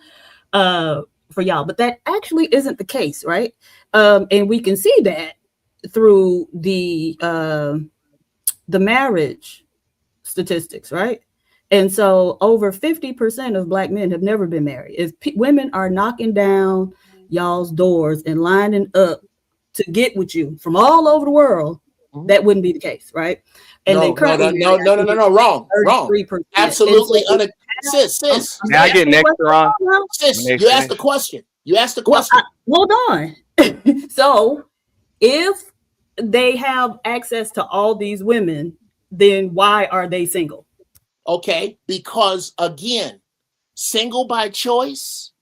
for y'all. But that actually isn't the case, right? And we can see that through the marriage statistics, right? And so over 50% of Black men have never been married. If women are knocking down y'all's doors and lining up to get with you from all over the world, that wouldn't be the case, right? And no, wrong. Absolutely. Sis. May I get next, Ron? Sis, you asked the question. Hold on. So if they have access to all these women, then why are they single? Okay, because again, single by choice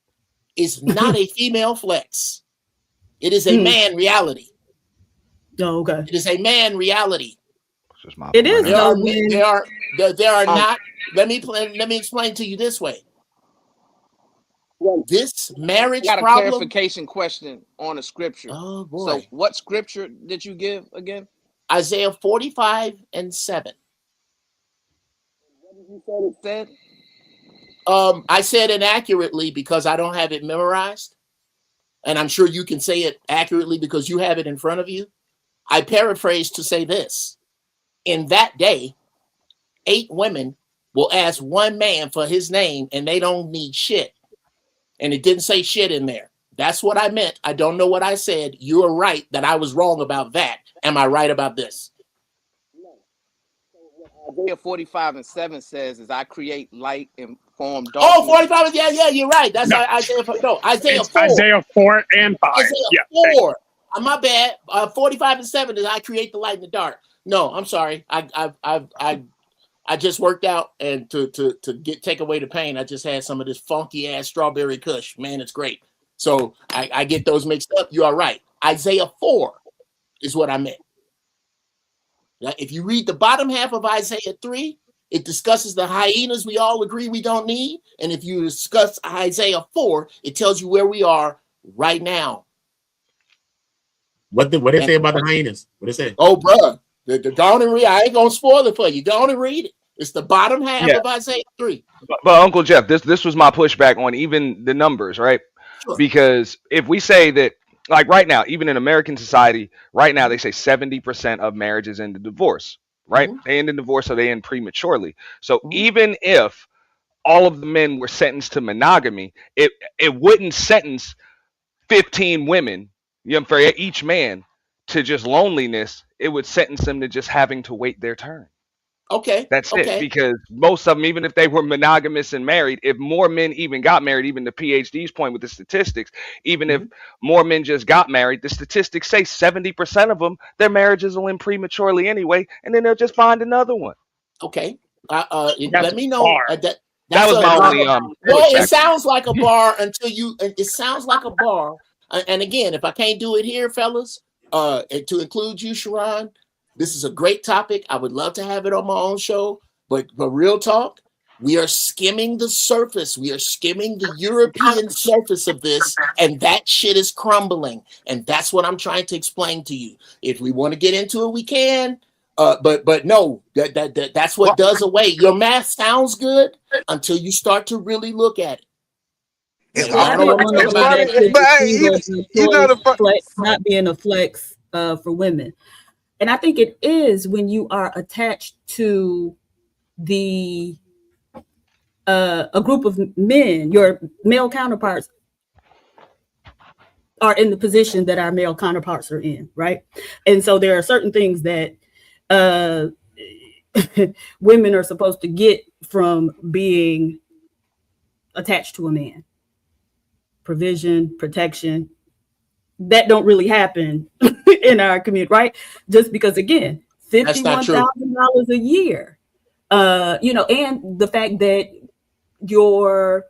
is not a female flex. It is a man reality. Oh, okay. It is a man reality. It is. There are not. Let me explain to you this way. This marriage got a problem. Clarification question on a scripture. Oh boy! So, what scripture did you give again? Isaiah 45:7. What did you say it said? I said inaccurately because I don't have it memorized, and I'm sure you can say it accurately because you have it in front of you. I paraphrase to say this: in that day, 8 women will ask one man for his name, and they don't need shit. And it didn't say shit in there. That's what I meant. I don't know what I said. You are right that I was wrong about that. Am I right about this? Isaiah 45:7 says, "As I create light and form darkness." Oh, 45. Yeah, you're right. That's Isaiah 4. No, Isaiah 4. Isaiah 4 and 5. Isaiah 4. My bad. 45:7 is I create the light in the dark. No, I'm sorry. I just worked out, and to take away the pain, I just had some of this funky ass strawberry kush. Man, it's great. So I get those mixed up. You are right. Isaiah 4 is what I meant. Now, if you read the bottom half of Isaiah 3, it discusses the hyenas we all agree we don't need. And if you discuss Isaiah 4, it tells you where we are right now. What they say about the hyenas? What they say? Oh, bruh. Go on and read. I ain't gonna spoil it for you. Go on and read it. It's the bottom half of Isaiah 3. But Uncle Jeff, this was my pushback on even the numbers, right? Sure. Because if we say that like right now, even in American society, right now they say 70% of marriages end in divorce, right? They end in divorce or they end prematurely. So even if all of the men were sentenced to monogamy, it wouldn't sentence 15 women, you know, for each man to just loneliness. It would sentence them to just having to wait their turn. Okay. That's it. Because most of them, even if they were monogamous and married, if more men even got married, even the PhD's point with the statistics, even if more men just got married, the statistics say 70% of them, their marriages will end prematurely anyway, and then they'll just find another one. Okay. Let me know. That was my only well, it sounds like a bar until you. It sounds like a bar. And again, if I can't do it here, fellas, and to include you, Sharon, this is a great topic. I would love to have it on my own show. But real talk, we are skimming the surface. We are skimming the European surface of this, and that shit is crumbling. And that's what I'm trying to explain to you. If we want to get into it, we can. But no, that's what does away. Your math sounds good until you start to really look at it. Not being a flex for women. And I think it is when you are attached to a group of men, your male counterparts are in the position that our male counterparts are in, right? And so there are certain things that women are supposed to get from being attached to a man. Provision, protection, that don't really happen in our community, right? Just because, again, $51,000 a year, and the fact that your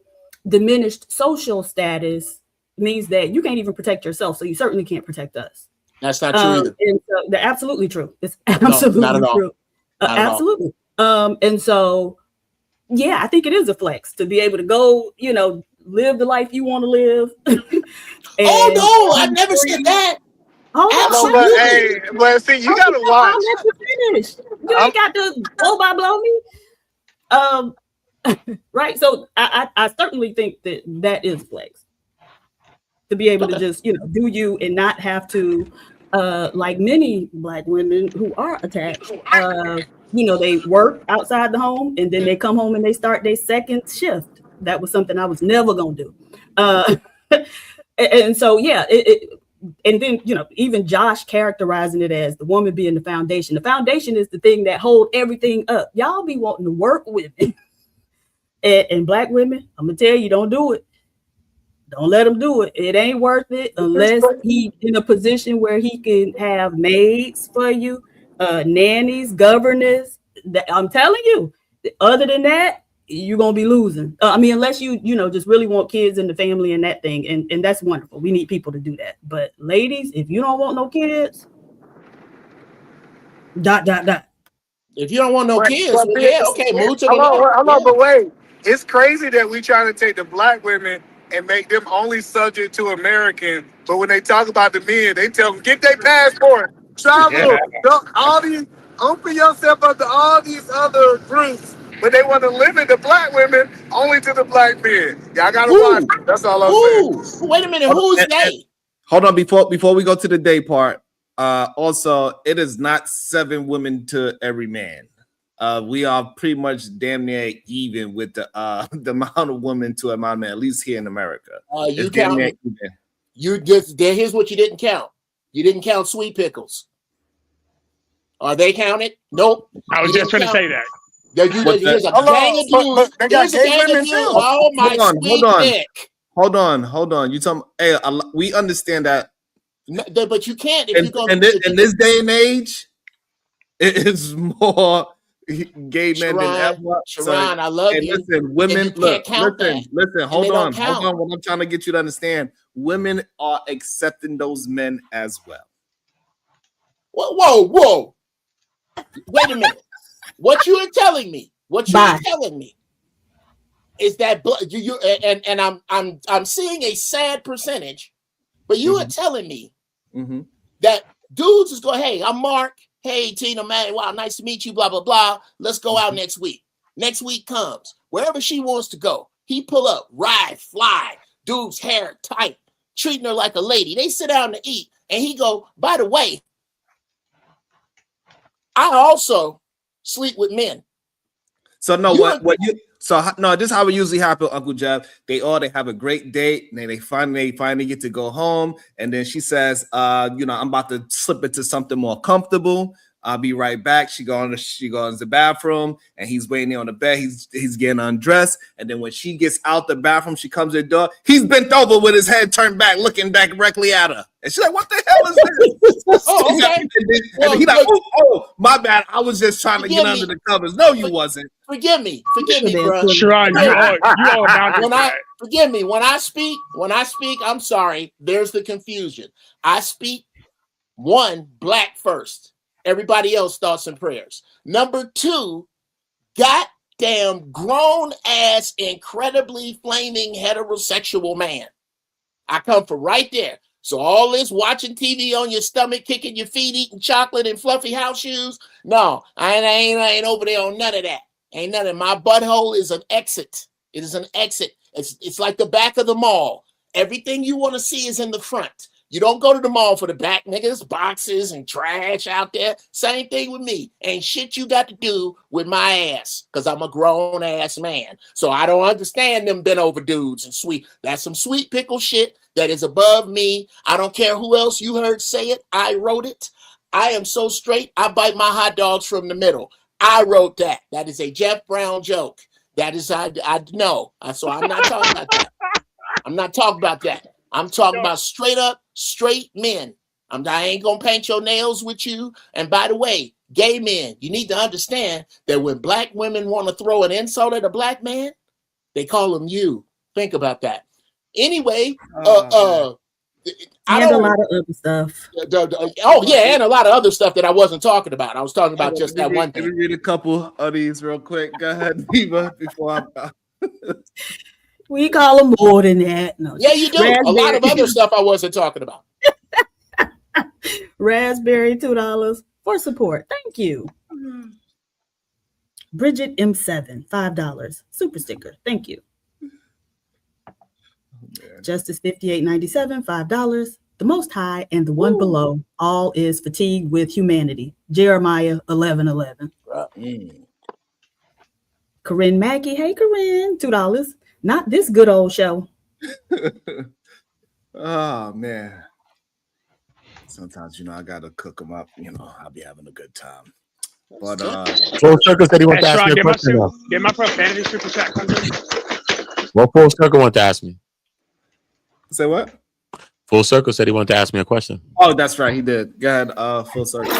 diminished social status means that you can't even protect yourself, so you certainly can't protect us. That's not true either. And so they're absolutely true. It's absolutely true. Absolutely. And so, yeah, I think it is a flex to be able to go, live the life you want to live. Oh no, I never said that. Absolutely. But see, you gotta watch. I'll let you finish. You ain't got to blow me. Right. So I certainly think that is flex. To be able to just, do you and not have to, like many Black women who are attached, they work outside the home and then they come home and they start their second shift. That was something I was never going to do. And so, yeah, and then, even Josh characterizing it as the woman being the foundation. The foundation is the thing that hold everything up. Y'all be wanting to work with it. And Black women, I'm going to tell you, don't do it. Don't let him do it. It ain't worth it unless he in a position where he can have maids for you, nannies, governors. I'm telling you, other than that, you're going to be losing. Unless you just really want kids in the family and that thing. And that's wonderful. We need people to do that. But ladies, if you don't want no kids, ... If you don't want no kids, move to the Hold on, but wait. It's crazy that we try to take the Black women and make them only subject to American. But when they talk about the men, they tell them, get their passport, travel, all these, open yourself up to all these other groups. But they want to limit the Black women only to the Black men. Y'all gotta watch it. That's all I'm saying. Wait a minute, who's they? Hold on, before we go to the day part. Also, it is not 7 women to every man. We are pretty much damn near even with the amount of women to amount of men, at least here in America. Here's what you didn't count. You didn't count sweet pickles. Are they counted? Nope. I was just going to say that. There's a gang of dudes. There's a gang of dudes. Oh my Hold on. You tell me, hey, we understand that. But you can't. In this day and age, it is more gay men than ever. Sharon, I love you. Listen, women, listen, hold on. What I'm trying to get you to understand, women are accepting those men as well. Whoa. Wait a minute. What you are telling me is that you and I'm seeing a sad percentage, but you are telling me that dudes is going, hey, I'm Mark. Hey, Tina, man, wow, nice to meet you, blah, blah, blah. Let's go out next week. Next week comes. Wherever she wants to go, he pull up, ride, fly, dude's hair tight, treating her like a lady. They sit down to eat, and he go, by the way, I also sleep with men. So no, this is how it usually happens, Uncle Jeff. They have a great date, and then they finally get to go home, and then she says, I'm about to slip into something more comfortable. I'll be right back. She goes to the bathroom, and he's waiting there on the bed. He's getting undressed, and then when she gets out the bathroom, she comes to the door. He's bent over with his head turned back, looking back directly at her, and she's like, "What the hell is this?" Oh, okay. And he's like, "Oh, my bad. I was just trying to get under the covers." No, you wasn't. Forgive me, bro. Sharon, you all down Forgive me. When I speak, I'm sorry. There's the confusion. I speak one, black first. Everybody else thoughts and prayers. Number two, goddamn grown ass, incredibly flaming heterosexual man. I come from right there. So all this watching TV on your stomach, kicking your feet, eating chocolate and fluffy house shoes. No, I ain't over there on none of that. Ain't none of my butthole is an exit. It is an exit. It's like the back of the mall. Everything you want to see is in the front. You don't go to the mall for the back, niggas, boxes and trash out there. Same thing with me. Ain't shit you got to do with my ass, because I'm a grown ass man. So I don't understand them bent over dudes and sweet. That's some sweet pickle shit that is above me. I don't care who else you heard say it. I wrote it. I am so straight, I bite my hot dogs from the middle. I wrote that. That is a Jeff Brown joke. That is, I know. So I'm not talking about that. I'm not talking about that. I'm talking about straight up, straight men. I ain't gonna paint your nails with you. And by the way, gay men, you need to understand that when black women want to throw an insult at a black man, they call him you. Think about that. Anyway, and a lot of other stuff. And a lot of other stuff that I wasn't talking about. I was talking about just that one thing. Let me read a couple of these real quick. Go ahead, Diva, before I We call them more than that. No, yeah, you do. A lot of other stuff I wasn't talking about. Raspberry, $2 for support. Thank you. Bridget M7, $5. Super sticker. Thank you. Justice 5897, $5. The Most High and the one below, all is fatigued with humanity. Jeremiah 11:11. Corinne Mackey, hey Corinne, $2. Not this good old show. Oh man. Sometimes I gotta cook them up. I'll be having a good time. But Full Circle said he wants to ask me a question. Did my profanity super chat come through? Well, Full Circle wanted to ask me. Say what? Full Circle said he wanted to ask me a question. Oh, that's right, he did. Go ahead, Full Circle.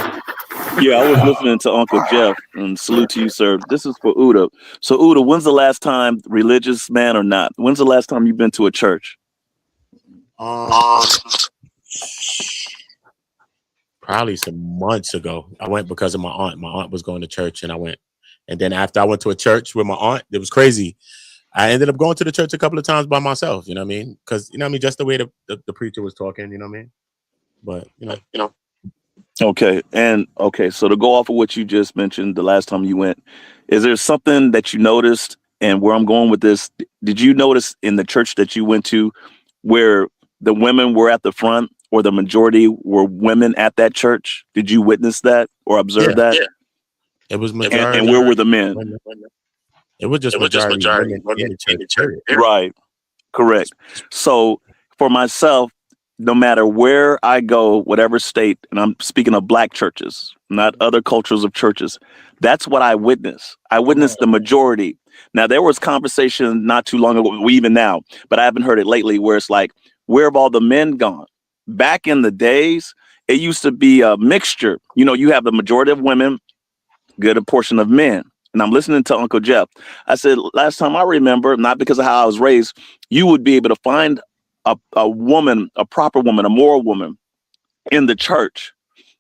Yeah, I was listening to Uncle Jeff, and salute to you, sir. This is for Uda. So, Uda, when's the last time, religious man or not, when's the last time you've been to a church? Probably some months ago. I went because of my aunt. My aunt was going to church, and I went. And then after I went to a church with my aunt, it was crazy. I ended up going to the church a couple of times by myself. You know what I mean? Because just the way the preacher was talking. You know what I mean? But Okay. And so to go off of what you just mentioned, the last time you went, is there something that you noticed? And where I'm going with this, did you notice in the church that you went to where the women were at the front, or the majority were women at that church? Did you witness that or observe that? Yeah. It was majority. And where were the men? It was just majority women in the church. Right. Correct. So for myself, no matter where I go, whatever state, and I'm speaking of black churches, not other cultures of churches, that's what I witnessed. I witnessed the majority. Now, there was conversation not too long ago, even now, but I haven't heard it lately, where it's like, where have all the men gone? Back in the days, it used to be a mixture. You have the majority of women, good portion of men. And I'm listening to Uncle Jeff. I said, last time I remember, not because of how I was raised, you would be able to find a woman, a proper woman, a moral woman in the church.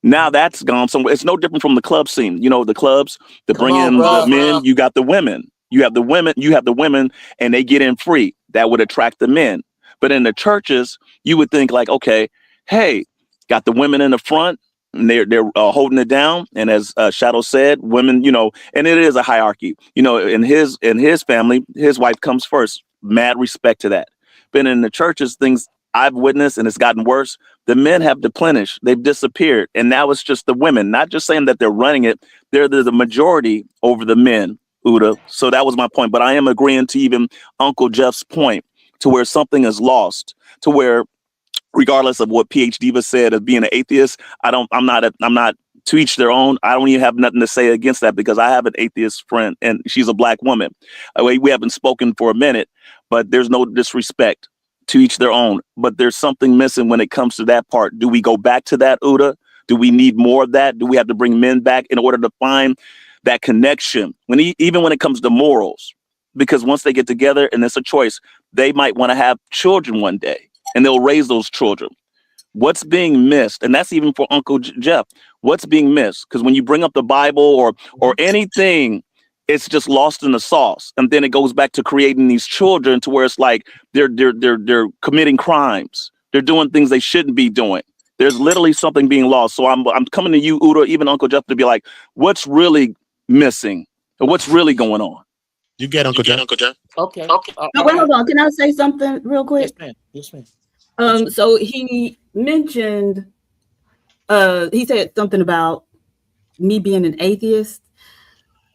Now that's gone somewhere. It's no different from the club scene. The clubs that bring in the men, you got the women. You have the women, and they get in free. That would attract the men. But in the churches, you would think like, okay, hey, got the women in the front, and they're holding it down. And as Shadow said, women, and it is a hierarchy. In his family, his wife comes first. Mad respect to that. But in the churches, things I've witnessed, and it's gotten worse. The men have deplenished. They've disappeared. And now it's just the women, not just saying that they're running it. They're the majority over the men, Uda. So that was my point. But I am agreeing to even Uncle Jeff's point to where something is lost, to where regardless of what PhD Diva said of being an atheist, I'm not to each their own. I don't even have nothing to say against that because I have an atheist friend and she's a black woman. We haven't spoken for a minute, but there's no disrespect. To each their own, but there's something missing when it comes to that part. Do we go back to that, Uda? Do we need more of that? Do we have to bring men back in order to find that connection? Even when it comes to morals, because once they get together and it's a choice, they might want to have children one day and they'll raise those children. What's being missed? And that's even for Uncle Jeff. What's being missed? Because when you bring up the Bible or anything, it's just lost in the sauce. And then it goes back to creating these children to where it's like they're committing crimes. They're doing things they shouldn't be doing. There's literally something being lost. So I'm coming to you, Uda, even Uncle Jeff, to be like, what's really missing? Or what's really going on? You get Uncle Jeff. Okay. No, wait, hold on. Can I say something real quick? Yes, ma'am. So he mentioned, he said something about me being an atheist.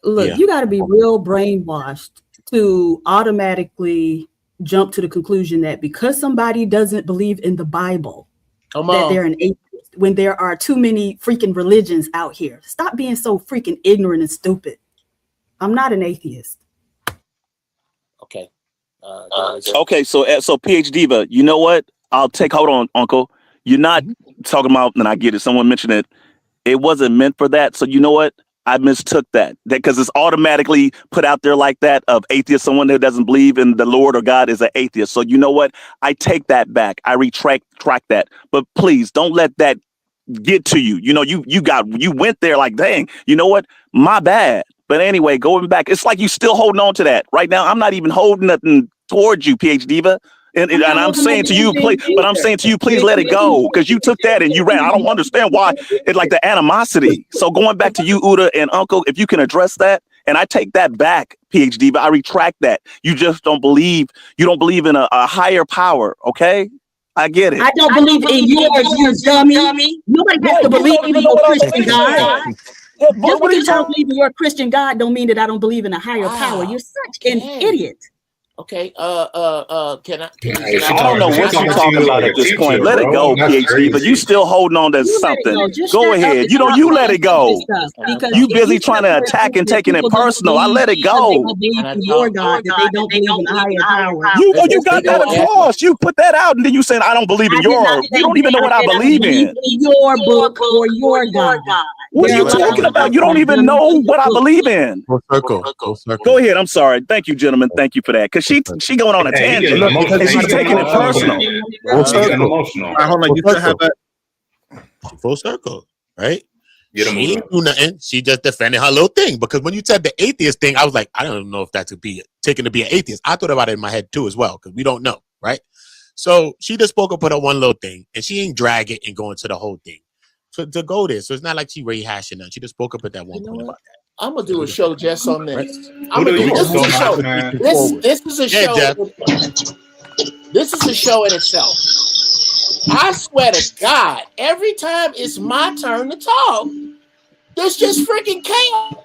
Look, you got to be real brainwashed to automatically jump to the conclusion that because somebody doesn't believe in the Bible, that they're an atheist, when there are too many freaking religions out here. Stop being so freaking ignorant and stupid. I'm not an atheist. Okay. Okay, so PhD Diva, you know what? Hold on, Uncle. You're not talking about, and I get it. Someone mentioned it. It wasn't meant for that. So you know what? I mistook that because it's automatically put out there like that of atheist. Someone who doesn't believe in the Lord or God is an atheist. So you know what? I take that back. I retract that. But please don't let that get to you. You know, you went there like, dang, you know what? My bad. But anyway, going back, it's like you still holding on to that. Right now, I'm not even holding nothing towards you, PhD Diva. And I'm saying to you, please let it go because you took that and you ran. I don't understand why it's like the animosity. So going back to you, Uda and Uncle, if you can address that, and I take that back, PhD, but I retract that. You just don't believe. You don't believe in a higher power. Okay, I get it. I don't believe in yours, you dummy. Nobody has to believe in your Christian God. Just because you don't believe in your Christian God, don't mean that I don't believe in a higher power. You're such an idiot. Okay. Can I? I don't know what you're talking about at this point. Let it go, PhD. But you still holding on to something. Go ahead. You let it go. You busy trying to attack and taking it personal. I let it go. Your God, that they don't believe in a higher power. You got that across. You put that out, and then you saying I don't believe in yours. You don't even know what I believe in. Your book or your God. What are you talking about? You don't even know what I believe in. Full circle. Go ahead. I'm sorry. Thank you, gentlemen. Thank you for that. Because she going on a tangent and she's taking it personal. Emotional. Hold on. You still have that full circle, right? She didn't do nothing. She just defended her little thing. Because when you said the atheist thing, I was like, I don't know if that could be taken to be an atheist. I thought about it in my head too as well, because we don't know, right? So she just spoke up with her one little thing, and she ain't drag it and go into the whole thing. So to go there, so it's not like she rehashing that. She just spoke up at that one point about that. I'm gonna do a show just on this. This is a show. This is a show in itself. I swear to God, every time it's my turn to talk, there's just freaking chaos.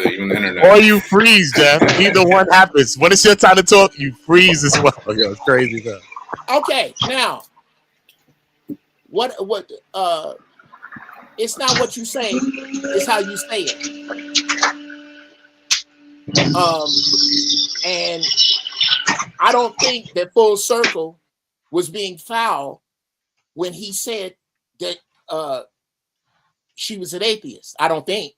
Even the internet. Or you freeze, Jeff. Either one happens. When it's your time to talk, you freeze as well. Yo, it's crazy, though. Okay, now what it's not what you say, it's how you say it. And I don't think that Full Circle was being foul when he said that she was an atheist. I don't think.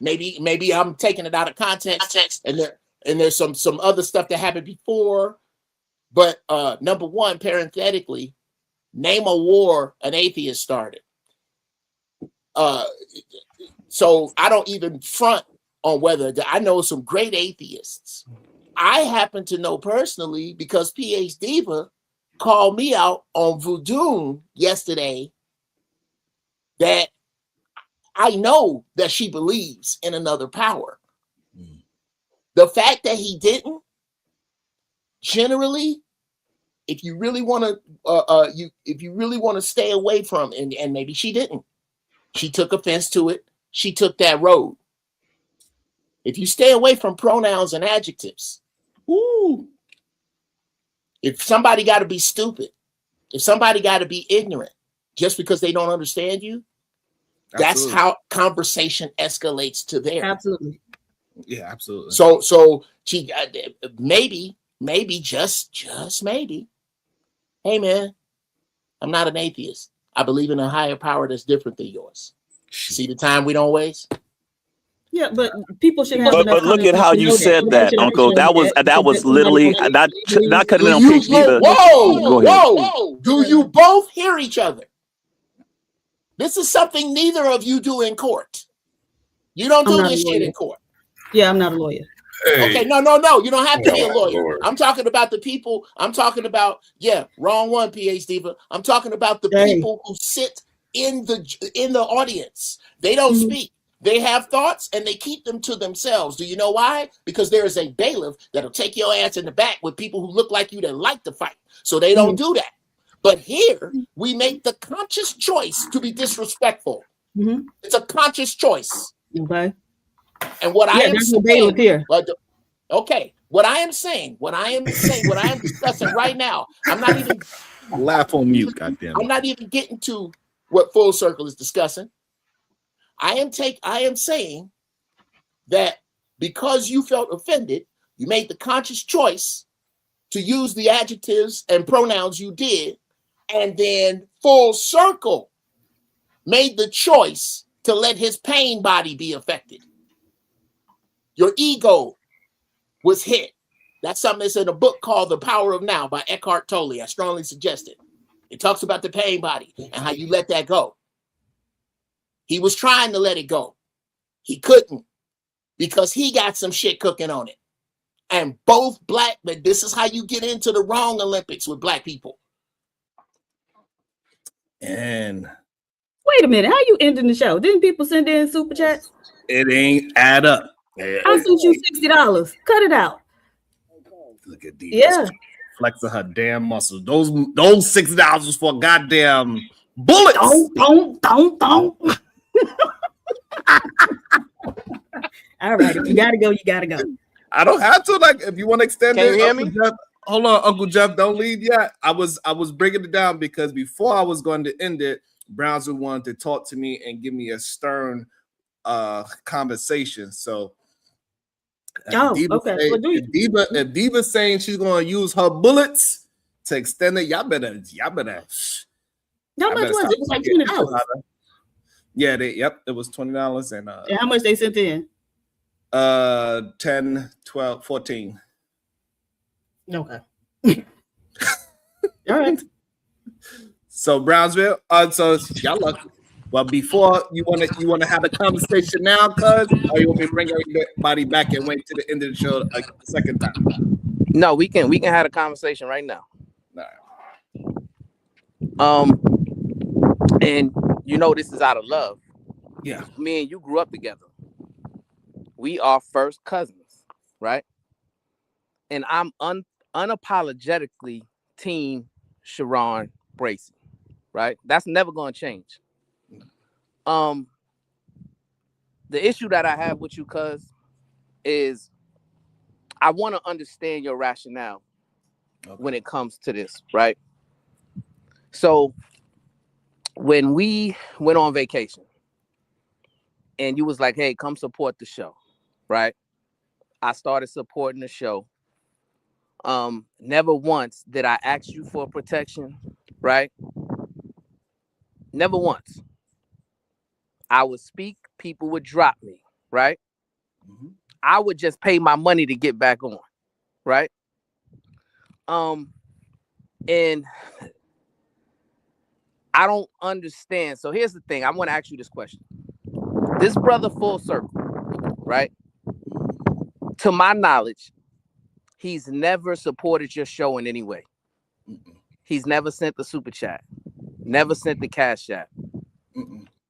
Maybe I'm taking it out of context, and there's some other stuff that happened before. But number one, parenthetically, name a war an atheist started. So I don't even front on whether I know some great atheists. I happen to know personally because PhD Diva called me out on Voodoo yesterday that I know that she believes in another power. The fact that he didn't generally, if you really want to, if you really want to stay away from, and maybe she didn't, she took offense to it. She took that road. If you stay away from pronouns and adjectives, if somebody got to be stupid, if somebody got to be ignorant just because they don't understand you, that's how conversation escalates to there. Absolutely. Yeah, absolutely. So she maybe just maybe, hey man, I'm not an atheist. I believe in a higher power that's different than yours. See the time we don't waste. Yeah, but people should have. But look at how you said that, Uncle. That was literally not cutting on PhD. Whoa! Do you both hear each other? This is something neither of you do in court. You don't do this shit in court. Yeah, I'm not a lawyer. Hey. Okay, no. You don't have to be a lawyer. I'm talking about the people. I'm talking about, wrong one, PhD Diva. I'm talking about the people who sit in the audience. They don't speak. They have thoughts and they keep them to themselves. Do you know why? Because there is a bailiff that'll take your ass in the back with people who look like you that like to fight. So they don't do that. But here we make the conscious choice to be disrespectful. It's a conscious choice. Okay. And what I am saying here. Okay. What I am saying, what I am discussing right now, I'm not even laugh on mute, goddamn. I'm not even getting to what Full Circle is discussing. I am saying that because you felt offended, you made the conscious choice to use the adjectives and pronouns you did, and then Full Circle made the choice to let his pain body be affected. Your ego was hit. That's something that's in a book called The Power of Now by Eckhart Tolle. I strongly suggest it. It talks about the pain body and how you let that go. He was trying to let it go. He couldn't because he got some shit cooking on it. And both black, but this is how you get into the wrong Olympics with black people. And wait a minute, how you ending the show? Didn't people send in super chats? It ain't add up. I sent you $60. Cut it out. Look at these. Yeah. Flexing her damn muscles. Those $60 was for goddamn bullets. Don't. All right, if you gotta go, you gotta go. I don't have to. Like, if you want to extend Can it, you hear Uncle me? Jeff, hold on, Uncle Jeff, don't leave yet. I was breaking it down because before I was going to end it, Brownsville wanted to talk to me and give me a stern conversation. So, okay. If Diva's saying she's going to use her bullets to extend it, y'all better. How much was it? It was like $20. Yeah, it was $20 and how much they sent in? 10, 12, 14. Okay. All right. So Brownsville, so y'all lucky. Well, before you want to have a conversation now, cuz, or you want me to bring everybody back and wait to the end of the show a second time? No, we can have a conversation right now. All right. And you know this is out of love. Yeah. Me and you grew up together. We are first cousins, right? And I'm unapologetically team Sharon Bracey, right? That's never going to change. The issue that I have with you, cuz, is I want to understand your rationale when it comes to this, right? So when we went on vacation and you was like, hey, come support the show, right? I started supporting the show. Never once did I ask you for protection, right? Never once. I would speak, people would drop me, right? I would just pay my money to get back on, right? And I don't understand. So here's the thing. I want to ask you this question. This brother Full Circle, right? To my knowledge, he's never supported your show in any way. He's never sent the super chat, never sent the cash app.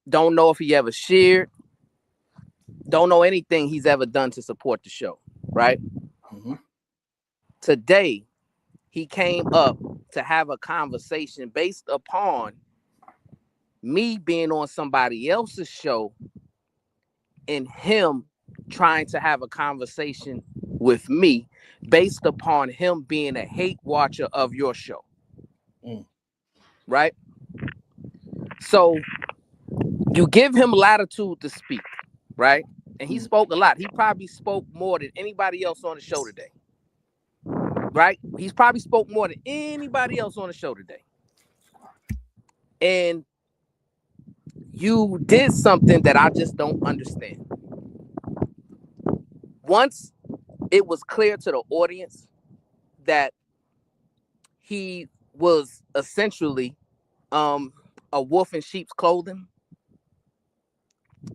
Don't know if he ever shared. Don't know anything he's ever done to support the show, right? Today, he came up to have a conversation based upon me being on somebody else's show and him trying to have a conversation with me based upon him being a hate watcher of your show. Right? So you give him latitude to speak, right? And he spoke a lot. He probably spoke more than anybody else on the show today. Right? He's probably spoke more than anybody else on the show today. And you did something that I just don't understand. Once it was clear to the audience that he was essentially a wolf in sheep's clothing,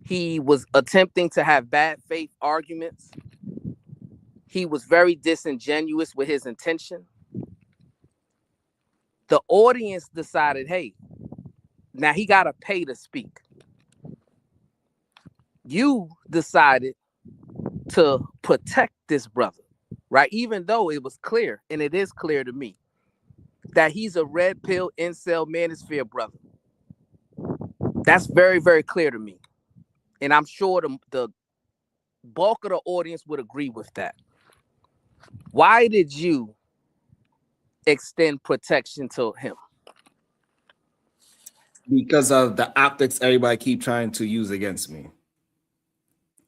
he was attempting to have bad faith arguments. He was very disingenuous with his intention. The audience decided, hey, now he got to pay to speak. You decided to protect this brother, right? Even though it was clear, and it is clear to me, that he's a red pill incel manosphere brother. That's very, very clear to me. And I'm sure the bulk of the audience would agree with that. Why did you extend protection to him? Because of the optics everybody keep trying to use against me.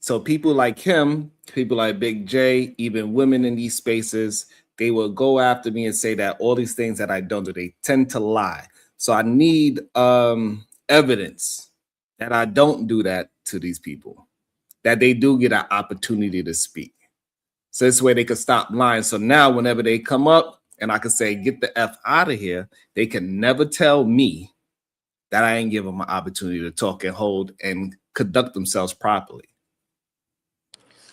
So people like him, people like Big J, even women in these spaces, they will go after me and say that all these things that I don't do, they tend to lie. So I need evidence that I don't do that to these people, that they do get an opportunity to speak. So this way they can stop lying. So now whenever they come up and I can say, get the F out of here, they can never tell me that I ain't give them an opportunity to talk and hold and conduct themselves properly.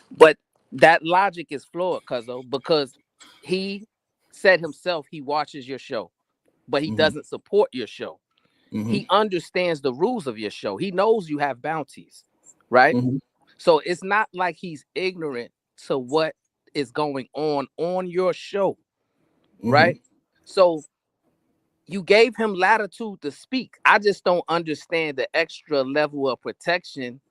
But that logic is flawed, Cuzzo, because he said himself he watches your show, but he doesn't support your show. He understands the rules of your show. He knows you have bounties, right? So it's not like he's ignorant to what is going on your show, right? So you gave him latitude to speak. I just don't understand the extra level of protection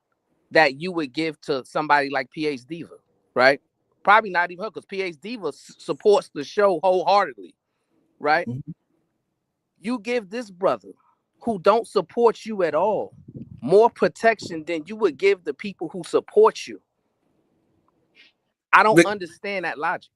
that you would give to somebody like PH Diva, right? Probably not even her, because PH Diva supports the show wholeheartedly, right? You give this brother who don't support you at all more protection than you would give the people who support you. I don't understand that logic.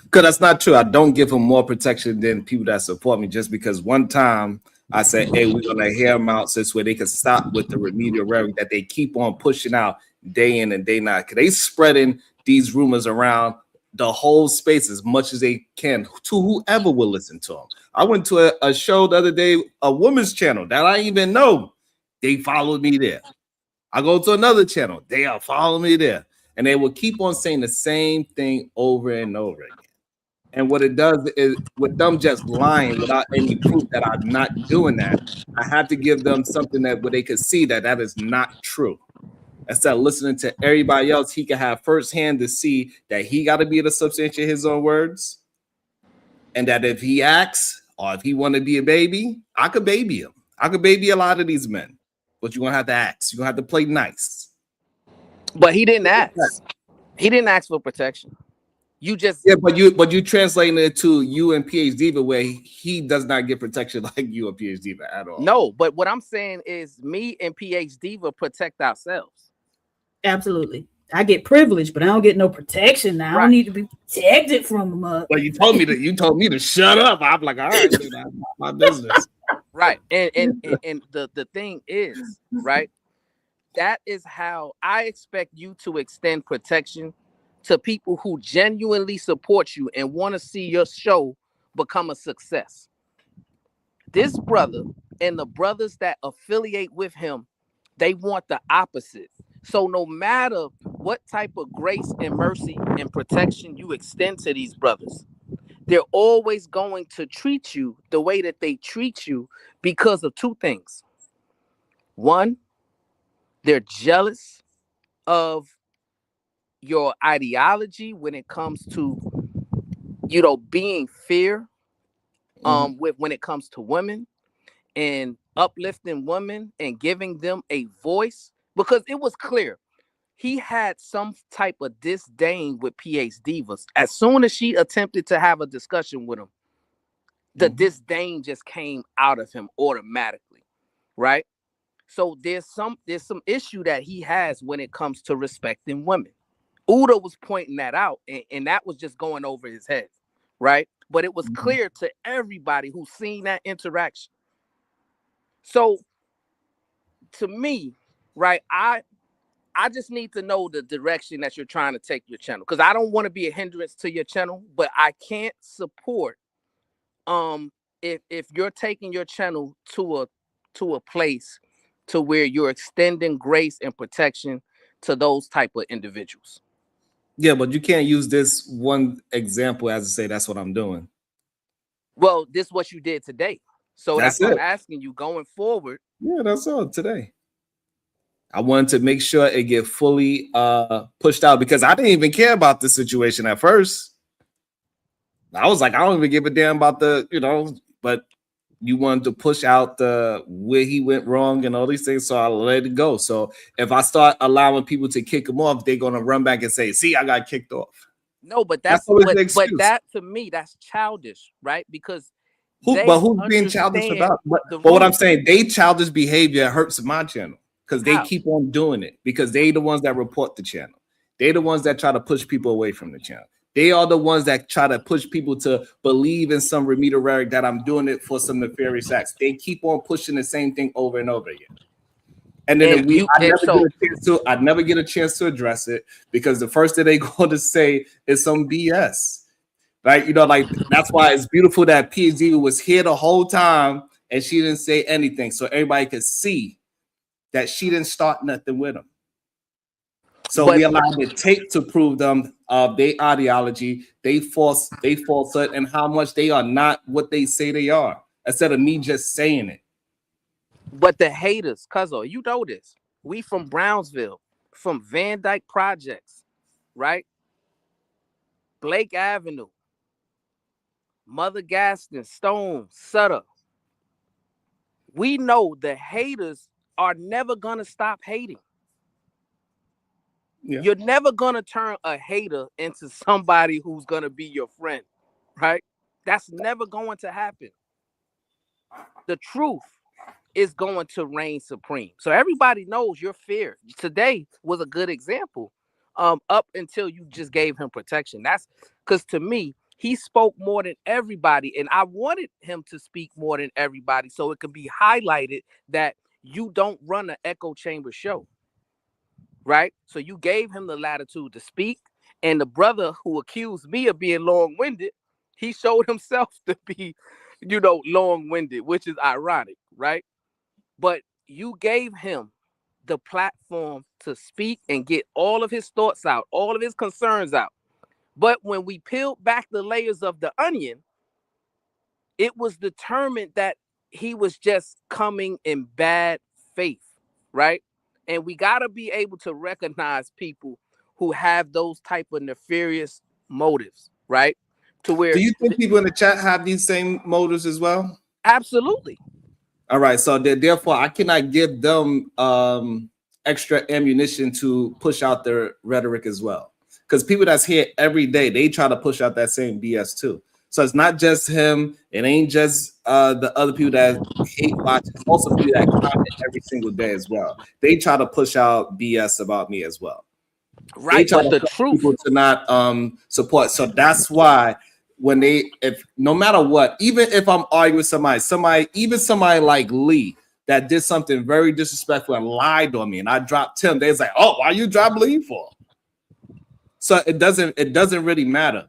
Because that's not true. I don't give him more protection than people that support me, just because one time I said, hey, we're going to hear them out so this way they can stop with the remedial rhetoric that they keep on pushing out day in and day out. Because they spreading these rumors around the whole space as much as they can to whoever will listen to them. I went to a show the other day, a woman's channel that I even know. They followed me there. I go to another channel. They are following me there. And they will keep on saying the same thing over and over again. And what it does is, with them just lying without any proof that I'm not doing that, I had to give them something that where they could see that that is not true. Instead of listening to everybody else, he can have firsthand to see that he got to be able to substantiate his own words. And that if he acts or if he want to be a baby, I could baby him. I could baby a lot of these men. But you're going to have to ask. You're going to have to play nice. But he didn't ask. He didn't ask for protection. You just but you translating it to you and PH Diva where he does not get protection like you and PH Diva at all. No, but what I'm saying is me and PH Diva protect ourselves. Absolutely. I get privilege, but I don't get no protection now. I don't need to be protected from them. Well, you told me to shut up. I'm like, all right, dude, that's not my business. Right. And the thing is, right, that is how I expect you to extend protection to people who genuinely support you and want to see your show become a success. This brother and the brothers that affiliate with him, they want the opposite. So no matter what type of grace and mercy and protection you extend to these brothers, they're always going to treat you the way that they treat you because of two things. One, they're jealous of your ideology when it comes to, being fair when it comes to women and uplifting women and giving them a voice, because it was clear he had some type of disdain with PH Divas. As soon as she attempted to have a discussion with him, the disdain just came out of him automatically, right? So there's some issue that he has when it comes to respecting women. Uda was pointing that out, and that was just going over his head, right? But it was clear to everybody who's seen that interaction. So to me, right, I just need to know the direction that you're trying to take your channel, because I don't want to be a hindrance to your channel, but I can't support if you're taking your channel to a place to where you're extending grace and protection to those type of individuals. Yeah, but you can't use this one example as to say that's what I'm doing. Well, this is what you did today. So that's what it. I'm asking you going forward. Yeah, that's all today. I wanted to make sure it get fully pushed out, because I didn't even care about the situation at first. I was like, I don't even give a damn about but you wanted to push out the where he went wrong and all these things, so I let it go. So if I start allowing people to kick him off, they're gonna run back and say, "See, I got kicked off." No, but but that to me, that's childish, right? Because who's being childish about? But what I'm saying, they childish behavior hurts my channel because they keep on doing it, because they the ones that report the channel. They the ones that try to push people away from the channel. They are the ones that try to push people to believe in some Ramita Rarick that I'm doing it for some nefarious acts. They keep on pushing the same thing over and over again. And then I'd never get a chance to address it, because the first thing they're going to say is some BS. Right? That's why it's beautiful that PhD was here the whole time and she didn't say anything, so everybody could see that she didn't start nothing with them. So we allowed the tape to prove them of their ideology, they falsehood, and how much they are not what they say they are, instead of me just saying it. But the haters, Cuzzo, you know this. We from Brownsville, from Van Dyke Projects, right? Blake Avenue, Mother Gaston, Stone, Sutter. We know the haters are never gonna stop hating. Yeah. You're never gonna turn a hater into somebody who's gonna be your friend, right? That's never going to happen. The truth is going to reign supreme. So everybody knows your fear. Today was a good example. Up until you just gave him protection. That's because to me, he spoke more than everybody, and I wanted him to speak more than everybody so it could be highlighted that you don't run an echo chamber show. Right? So you gave him the latitude to speak, and the brother who accused me of being long-winded, he showed himself to be, long-winded, which is ironic, right? But you gave him the platform to speak and get all of his thoughts out, all of his concerns out. But when we peeled back the layers of the onion, it was determined that he was just coming in bad faith, right? And we got to be able to recognize people who have those type of nefarious motives, right? To where do you think people in the chat have these same motives as well? Absolutely. All right, so therefore I cannot give them extra ammunition to push out their rhetoric as well, because people that's here every day, they try to push out that same BS too. So it's not just him. It ain't just the other people that hate watch. It's also people that comment every single day as well. They try to push out BS about me as well. Right, they try to people to not support. So that's why no matter what, even if I'm arguing with somebody like Lee that did something very disrespectful and lied on me, and I dropped him, they're like, "Oh, why you drop Lee for?" So it doesn't really matter.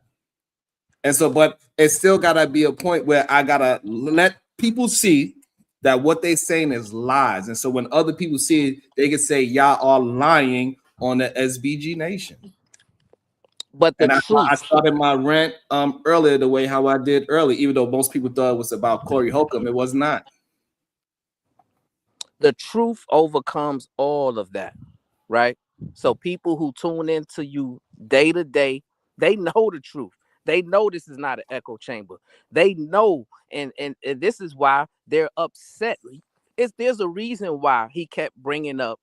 And so, but it's still gotta be a point where I gotta let people see that what they're saying is lies. And so when other people see it, they can say, y'all are lying on the SBG Nation. But I started my rant earlier the way how I did earlier, even though most people thought it was about Corey Holcomb. It was not. The truth overcomes all of that, right? So people who tune into you day to day, they know the truth. They know this is not an echo chamber. They know, and this is why they're upset. There's a reason why he kept bringing up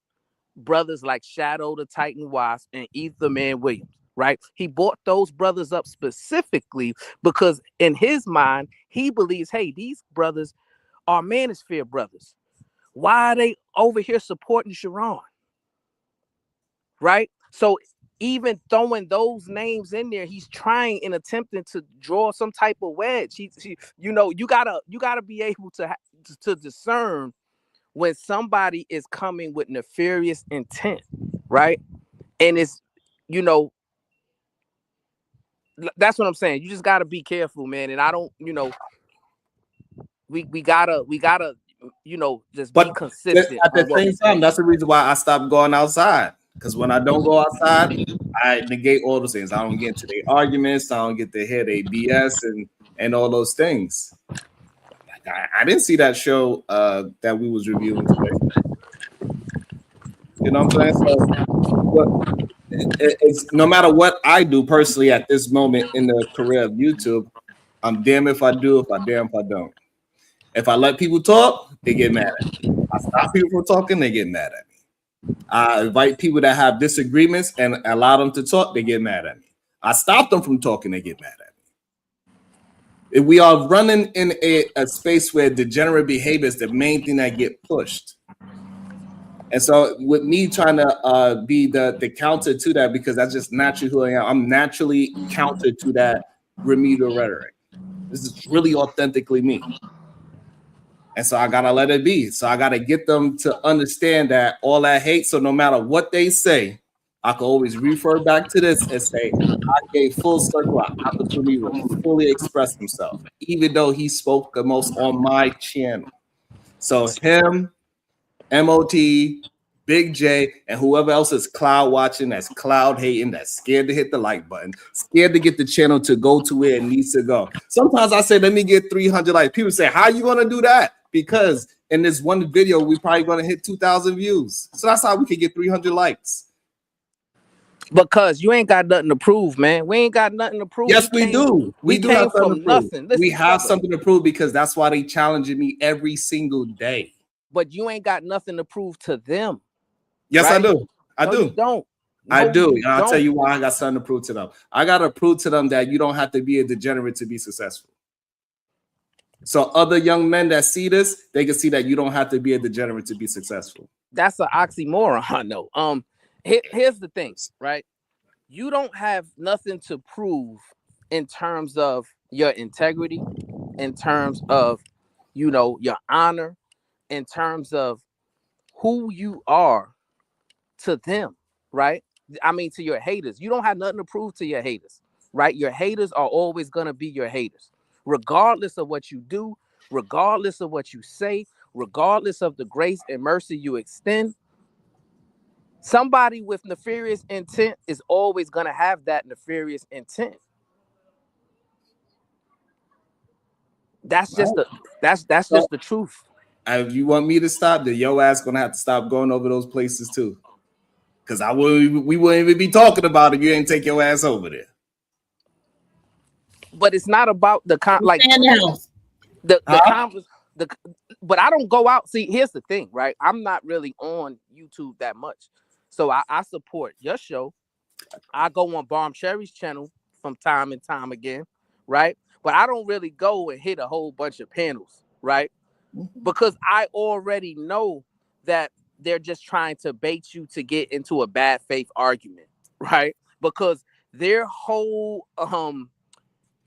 brothers like Shadow the Titan Wasp and Ether Man Williams, right? He brought those brothers up specifically because in his mind, he believes, hey, these brothers are Manosphere brothers. Why are they over here supporting Sharon? Right? So even throwing those names in there, he's trying and attempting to draw some type of wedge. You know, you gotta be able to discern when somebody is coming with nefarious intent, right? And it's, you know, that's what I'm saying. You just gotta be careful, man. And I don't, you know, we gotta, you know, just be consistent. At the same time, that's the reason why I stopped going outside. Because when I don't go outside, I negate all those things. I don't get into their arguments. I don't get to hear their BS and all those things. I didn't see that show that we was reviewing today. You know what I'm saying? So, it's no matter what I do personally at this moment in the career of YouTube, I'm damn if I do, if I damn if I don't. If I let people talk, they get mad at me. I stop people from talking, they get mad at me. I invite people that have disagreements and allow them to talk, they get mad at me. I stop them from talking, they get mad at me. If we are running in a space where degenerate behavior is the main thing that get pushed. And so with me trying to be the counter to that, because that's just naturally who I am, I'm naturally counter to that remedial rhetoric. This is really authentically me. And so I gotta let it be. So I gotta get them to understand that all that hate. So no matter what they say, I can always refer back to this and say, I gave full circle an opportunity to fully express himself, even though he spoke the most on my channel. So him, MOT, Big J, and whoever else is cloud watching, that's cloud hating, that's scared to hit the like button, scared to get the channel to go to where it needs to go. Sometimes I say, let me get 300 likes. People say, how are you going to do that? Because in this one video, we're probably going to hit 2,000 views. So that's how we can get 300 likes. Because you ain't got nothing to prove, man. We ain't got nothing to prove. Yes, we do. We do have something to prove. Nothing. We have something to prove because that's why they challenging me every single day. But you ain't got nothing to prove to them. Yes, right? I do. I do. You don't. I do. And I'll tell you why I got something to prove to them. I got to prove to them that you don't have to be a degenerate to be successful. So other young men that see this, they can see that you don't have to be a degenerate to be successful. That's an oxymoron, I know. Here's the thing, right? You don't have nothing to prove in terms of your integrity, in terms of, you know, your honor, in terms of who you are to them, right? I mean, to your haters. You don't have nothing to prove to your haters, right? Your haters are always going to be your haters, regardless of what you do, regardless of what you say, regardless of the grace and mercy you extend. Somebody with nefarious intent is always going to have that nefarious intent. That's just just the truth. If you want me to stop, then your ass gonna have to stop going over those places too. Because we wouldn't even be talking about it if you ain't take your ass over there. But it's not about the but I don't go out. See, here's the thing, right? I'm not really on YouTube that much. So I support your show. I go on Bomb Cherry's channel from time and time again, right? But I don't really go and hit a whole bunch of panels, right? Because I already know that they're just trying to bait you to get into a bad faith argument, right? Because their whole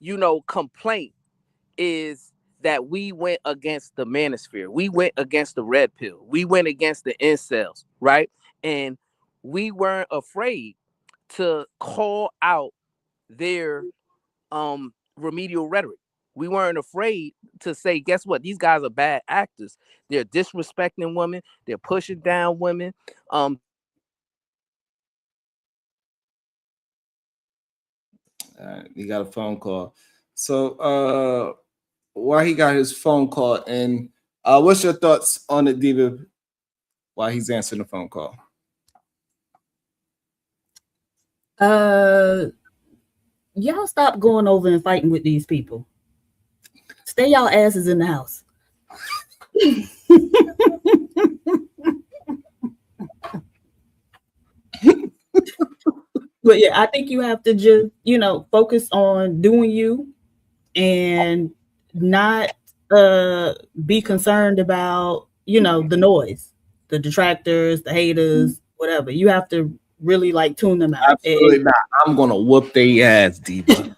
you know, complaint is that we went against the manosphere. We went against the red pill. We went against the incels, right? And we weren't afraid to call out their remedial rhetoric. We weren't afraid to say, guess what? These guys are bad actors. They're disrespecting women. They're pushing down women. He got a phone call. So while he got his phone call, and what's your thoughts on it, Diva, while he's answering the phone call? y'all stop going over and fighting with these people. Stay y'all asses in the house. But yeah, I think you have to just, focus on doing you and not be concerned about, the noise, the detractors, the haters, whatever. You have to really tune them out. Absolutely not. I'm gonna whoop their ass, Diva.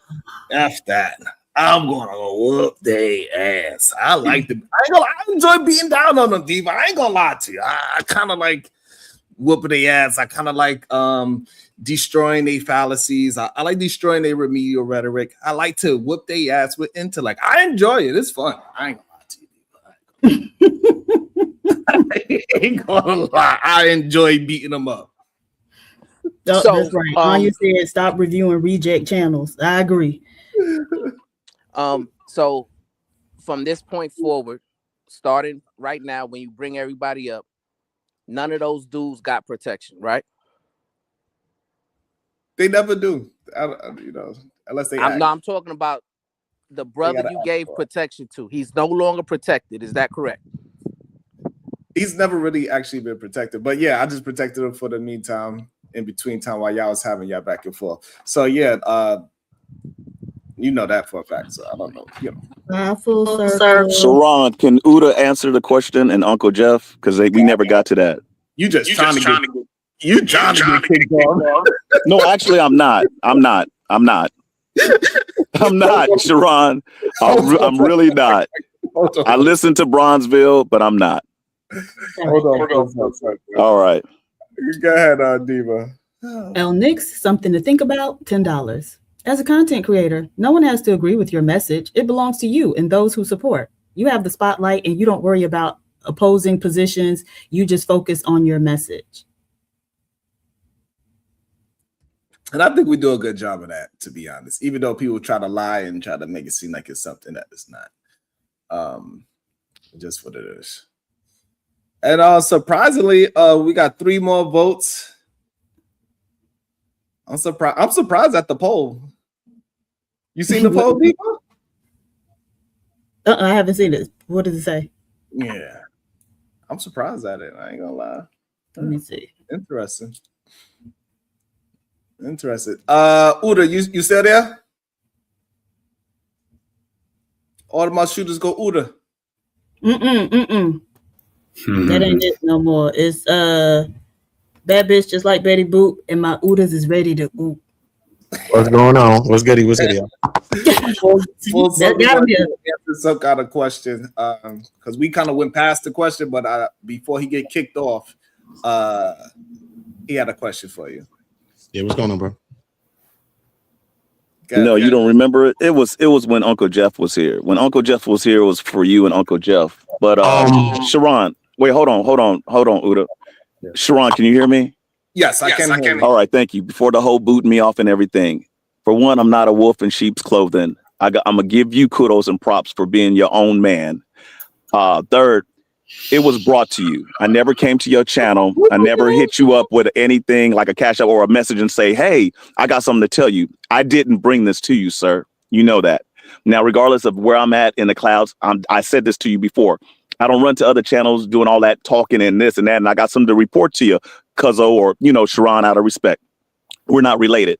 F that. I'm gonna whoop their ass. I like them. I enjoy being down on them, Diva. I ain't gonna lie to you. I kind of like whooping their ass. I kind of like destroying their fallacies. I like destroying their remedial rhetoric. I like to whoop their ass with intellect. I enjoy it. It's fun. I ain't gonna lie to you. I ain't gonna lie. I enjoy beating them up. That's right. Anya said stop reviewing reject channels. I agree. So from this point forward, starting right now, when you bring everybody up, none of those dudes got protection, right? They never do. Unless they. I'm talking about the brother you gave protection to. He's no longer protected. Is that correct? He's never really actually been protected, but yeah, I just protected him for the meantime, in between time while y'all was having y'all back and forth. So yeah, you know that for a fact. So I don't know. Sharon, can Uda answer the question and Uncle Jeff? Because we never got to that. You trying to get kicked off. No, actually, I'm not. I'm not, Sharon. I'm really not. I listened to Bronzeville, but I'm not. Hold on. All right. Go ahead, Diva. El Nix, something to think about, $10. As a content creator, no one has to agree with your message. It belongs to you and those who support. You have the spotlight and you don't worry about opposing positions. You just focus on your message. And I think we do a good job of that, to be honest, even though people try to lie and try to make it seem like it's something that it's not. Just what it is. And surprisingly, we got 3 more votes. I'm surprised at the poll. You seen the poll, people? I haven't seen it. What does it say? Yeah, I'm surprised at it. I ain't gonna lie. Let me see. Interesting. Uda, you still there? All of my shooters go Uda. That ain't it no more. It's bad bitch just like Betty Boop, and my Udas is ready to oop. What's going on? What's good? Y'all? Some kind of question, because we kind of went past the question, but before he get kicked off, he had a question for you. Yeah, what's going on, bro? No, you don't remember it. It was when Uncle Jeff was here. When Uncle Jeff was here, it was for you and Uncle Jeff. But Sharon, wait, hold on, Uda. Yeah. Sharon, can you hear me? Yes, I can hear you. All right, thank you. Before the whole booting me off and everything, for one, I'm not a wolf in sheep's clothing. I'm gonna give you kudos and props for being your own man. Third, it was brought to you. I never came to your channel. I never hit you up with anything like a cash out or a message and say, hey, I got something to tell you. I didn't bring this to you, sir. You know that. Now, regardless of where I'm at in the clouds, I said this to you before. I don't run to other channels doing all that talking and this and that. And I got something to report to you, Cuzzo or, Sharon, out of respect. We're not related.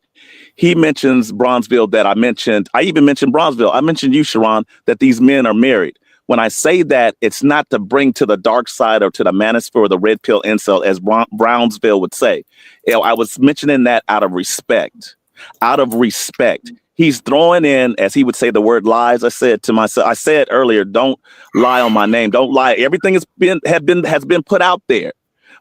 He mentions Bronzeville that I mentioned. I even mentioned Bronzeville. I mentioned you, Sharon, that these men are married. When I say that, it's not to bring to the dark side or to the manosphere or the red pill incel, as Brownsville would say. I was mentioning that out of respect. Out of respect. He's throwing in, as he would say, the word lies. I said to myself, I said earlier, don't lie on my name. Don't lie. Everything has been put out there.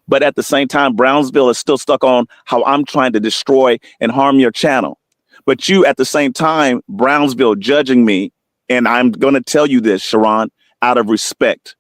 But at the same time, Brownsville is still stuck on how I'm trying to destroy and harm your channel. But you, at the same time, Brownsville judging me. And I'm going to tell you this, Sharon, out of respect.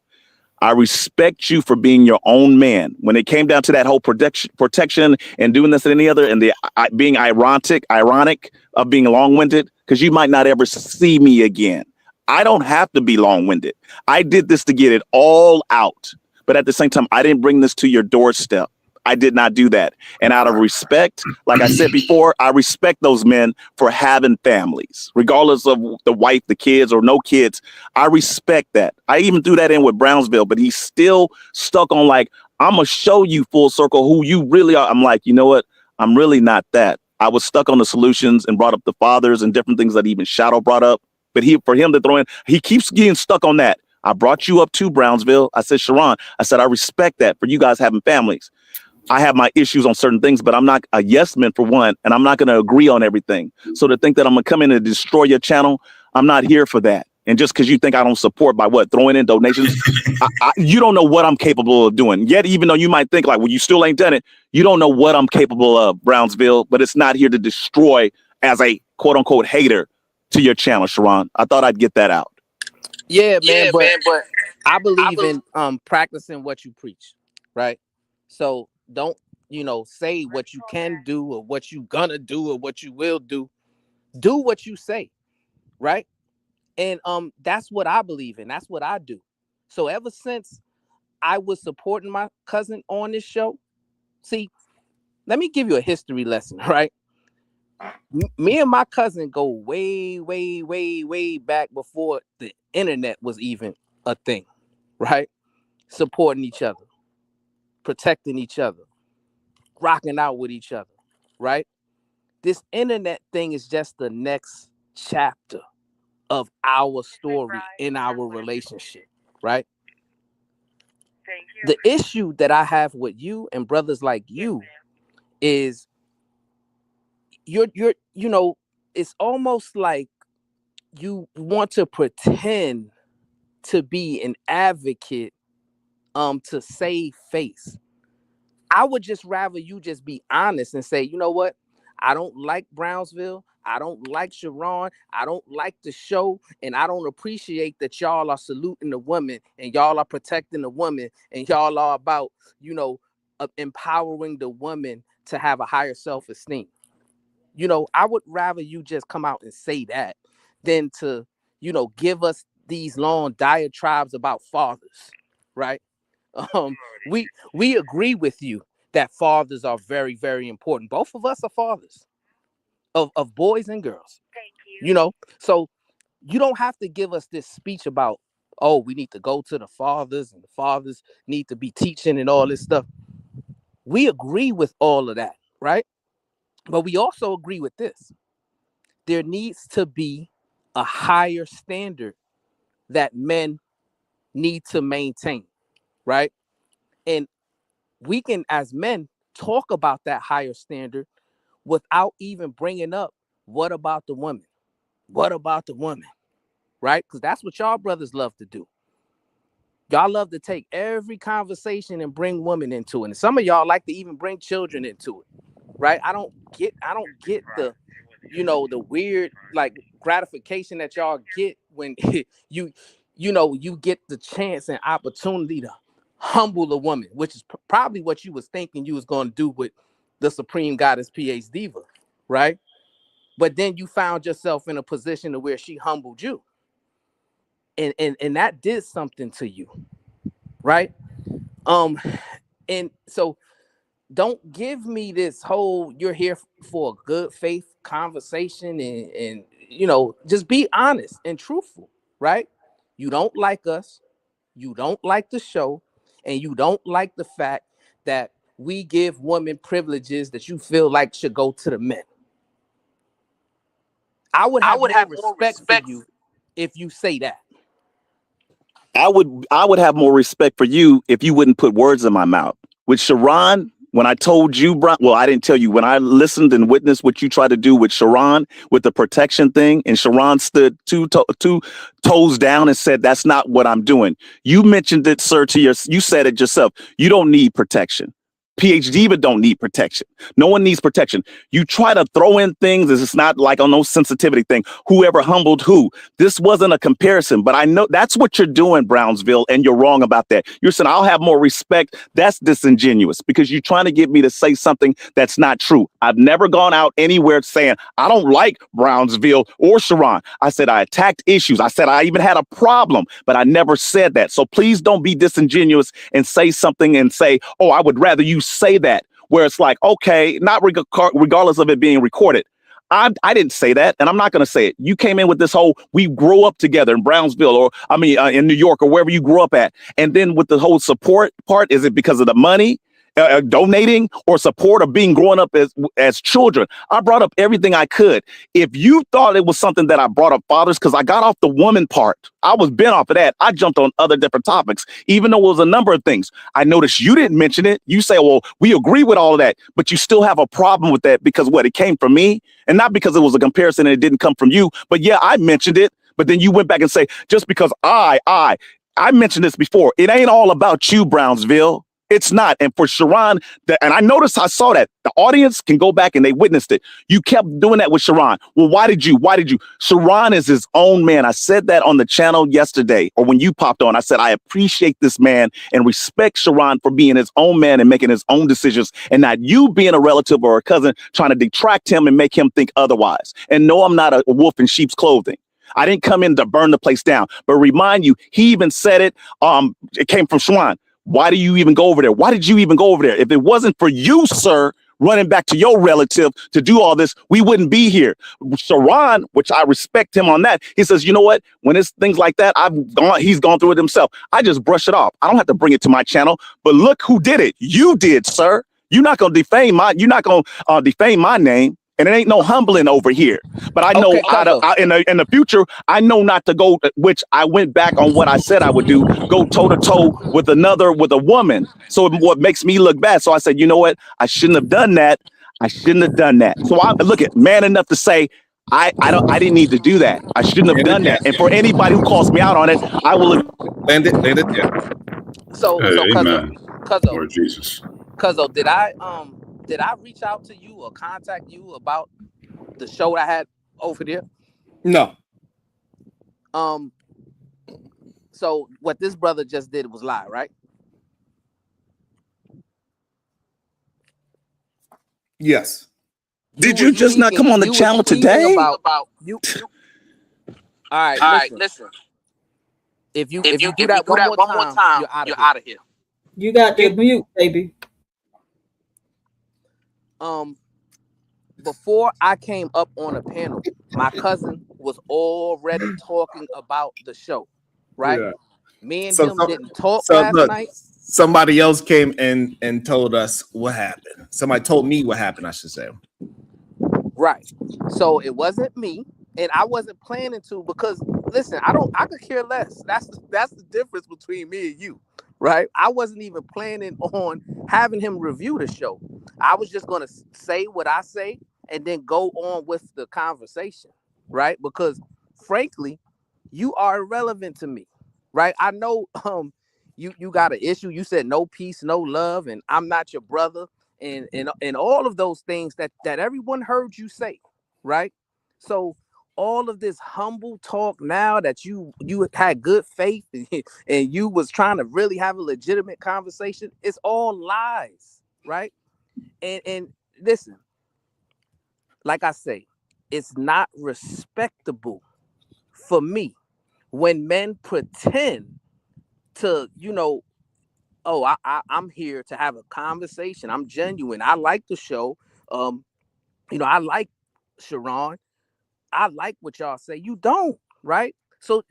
I respect you for being your own man. When it came down to that whole protection and doing this and any other, and the being ironic of being long-winded, because you might not ever see me again. I don't have to be long-winded. I did this to get it all out. But at the same time, I didn't bring this to your doorstep. I did not do that. And out of respect, like I said before, I respect those men for having families, regardless of the wife, the kids, or no kids. I respect that. I even threw that in with Brownsville, but he's still stuck on like, I'm going to show you full circle who you really are. I'm like, you know what? I'm really not that. I was stuck on the solutions and brought up the fathers and different things that even Shadow brought up. But for him to throw in, he keeps getting stuck on that. I brought you up to Brownsville. I said, Sharon, I said, I respect that for you guys having families. I have my issues on certain things, but I'm not a yes man for one, and I'm not going to agree on everything. So to think that I'm going to come in and destroy your channel, I'm not here for that. And just because you think I don't support by throwing in donations, you don't know what I'm capable of doing. Yet, even though you might think like, well, you still ain't done it, you don't know what I'm capable of, Brownsville. But it's not here to destroy as a quote unquote hater to your channel, Sharon. I thought I'd get that out. Yeah, man, but I believe in practicing what you preach, right? So don't, say what you can do or what you gonna do or what you will do. Do what you say, right? And that's what I believe in. That's what I do. So ever since I was supporting my cousin on this show, see, let me give you a history lesson, right? Me and my cousin go way, way, way, way back before the internet was even a thing, right? Supporting each other, protecting each other, rocking out with each other, right? This internet thing is just the next chapter of our story in our relationship, right? The issue that I have with you and brothers like you is you're it's almost like you want to pretend to be an advocate to save face. I would just rather you just be honest and say, you know what? I don't like Brownsville. I don't like Sharon. I don't like the show. And I don't appreciate that y'all are saluting the woman and y'all are protecting the woman and y'all are about, empowering the woman to have a higher self-esteem. I would rather you just come out and say that than to, give us these long diatribes about fathers, right? We agree with you that fathers are very, very important. Both of us are fathers of boys and girls. So you don't have to give us this speech about, oh, we need to go to the fathers and the fathers need to be teaching and all this stuff. We agree with all of that, right? But we also agree with this. There needs to be a higher standard that men need to maintain, right? And we can, as men, talk about that higher standard without even bringing up, what about the woman? What about the woman? Right? Because that's what y'all brothers love to do. Y'all love to take every conversation and bring women into it. And some of y'all like to even bring children into it. Right? I don't get the, the weird like gratification that y'all get when you get the chance and opportunity to humble a woman, which is probably what you was thinking you was going to do with the Supreme Goddess PH Diva, right? But then you found yourself in a position to where she humbled you. And that did something to you, right? And so don't give me this whole you're here for a good faith conversation and just be honest and truthful, right? You don't like us, you don't like the show, and you don't like the fact that we give women privileges that you feel like should go to the men. I would have respect for you if you say that. I would have more respect for you if you wouldn't put words in my mouth. With Sharon, when I told you, well, I didn't tell you. When I listened and witnessed what you tried to do with Sharon, with the protection thing, and Sharon stood two toes down and said, that's not what I'm doing. You mentioned it, sir, you said it yourself. You don't need protection. PH Diva don't need protection. No one needs protection. You try to throw in things as it's not like on no sensitivity thing. Whoever humbled who. This wasn't a comparison, but I know that's what you're doing, Brownsville, and you're wrong about that. You're saying I'll have more respect. That's disingenuous because you're trying to get me to say something that's not true. I've never gone out anywhere saying I don't like Brownsville or Sharon. I said I attacked issues. I said I even had a problem, but I never said that. So please don't be disingenuous and say something and say, oh, I would rather you you say that where it's like, okay, not regardless of it being recorded. I didn't say that, and I'm not going to say it. You came in with this whole, we grew up together in Brownsville, or in New York, or wherever you grew up at. And then with the whole support part, is it because of the money? Donating or support, or being growing up as children? I brought up everything I could. If you thought it was something that I brought up fathers, because I got off the woman part, I was bent off of that. I jumped on other different topics, even though it was a number of things. I noticed you didn't mention it. You say, well, we agree with all of that, but you still have a problem with that because it came from me, and not because it was a comparison and it didn't come from you. But yeah, I mentioned it, but then you went back and say, just because I mentioned this before, it ain't all about you, Brownsville. It's not. And for Sharon, and I noticed, I saw that the audience can go back and they witnessed it. You kept doing that with Sharon. Well, why did you? Sharon is his own man. I said that on the channel yesterday, or when you popped on. I said, I appreciate this man and respect Sharon for being his own man and making his own decisions, and not you being a relative or a cousin trying to detract him and make him think otherwise. And no, I'm not a wolf in sheep's clothing. I didn't come in to burn the place down, but remind you, he even said it. It came from Sharon. Why do you even go over there? Why did you even go over there? If it wasn't for you, sir, running back to your relative to do all this, we wouldn't be here. Sharon, which I respect him on that, he says, you know what? When it's things like that, he's gone through it himself. I just brush it off. I don't have to bring it to my channel. But look who did it. You did, sir. You're not gonna defame my name. And it ain't no humbling over here. But I know in the future, I know not to go, which I went back on what I said I would do, go toe to toe with a woman. So what makes me look bad. So I said, you know what? I shouldn't have done that. So I look at man enough to say, I didn't need to do that. I shouldn't have done that. And for anybody who calls me out on it, I will land it. Yeah. So Lord Jesus. Cuzzo, did I reach out to you or contact you about the show I had over there? No. So what this brother just did was lie, right? Yes. Did you just not come on the channel today? About you. All right, listen. If you do that one more time, you're out of here. You got to mute, baby. Before I came up on a panel, my cousin was already talking about the show, right? Yeah. Me and him didn't talk last night. Somebody else came and told us what happened. Somebody told me what happened, I should say. Right. So it wasn't me, and I wasn't planning to, because listen, I could care less. That's the difference between me and you. Right. I wasn't even planning on having him review the show. I was just going to say what I say and then go on with the conversation. Right. Because frankly, you are irrelevant to me. Right. I know you got an issue. You said no peace, no love, and I'm not your brother. And all of those things that everyone heard you say. Right. So all of this humble talk now that you had good faith and you was trying to really have a legitimate conversation, it's all lies, right? And listen, like I say, it's not respectable for me when men pretend to, I'm here to have a conversation. I'm genuine. I like the show. I like Sharon. I like what y'all say. You don't, right? So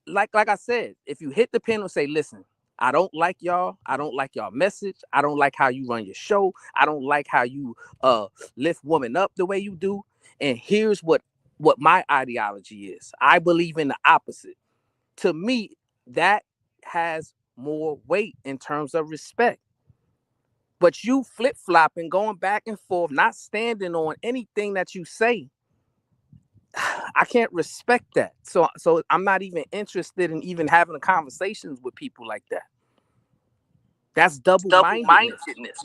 like I said, if you hit the pen and say, listen, I don't like y'all. I don't like y'all message. I don't like how you run your show. I don't like how you lift women up the way you do. And here's what my ideology is. I believe in the opposite. To me, that has more weight in terms of respect. But you flip-flopping, going back and forth, not standing on anything that you say, I can't respect that. So I'm not even interested in even having conversations with people like that. That's double-mindedness.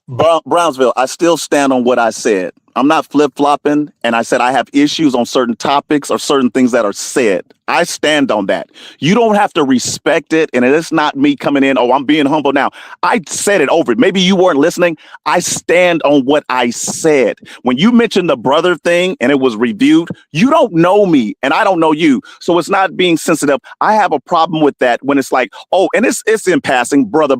Brownsville, I still stand on what I said. I'm not flip-flopping, and I said I have issues on certain topics or certain things that are said. I stand on that. You don't have to respect it, and it's not me coming in, oh, I'm being humble now. I said it over. Maybe you weren't listening. I stand on what I said. When you mentioned the brother thing and it was reviewed, you don't know me, and I don't know you, so it's not being sensitive. I have a problem with that when it's like, oh, and it's in passing, brother.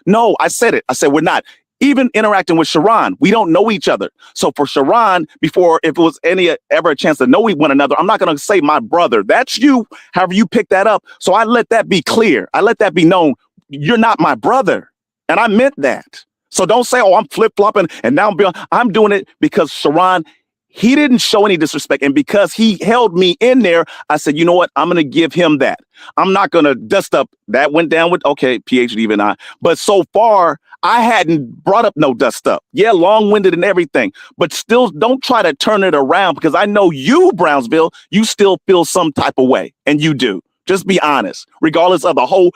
No, I said it. I said we're not. Even interacting with Sharon, we don't know each other. So for Sharon, before if it was ever a chance to know one another, I'm not going to say my brother. That's you, however you pick that up. So I let that be clear. I let that be known. You're not my brother. And I meant that. So don't say, oh, I'm flip-flopping and now I'm doing it because Sharon, he didn't show any disrespect. And because he held me in there, I said, you know what? I'm going to give him that. I'm not going to dust up. That went down with, okay, PhD even I. But so far, I hadn't brought up no dust up. Yeah, long-winded and everything. But still, don't try to turn it around because I know you, Brownsville, you still feel some type of way. And you do. Just be honest, regardless of the whole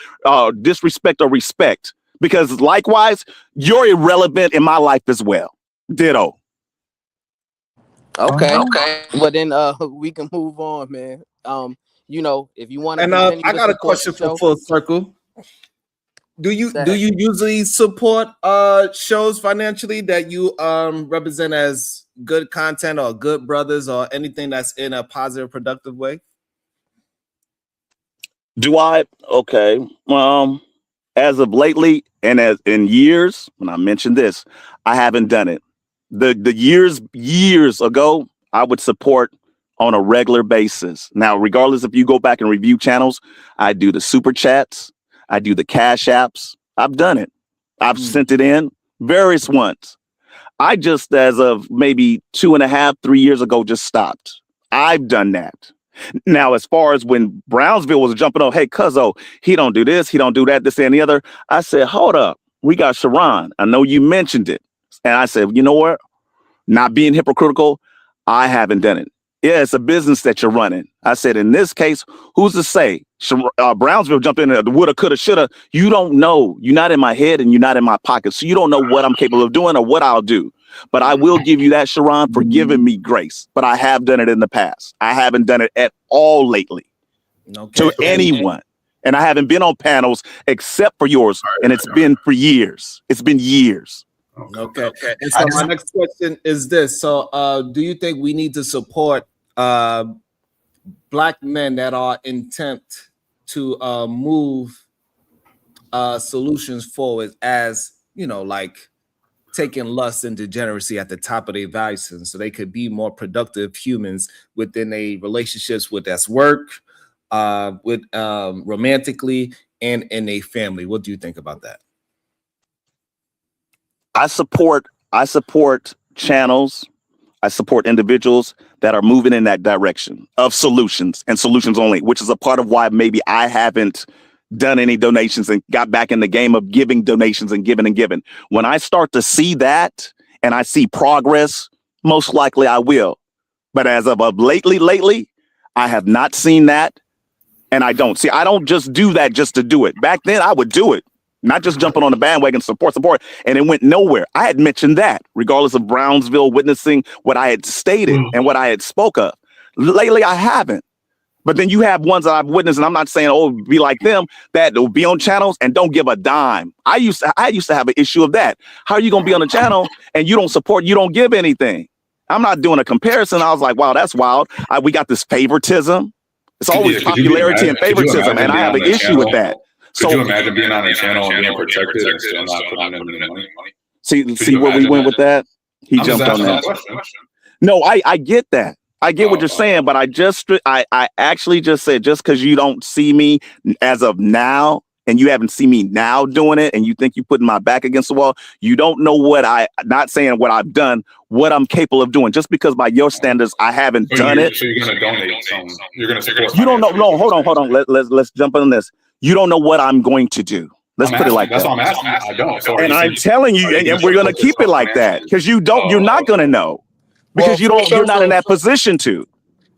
disrespect or respect. Because likewise, you're irrelevant in my life as well. Ditto. Okay. Well, then we can move on, man. If you want to, and I got a question for Full Circle. Do you usually support shows financially that you represent as good content or good brothers or anything that's in a positive, productive way? Do I? Okay. As of lately and as in years, when I mentioned this, I haven't done it. The years ago, I would support on a regular basis. Now, regardless if you go back and review channels, I do the super chats, I do the cash apps. I've done it. I've sent it in various ones. I just, as of maybe 2.5, 3 years ago, just stopped. I've done that. Now, as far as when Brownsville was jumping on, hey, cuzzo, he don't do this, he don't do that, this and the other. I said, hold up, we got Sharon. I know you mentioned it. And I said, you know what? Not being hypocritical, I haven't done it. Yeah, it's a business that you're running. I said, in this case, who's to say? Brownsville jumped in there, the woulda, coulda, shoulda. You don't know. You're not in my head and you're not in my pocket. So you don't know what I'm capable of doing or what I'll do. But I will give you that, Sharon, for giving me grace. But I have done it in the past. I haven't done it at all lately to anyone. And I haven't been on panels except for yours. And it's been for years. It's been years. Okay. And so my next question is this. So do you think we need to support Black men that are intent to move solutions forward as, like taking lust and degeneracy at the top of their value system so they could be more productive humans within their relationships with that's work, with romantically and in a family? What do you think about that? I support channels. I support individuals that are moving in that direction of solutions and solutions only, which is a part of why maybe I haven't done any donations and got back in the game of giving donations and giving. When I start to see that and I see progress, most likely I will. But as of lately, I have not seen that. And I don't just do that just to do it. Back then I would do it. Not just jumping on the bandwagon, support, and it went nowhere. I had mentioned that, regardless of Brownsville witnessing what I had stated and what I had spoke of. Lately, I haven't. But then you have ones that I've witnessed, and I'm not saying, oh, be like them, that will be on channels and don't give a dime. I used to have an issue of that. How are you going to be on a channel and you don't support, you don't give anything? I'm not doing a comparison. I was like, wow, that's wild. We got this favoritism. It's always popularity and favoritism, and I have an issue with that. Could you imagine being on a channel and being protected and still not putting in the money? See where we went with that? He jumped on that. No, I get that. I get what you're saying, but I actually just said, just because you don't see me as of now and you haven't seen me now doing it and you think you putting my back against the wall, you don't know not saying what I've done, what I'm capable of doing. Just because by your standards, I haven't done it. So you're going to donate some. You're going to support. You don't know. No, hold on. Let's jump on this. You don't know what I'm going to do. Let's put it like that. That's what I'm asking. I don't. And I'm telling you, and we're going to keep it like that because you're not going to know because you're not in that position to.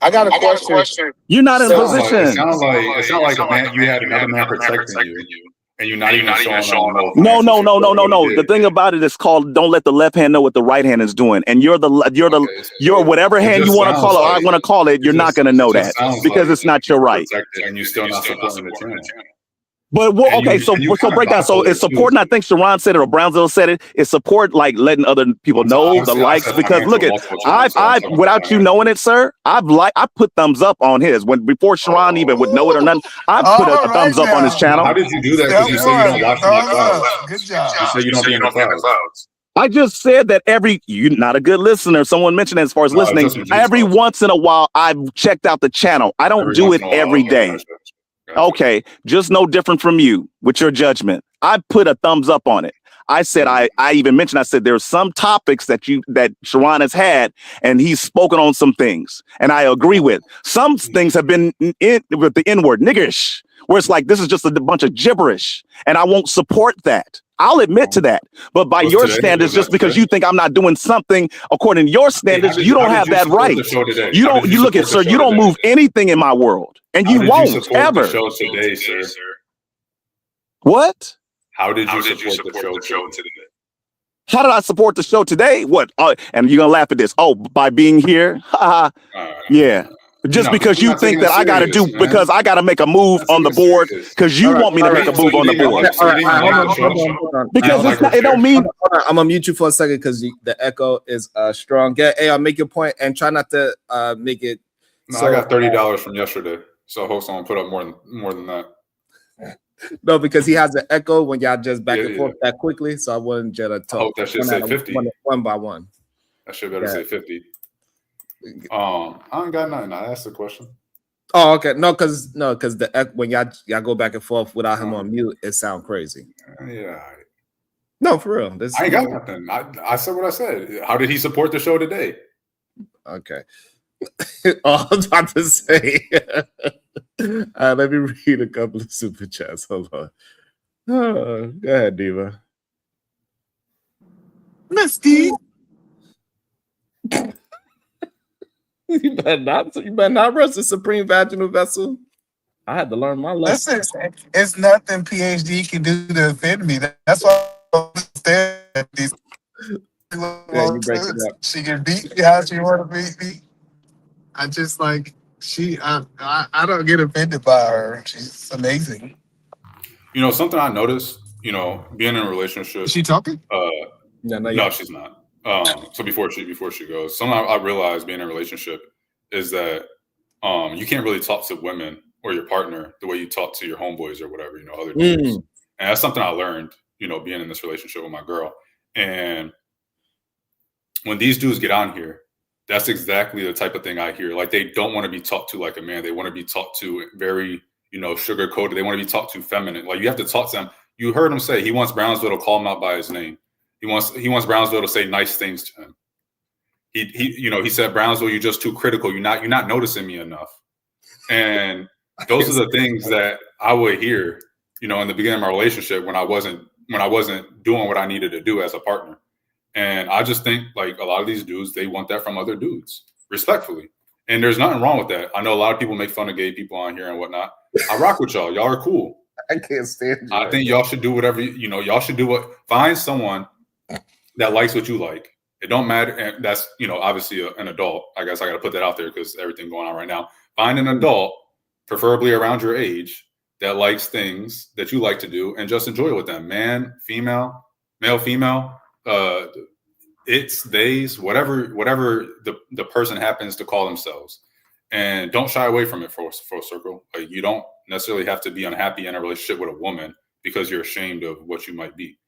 I got a question. You're not in a position. It sounds like a man. You had another man protecting you. And you're not even showing No. The thing about it is called "Don't let the left hand know what the right hand is doing," and you're whatever hand you want to call it. I want to call it. You're not going to know that because it's not your right. And you're still not supporting the channel. But okay, so break down. So it's support, and I think Sharon said it or Brownsville said it. It's support, like letting other people know the likes. Because look at, I've without you knowing it, sir, I put thumbs up on his before Sharon even would know it or nothing. I put a thumbs up on his channel. How did you do that? Because you say you don't watch the clouds. Good job. You say you don't be in the clouds. I just said that you're not a good listener. Someone mentioned it as far as listening. Every once in a while, I've checked out the channel. I don't do it every day. Okay, just no different from you with your judgment. I put a thumbs up on it. I said, I even mentioned, I said, there's some topics that Sharon has had, and he's spoken on some things, and I agree with. Some things have been with the N-word, niggerish, where it's like, this is just a bunch of gibberish, and I won't support that. I'll admit to that. But by your standards, just because you think I'm not doing something according to your standards, you don't have that right. You look at, sir, you don't move anything in my world, and you won't ever. Today, sir? What? How did you support the show today? How did I support the show today? What? And you're gonna laugh at this. Oh, by being here? Yeah. Just because you think that I got to do, because I got to make a move on the board, because you want me to make a move on the board. Because it don't mean. I'm gonna mute you for a second because the echo is strong. Hey, I'll make your point and try not to make it. No, I got $30 from yesterday, so I hope someone put up more than that. No, because he has an echo when y'all just back and forth that quickly, so I wasn't just talk. I hope that should say 50. One by one. I should better say 50. I ain't got nothing. I asked the question. Oh, okay. No, because when y'all go back and forth without him on mute, it sounds crazy. Yeah. No, for real. I ain't got nothing. I said what I said. How did he support the show today? Okay. I was about to say. Let me read a couple of super chats. Hold on. Oh, go ahead, Diva. Misty. You better not rush the supreme vaginal vessel. I had to learn my lesson. Listen, it's nothing PhD can do to offend me. That's why I understand these. You break it up. She can beat me how she want to beat me. I just like I don't get offended by her. She's amazing. You know, something I noticed, being in a relationship. Is she talking? No, she's not. So before she goes, something I realized being in a relationship is that you can't really talk to women or your partner the way you talk to your homeboys or whatever, other dudes. And that's something I learned, being in this relationship with my girl. And when these dudes get on here, that's exactly the type of thing I hear. Like, they don't want to be talked to like a man. They want to be talked to very, sugar coated. They want to be talked to feminine. Like, you have to talk to them. You heard him say he wants Brownsville to call him out by his name. He wants Brownsville to say nice things to him. He said, Brownsville, you're just too critical. You're not noticing me enough. And those are the things that I would hear, in the beginning of my relationship when I wasn't doing what I needed to do as a partner. And I just think, like, a lot of these dudes, they want that from other dudes, respectfully. And there's nothing wrong with that. I know a lot of people make fun of gay people on here and whatnot. I rock with y'all. Y'all are cool. I can't stand you. I think y'all should do whatever, y'all should do find someone that likes what you like. It don't matter. And that's, obviously an adult. I guess I got to put that out there because everything going on right now. Find an adult, preferably around your age, that likes things that you like to do and just enjoy it with them. Man, female, male, female, it's, theys, whatever the person happens to call themselves. And don't shy away from it for a circle. Like, you don't necessarily have to be unhappy in a relationship with a woman because you're ashamed of what you might be.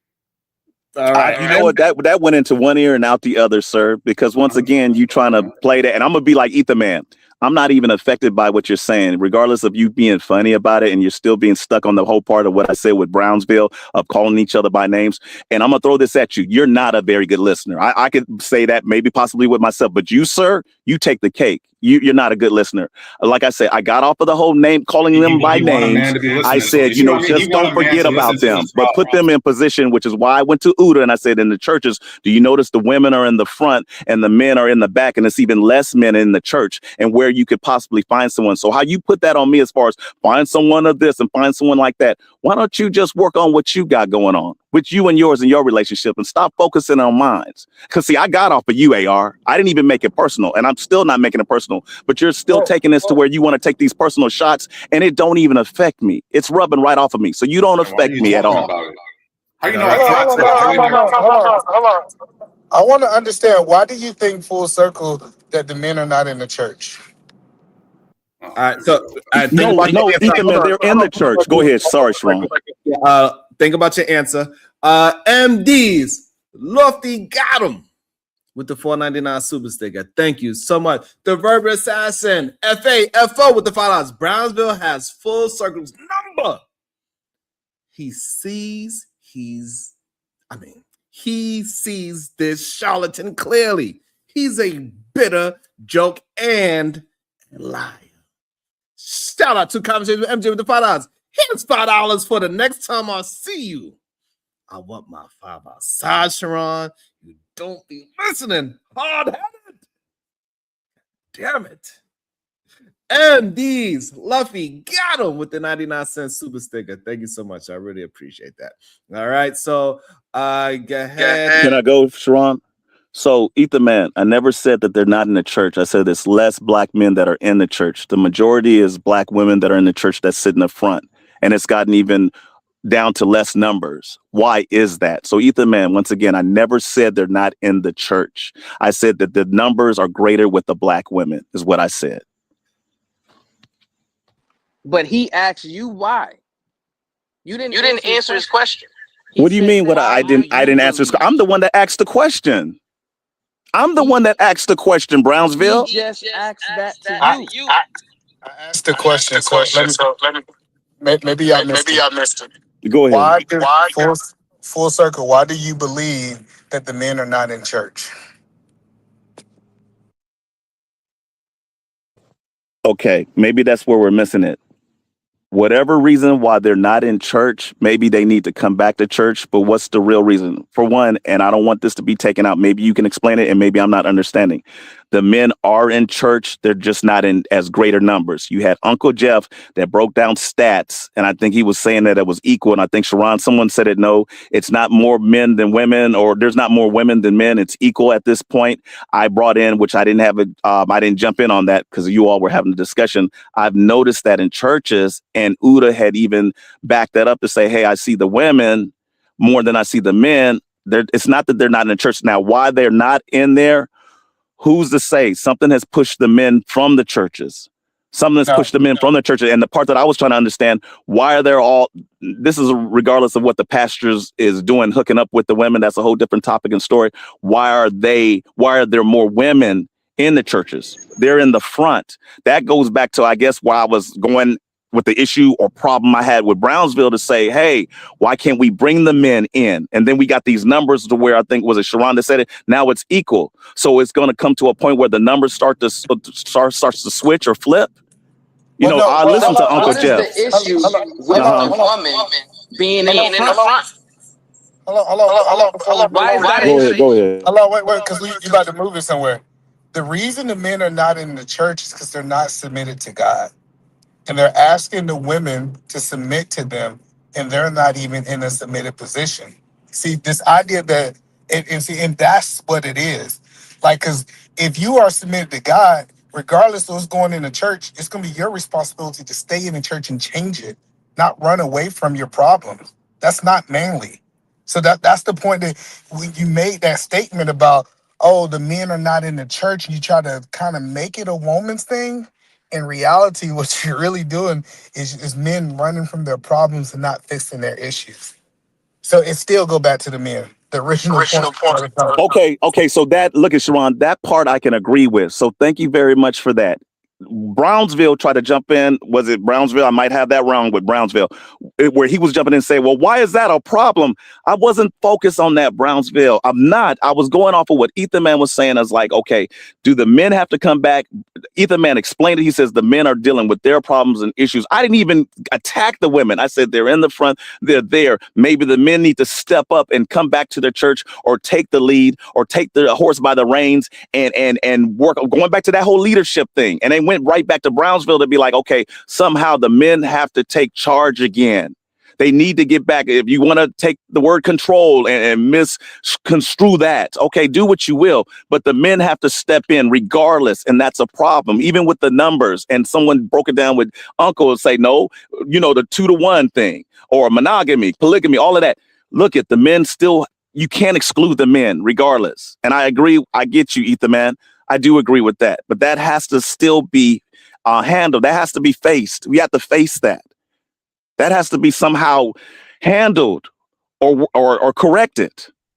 All right. You know what? That went into one ear and out the other, sir. Because once again, you trying to play that, and I'm gonna be like Ether Man. I'm not even affected by what you're saying, regardless of you being funny about it, and you're still being stuck on the whole part of what I said with Brownsville of calling each other by names. And I'm gonna throw this at you. You're not a very good listener. I could say that maybe possibly with myself, but you, sir, you take the cake. You're not a good listener. Like I said, I got off of the whole name, calling them by names. I said, just don't forget about them, but put them in position, which is why I went to Uda and I said, in the churches, do you notice the women are in the front and the men are in the back, and it's even less men in the church, and where you could possibly find someone. So how you put that on me as far as find someone of this and find someone like that, why don't you just work on what you got going on with you and yours and your relationship and stop focusing on mine? Because see, I got off of you, AR. I didn't even make it personal, and I'm still not making it personal, but you're still taking this to where you want to take these personal shots, and it don't even affect me. It's rubbing right off of me. So you don't affect me at all. How you know? Hold on. I want to understand, why do you think full circle that the men are not in the church? All right, so no, Ethan, man, they're in the church. Go ahead. Sorry, Sharon. Think about your answer. MDs, Lofty got him with the $4.99 super sticker. Thank you so much. The Verbal Assassin, FAFO with the $5. Brownsville has full circle's number. He sees this charlatan clearly. He's a bitter joke and liar. Shout out to Conversation with MJ with the $5. Here's $5 for the next time I see you. I want my 5 outside, Sharon. You don't be listening. Hard-headed. Damn it. And these Luffy got him with the 99-cent super sticker. Thank you so much. I really appreciate that. All right. So go ahead. Can I go, Sharon? So, Ethan, man, I never said that they're not in the church. I said there's less black men that are in the church. The majority is black women that are in the church that sit in the front. And it's gotten even down to less numbers. Why is that? So, Ethan, man, once again, I never said they're not in the church. I said that the numbers are greater with the black women, is what I said. But he asked you why. You didn't answer his question. What do you mean? What I didn't answer? I'm the one that asked the question. I'm the one that asked the question, Brownsville. He just asked that to you. I asked the question. Maybe I missed it. Go ahead. Full circle, why do you believe that the men are not in church? Okay, maybe that's where we're missing it. Whatever reason why they're not in church, maybe they need to come back to church. But what's the real reason? For one, and I don't want this to be taken out, maybe you can explain it and maybe I'm not understanding. The men are in church. They're just not in as greater numbers. You had Uncle Jeff that broke down stats, and I think he was saying that it was equal. And I think, Sharon, someone said it, no, it's not more men than women, or there's not more women than men. It's equal at this point. I brought in, which I didn't have I didn't jump in on that because you all were having a discussion. I've noticed that in churches, and Uda had even backed that up to say, hey, I see the women more than I see the men. It's not that they're not in the church. Now, why they're not in there, who's to say? Something has pushed the men from the churches. Something has pushed the men from the churches. And the part that I was trying to understand, why are there all, this is regardless of what the pastors is doing, hooking up with the women. That's a whole different topic and story. Why are there more women in the churches? They're in the front. That goes back to, I guess, why I was going with the issue or problem I had with Brownsville to say, hey, why can't we bring the men in? And then we got these numbers to where I think was it Sharon that said it. Now it's equal. So it's going to come to a point where the numbers starts to switch or flip. I listen to Uncle Jeff. What is the issue with the woman being in the front? Hold on. Why is that? Go ahead. Hold on, wait, because you're about to move it somewhere. The reason the men are not in the church is because they're not submitted to God. And they're asking the women to submit to them, and they're not even in a submitted position. See, this idea that, and that's what it is. Like, because if you are submitted to God, regardless of what's going in the church, it's going to be your responsibility to stay in the church and change it, not run away from your problems. That's not manly. So that's the point that when you made that statement about, oh, the men are not in the church, and you try to kind of make it a woman's thing. In reality, what you're really doing is men running from their problems and not fixing their issues. So it still go back to the men. The original point. Okay. So look at Sharon, that part I can agree with. So thank you very much for that. Brownsville tried to jump in. Was it Brownsville? I might have that wrong with Brownsville, where he was jumping in and saying, well, why is that a problem? I wasn't focused on that, Brownsville. I'm not. I was going off of what Ethan Man was saying. I was like, okay, do the men have to come back? Ethan Man explained it. He says the men are dealing with their problems and issues. I didn't even attack the women. I said they're in the front. They're there. Maybe the men need to step up and come back to their church or take the lead or take the horse by the reins and work, going back to that whole leadership thing. And they went right back to Brownsville to be like, okay, somehow the men have to take charge again. They need to get back. If you want to take the word control and misconstrue that, okay, do what you will. But the men have to step in regardless. And that's a problem, even with the numbers. And someone broke it down with Uncle and say, no, you know, the 2-to-1 thing or monogamy, polygamy, all of that. Look at the men still. You can't exclude the men regardless. And I agree. I get you, Ethan, man. I do agree with that. But that has to still be handled. That has to be faced. We have to face that. That has to be somehow handled or corrected.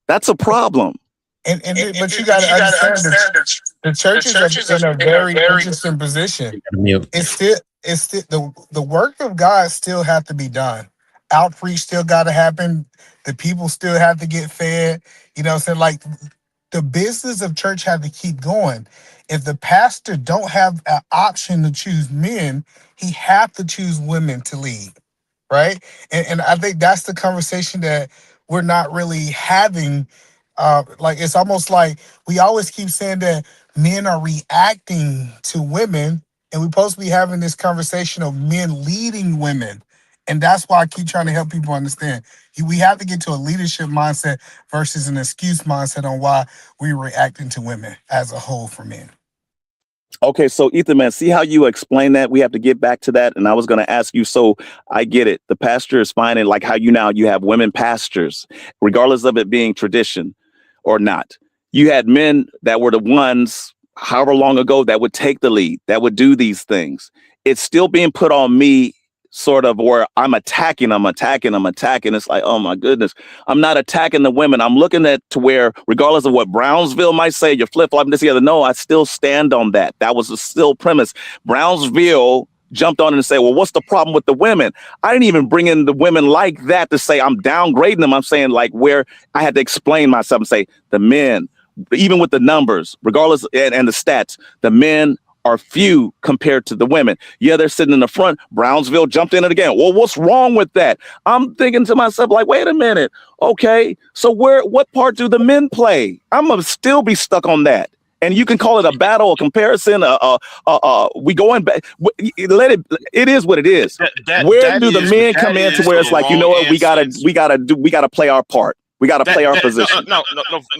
That's a problem. But you got to understand the churches are in a very interesting position. It's still the work of God still have to be done. Outreach still got to happen. The people still have to get fed. You know what I'm saying? Like the business of church have to keep going. If the pastor don't have an option to choose men, he have to choose women to lead. Right. And I think that's the conversation that we're not really having. Like it's almost like we always keep saying that men are reacting to women, and we're supposed to be having this conversation of men leading women. And that's why I keep trying to help people understand. We have to get to a leadership mindset versus an excuse mindset on why we're reacting to women as a whole for men. Okay, so Ethan, man, see how you explain that? We have to get back to that. And I was going to ask you, so I get it. The pastor is finding like how you have women pastors, regardless of it being tradition or not. You had men that were the ones, however long ago, that would take the lead, that would do these things. It's still being put on me, sort of, where I'm attacking. It's like, oh my goodness, I'm not attacking the women. I'm looking at to where, regardless of what Brownsville might say, you're flip-flopping this together. No, I still stand on that. That was a still premise. Brownsville jumped on it and say, well, what's the problem with the women? I didn't even bring in the women like that to say I'm downgrading them. I'm saying like where I had to explain myself and say the men, even with the numbers, regardless and the stats, the men are few compared to the women. Yeah, they're sitting in the front. Brownsville jumped in it again. Well, what's wrong with that? I'm thinking to myself, like, wait a minute. Okay, so what part do the men play? I'm gonna still be stuck on that. And you can call it a battle, a comparison. We going back. It is what it is. Where do the men come in to where it's like, you know what? We gotta play our part. We gotta play our position. No,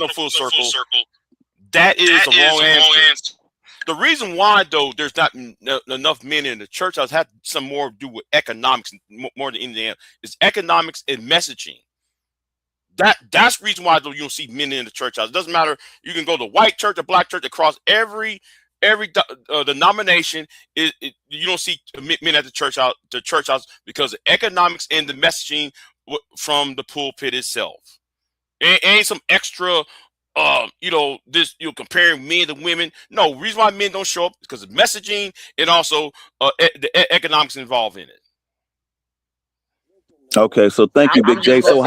full circle. That is the wrong answer. The reason why, though, there's not enough men in the church house has some more to do with economics more than anything else. It's economics and messaging. That's the reason why, though, you don't see men in the church house. It doesn't matter. You can go to white church or black church across every denomination. You don't see men at the church house because of economics and the messaging from the pulpit itself. Ain't some extra. Comparing men to women. No, reason why men don't show up is because of messaging and also the economics involved in it. Okay, so thank you, Big J. So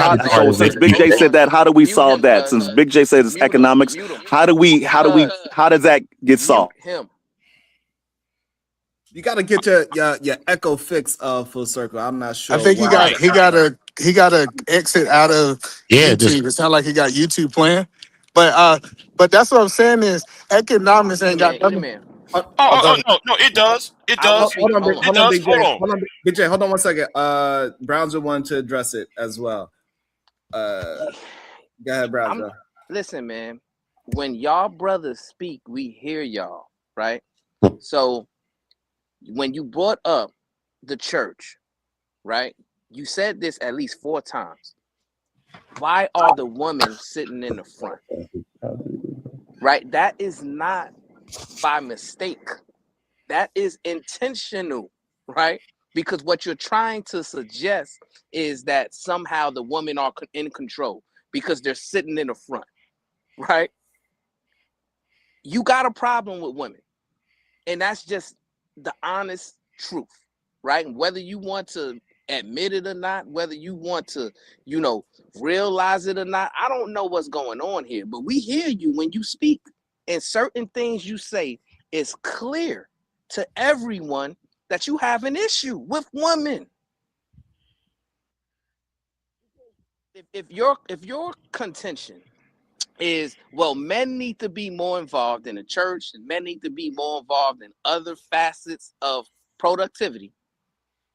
since Big J said that, how do we solve that? Since Big J says it's economics, how does that get solved? You got to get your echo fix full circle. I'm not sure. I think he got to exit out of YouTube. It sounds like he got YouTube playing. But that's what I'm saying is economics ain't got nothing. No, it does. It does. Hold on, Big J. Hold on 1 second. Brownsville wanted to address it as well. Go ahead, Brownsville. Listen, man. When y'all brothers speak, we hear y'all, right? So when you brought up the church, right? You said this at least 4 times. Why are the women sitting in the front? Right? That is not by mistake. That is intentional, right? Because what you're trying to suggest is that somehow the women are in control because they're sitting in the front, right? You got a problem with women. And that's just the honest truth, right? Whether you want to admit it or not, whether you want to, realize it or not, I don't know what's going on here, but we hear you when you speak, and certain things you say is clear to everyone that you have an issue with women. If your contention is, well, men need to be more involved in the church and men need to be more involved in other facets of productivity,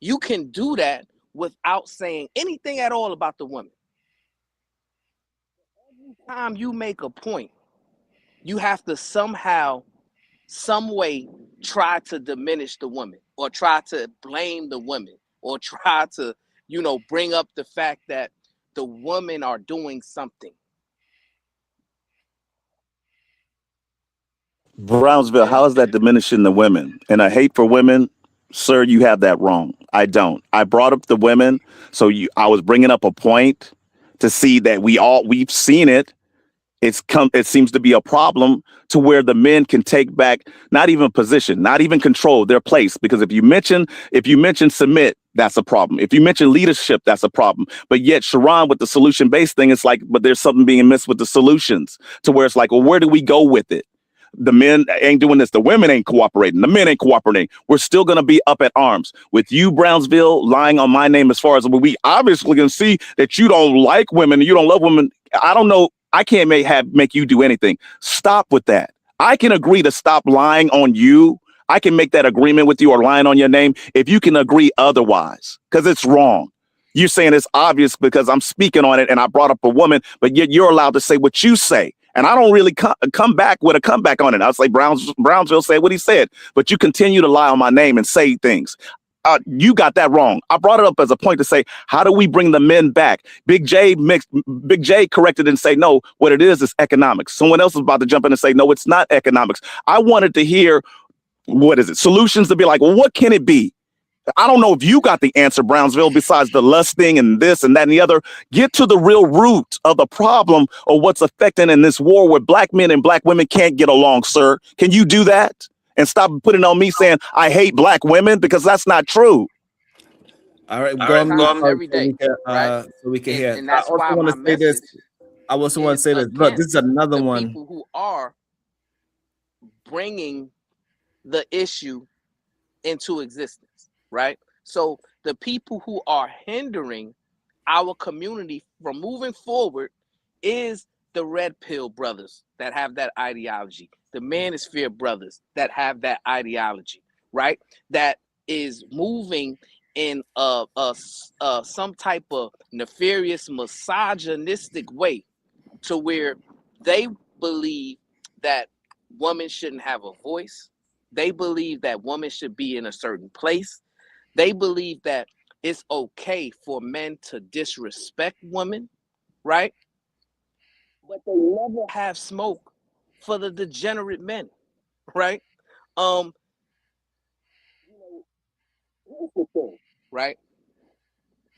you can do that without saying anything at all about the woman. Every time you make a point, you have to somehow, some way, try to diminish the woman or try to blame the women or try to, bring up the fact that the women are doing something. Brownsville, how is that diminishing the women? And a hate for women, sir, you have that wrong. I don't. I brought up the women, so I was bringing up a point to see that we've seen it. It seems to be a problem to where the men can take back not even position, not even control their place. Because if you mention submit, that's a problem. If you mention leadership, that's a problem. But yet Sharon with the solution-based thing, it's like, but there's something being missed with the solutions to where it's like, well, where do we go with it? The men ain't doing this. The women ain't cooperating. The men ain't cooperating. We're still going to be up at arms with you, Brownsville, lying on my name as far as we obviously can see that you don't like women and you don't love women. I don't know. I can't make you do anything. Stop with that. I can agree to stop lying on you. I can make that agreement with you or lying on your name if you can agree otherwise, because it's wrong. You're saying it's obvious because I'm speaking on it and I brought up a woman, but yet you're allowed to say what you say. And I don't really come back with a comeback on it. I'll say Brownsville said what he said, but you continue to lie on my name and say things. You got that wrong. I brought it up as a point to say, how do we bring the men back? Big J corrected and say, no, what it is economics. Someone else is about to jump in and say, no, it's not economics. I wanted to hear, what is it? Solutions to be like, well, what can it be? I don't know if you got the answer, Brownsville, besides the lusting and this and that and the other. Get to the real root of the problem or what's affecting in this war where black men and black women can't get along, sir. Can you do that? And stop putting on me saying I hate black women, because that's not true. All right, go every day, so we can hear. And that's why want to say this. I also want to say this. Look, this is another one. People who are bringing the issue into existence, right? So the people who are hindering our community from moving forward is the red pill brothers that have that ideology, the manosphere brothers that have that ideology, right? That is moving in some type of nefarious misogynistic way to where they believe that women shouldn't have a voice. They believe that women should be in a certain place. They believe that it's okay for men to disrespect women, right? But they never have smoke for the degenerate men, right? Here's the thing, right?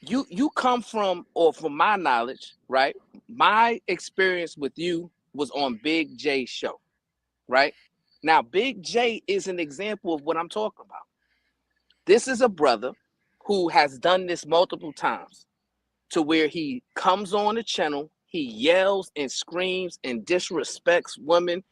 You come from, or from my knowledge, right? My experience with you was on Big J's show, right? Now, Big J is an example of what I'm talking about. This is a brother who has done this multiple times to where he comes on the channel, he yells and screams and disrespects women.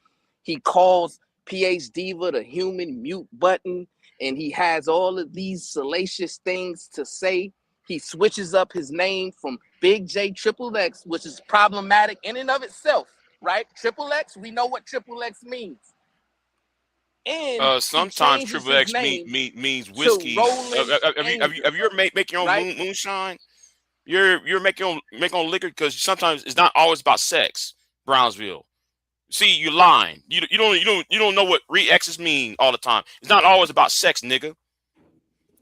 He calls PH Diva the human mute button, and he has all of these salacious things to say. He switches up his name from Big J Triple X, which is problematic in and of itself, right? Triple X, we know what Triple X means. And sometimes Triple X means whiskey. Have you ever make your own moonshine? You're making liquor, because sometimes it's not always about sex, Brownsville. See, you're lying. You don't know what re-exes mean all the time. It's not always about sex, nigga.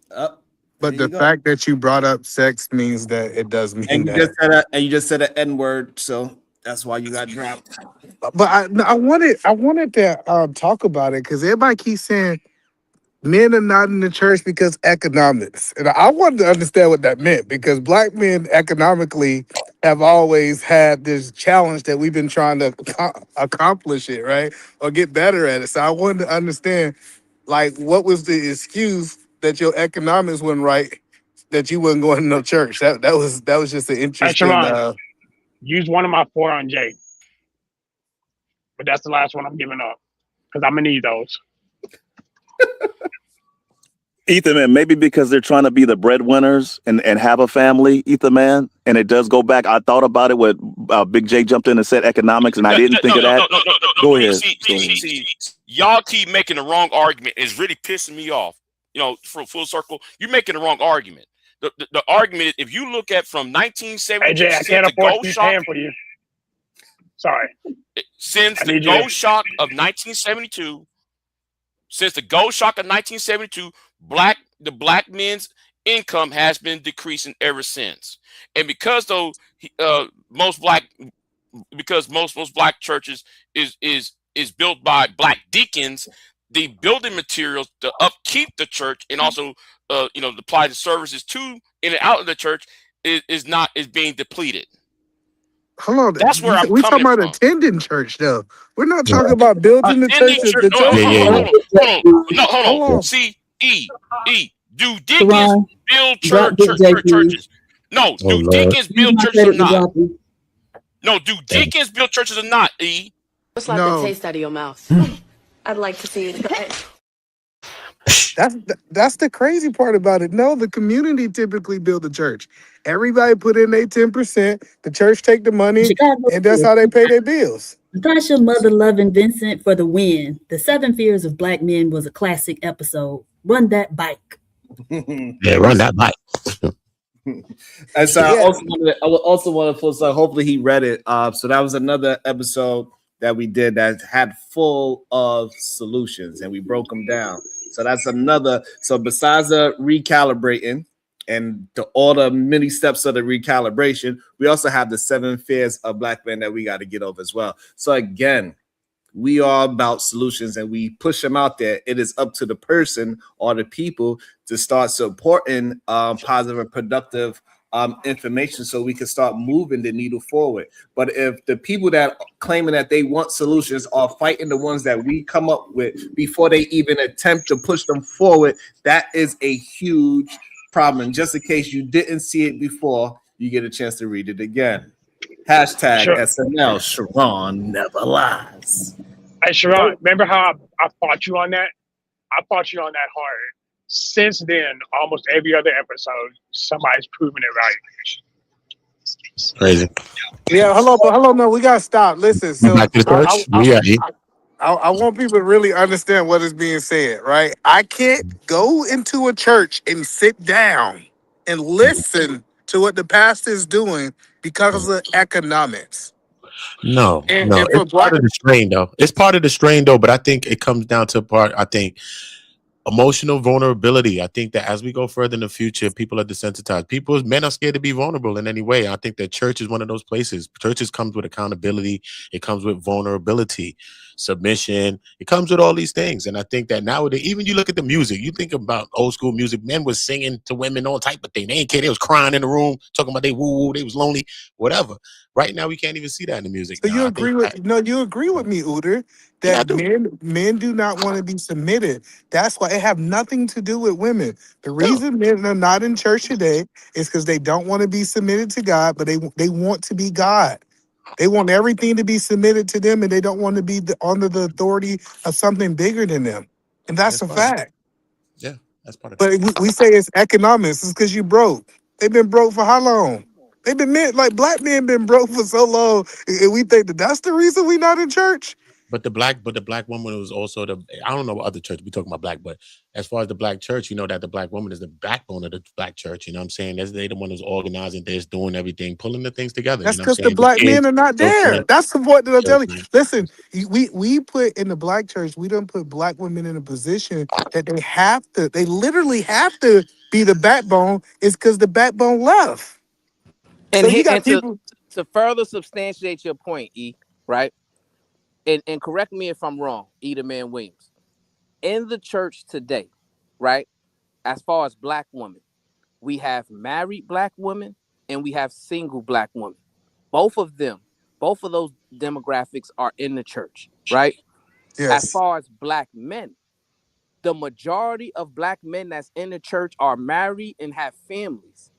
But the fact that you brought up sex means that it does mean and that. You just said an N-word, so that's why you got dropped. But I wanted to talk about it because everybody keeps saying men are not in the church because economics. And I wanted to understand what that meant, because black men economically have always had this challenge that we've been trying to accomplish it, right? Or get better at it. So I wanted to understand, Like, what was the excuse that your economics wasn't right, that you wasn't going to no church? That was just an Hey, interesting. Sharon, use one of my 4 on Jay. But that's the last one I'm giving up because I'm gonna need those. Ethan, man, maybe because they're trying to be the breadwinners and have a family, Ethan, man. And it does go back. I thought about it when Big J jumped in and said economics, and I didn't think of that. Go ahead. See, y'all keep making the wrong argument. It's really pissing me off. You know, for full circle, you're making the wrong argument. The argument is, if you look at from 1970, Hey, Jay, I can't afford to be paying for you. Sorry. Since the gold shock of 1972, the black men's income has been decreasing ever since. And because most black churches is built by black deacons, the building materials to upkeep the church and also to apply the services to in and out of the church is being depleted. Hold on, that's where we talking about from. Attending church though. We're not talking about building the church. Hold on. See, do deacons build churches? No, do deacons build churches or not? No, do deacons build churches or not? E. Just like the taste out of your mouth. I'd like to see you try. That's the crazy part about it. No, the community typically build the church. Everybody put in their 10%. The church take the money, and that's how they pay their bills. Natasha Mother Loving Vincent for the win. The 7 Fears of Black Men was a classic episode. Run that bike. Yeah, run that bike. And so I also want to post. Hopefully he read it. So that was another episode that we did that had full of solutions, and we broke them down. So that's another. So besides the recalibrating and all the many steps of the recalibration, we also have the 7 fears of black men that we got to get over as well. So again, we are about solutions and we push them out there. It is up to the person or the people to start supporting positive and productive information so we can start moving the needle forward. But if the people that claiming that they want solutions are fighting the ones that we come up with before they even attempt to push them forward, that is a huge problem. Just in case you didn't see it before, you get a chance to read it again. Hashtag SNL, Sharon never lies. Hey, Sharon, remember how I fought you on that? I fought you on that hard. Since then, almost every other episode, somebody's proven it right. Crazy. Yeah, hello, no, we gotta stop. Listen, so back to the church. I want people to really understand what is being said, right? I can't go into a church and sit down and listen to what the pastor is doing because of economics. No, And it's part of the strain though. It's part of the strain though, but I think it comes down to emotional vulnerability. I think that as we go further in the future, people are desensitized. Men are scared to be vulnerable in any way. I think that church is one of those places. Churches comes with accountability. It comes with vulnerability, submission. It comes with all these things. And I think that nowadays, even you look at the music, you think about old school music, men was singing to women, all type of thing. They ain't care. They was crying in the room, talking about they woo-woo, they was lonely, whatever. Right now, we can't even see that in the music. So you agree with me, Uder, that men do not want to be submitted. That's why it have nothing to do with women. The reason men are not in church today is because they don't want to be submitted to God, but they want to be God. They want everything to be submitted to them, and they don't want to be under the authority of something bigger than them. And that's a fact. Yeah, that's part of it. But we say it's economics. It's because you broke. They've been broke for how long? They've been black men been broke for so long, and we think that's the reason we not in church. But the black woman was also I don't know what other church we talking about black, but as far as the black church, you know that the black woman is the backbone of the black church. You know what I'm saying? They the one who's organizing this, doing everything, pulling the things together. That's because the black men are not there. That's the point that I'm telling you. Listen, we put in the black church, we don't put black women in a position that they literally have to be the backbone. It's because the backbone left. And, so you got people to further substantiate your point, E, right? And correct me if I'm wrong, Edelman Williams. In the church today, right, as far as black women, we have married black women and we have single black women. Both of those demographics are in the church, right? Yes. As far as black men, the majority of black men that's in the church are married and have families.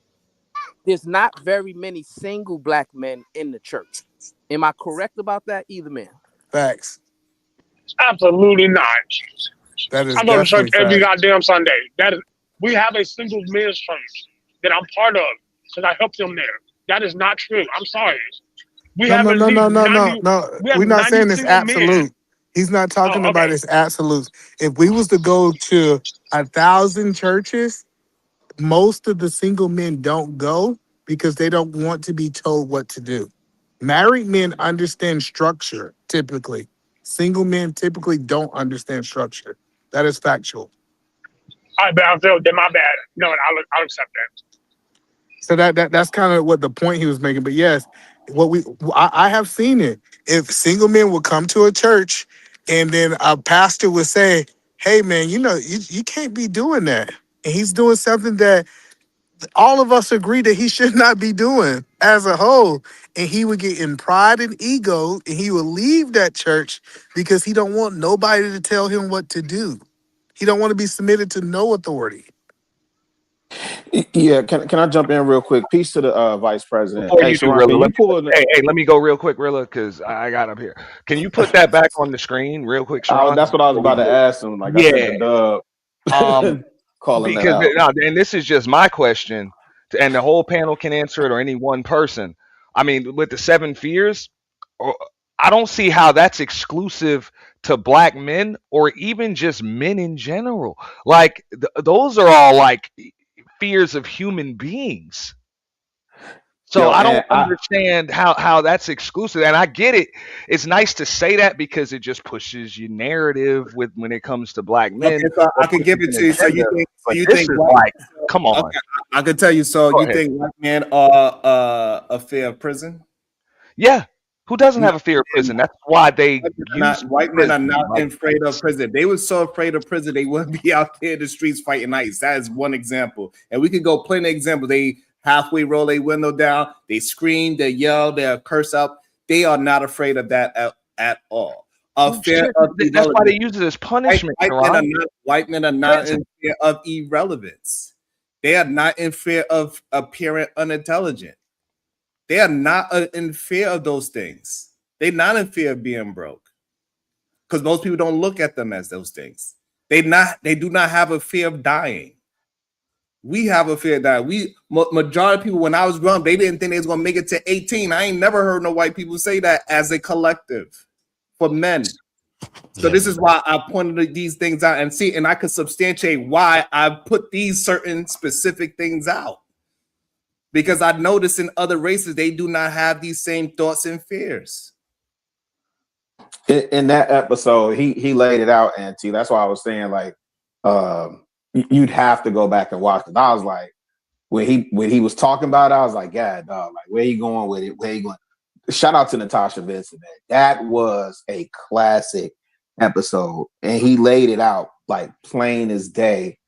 There's not very many single black men in the church. Am I correct about that, either man? Facts. Absolutely not. That is I go to church definitely every facts. goddamn Sunday. We have a single men's church that I'm part of because I help them there. That is not true. I'm sorry. We have No. at least 90, We're not saying it's single men. absolute. He's not talking about it's absolute. If we was to go to 1,000 churches, most of the single men don't go because they don't want to be told what to do. Married men understand structure typically. Single men typically don't understand structure. That is factual. I feel that my bad. No, I'll accept that. So that's kind of what the point he was making. But yes, I have seen it. If single men would come to a church and then a pastor would say, "Hey man, you can't be doing that," and he's doing something that all of us agree that he should not be doing as a whole, and he would get in pride and ego, and he would leave that church because he don't want nobody to tell him what to do. He don't want to be submitted to no authority. Yeah, can I jump in real quick? Peace to the vice president. Before Hey, you do, Sharon, Rilla, can you hey, let me go real quick, Rilla, because I got up here. Can you put that back on the screen real quick, Sharon? That's what I was about to ask him. Like, I said to Dub, calling that out. Because and this is just my question, and the whole panel can answer it, or any one person. I mean, with the 7 fears, I don't see how that's exclusive to black men or even just men in general. Like those are all like fears of human beings. So I don't understand how that's exclusive. And I get it. It's nice to say that because it just pushes your narrative when it comes to black men. Okay, so I can give it to you. So you think like, come on. Okay, I can tell you. So Go you ahead. think black men are a fear of prison? Yeah. Who doesn't have a fear of prison? That's why they white men are not afraid of prison. If they were so afraid of prison, they wouldn't be out there in the streets fighting ICE. That is one example. And we could go plenty of examples. They halfway roll their window down, they scream, they yell, they curse out. They are not afraid of that at all. That's why they use it as punishment. White men are not in fear of irrelevance. They are not in fear of appearing unintelligent. They are not in fear of those things. They're not in fear of being broke, because most people don't look at them as those things. They do not have a fear of dying. We have a fear of dying. Majority of people, when I was growing up, they didn't think they was gonna make it to 18. I ain't never heard no white people say that as a collective for men. So this is why I pointed these things out and I could substantiate why I put these certain specific things out. Because I noticed in other races, they do not have these same thoughts and fears. In that episode, he laid it out, Auntie. That's why I was saying, like, you'd have to go back and watch it. I was like, when he was talking about it, I was like, God, dog, like, where you going with it? Where you going? Shout out to Natasha Vincent, man. That was a classic episode, and he laid it out like plain as day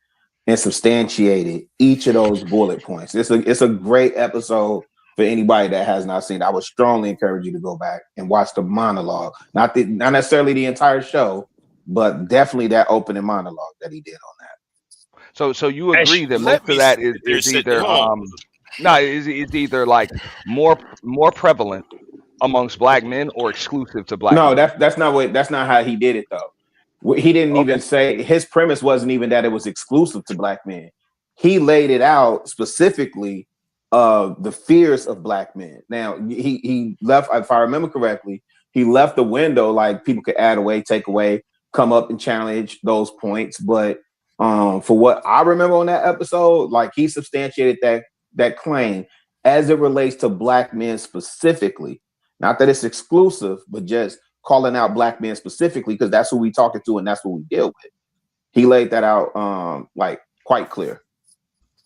and substantiated each of those bullet points. It's a great episode for anybody that has not seen it. I would strongly encourage you to go back and watch the monologue. Not necessarily the entire show, but definitely that opening monologue that he did on that. So you agree that most of that is either like more prevalent amongst black men or exclusive to black men? That's not how he did it though. He didn't even say, his premise wasn't even that it was exclusive to black men. He laid it out specifically the fears of black men. Now he left, if I remember correctly, he left the window like people could add away, take away, come up and challenge those points. But for what I remember on that episode, like he substantiated that claim as it relates to black men specifically. Not that it's exclusive, but just calling out black men specifically, because that's who we talking to and that's what we deal with. He laid that out like quite clear.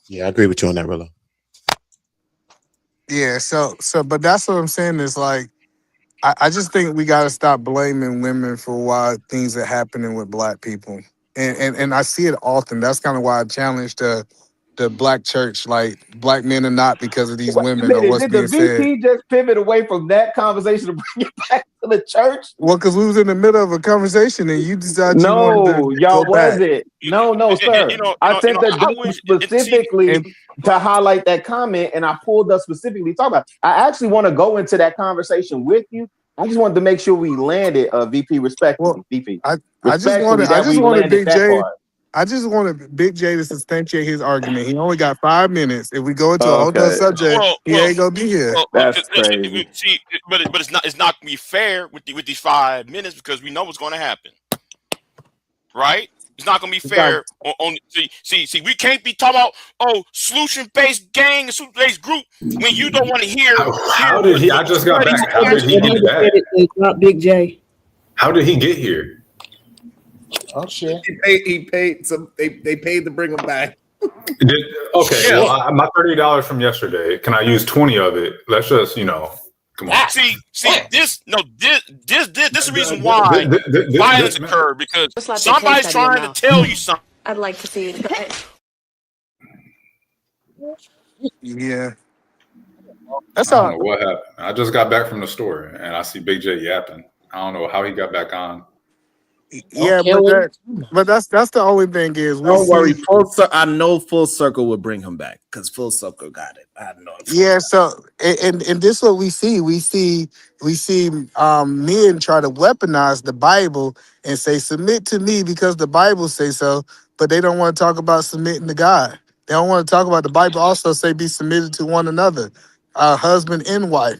Yeah, I agree with you on that, Rilla. Yeah, so but that's what I'm saying is like, I just think we got to stop blaming women for why things are happening with black people. And I see it often. That's kind of why I challenged the black church, like black men are not because of these Wait a women or minute, what's did the being said. VP just pivot away from that conversation to bring it back to the church? Well, because we was in the middle of a conversation and you decided you wanted No, to y'all go back. wasn't. No, sir. I sent the doc specifically to highlight that comment, and I pulled up specifically to talk about it. I actually want to go into that conversation with you. I just wanted to make sure we landed VP respectfully. VP. I just wanted Big that J. part. I just wanted Big J to substantiate his argument. He only got 5 minutes. If we go into a whole Okay. other subject, he ain't gonna be here. That's crazy. See, but it's not gonna be fair with these 5 minutes because we know what's going to happen, right? It's not gonna be fair. See, we can't be talking about solution-based gang and solution-based group when you don't want to hear. How did he? I just got back. How did he get back? It's not Big J. How did he get here? Oh shit! He paid some. They paid to bring him back. Well, my $30 from yesterday. Can I use 20 of it? Let's just come on. See, this is the reason why violence occurred because somebody's trying to tell you something. I'd like to see it. Yeah. I don't know what happened. I just got back from the store and I see Big J yapping. I don't know how he got back on. Yeah, but that's the only thing is don't worry. I know Full Circle will bring him back because Full Circle got it. I know. Yeah, so and this is what we see. We see men try to weaponize the Bible and say submit to me because the Bible says so, but they don't want to talk about submitting to God. They don't want to talk about the Bible. Also say be submitted to one another, husband and wife,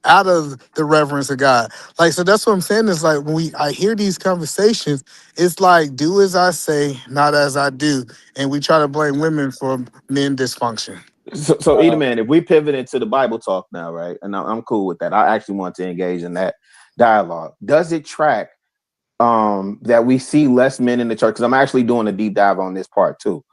out of the reverence of God. Like, so that's what I'm saying is like when I hear these conversations, it's like do as I say, not as I do, and we try to blame women for men dysfunction. So Edelman, if we pivot into the Bible talk now, right? And I'm cool with that. I actually want to engage in that dialogue. Does it track that we see less men in the church? Because I'm actually doing a deep dive on this part too.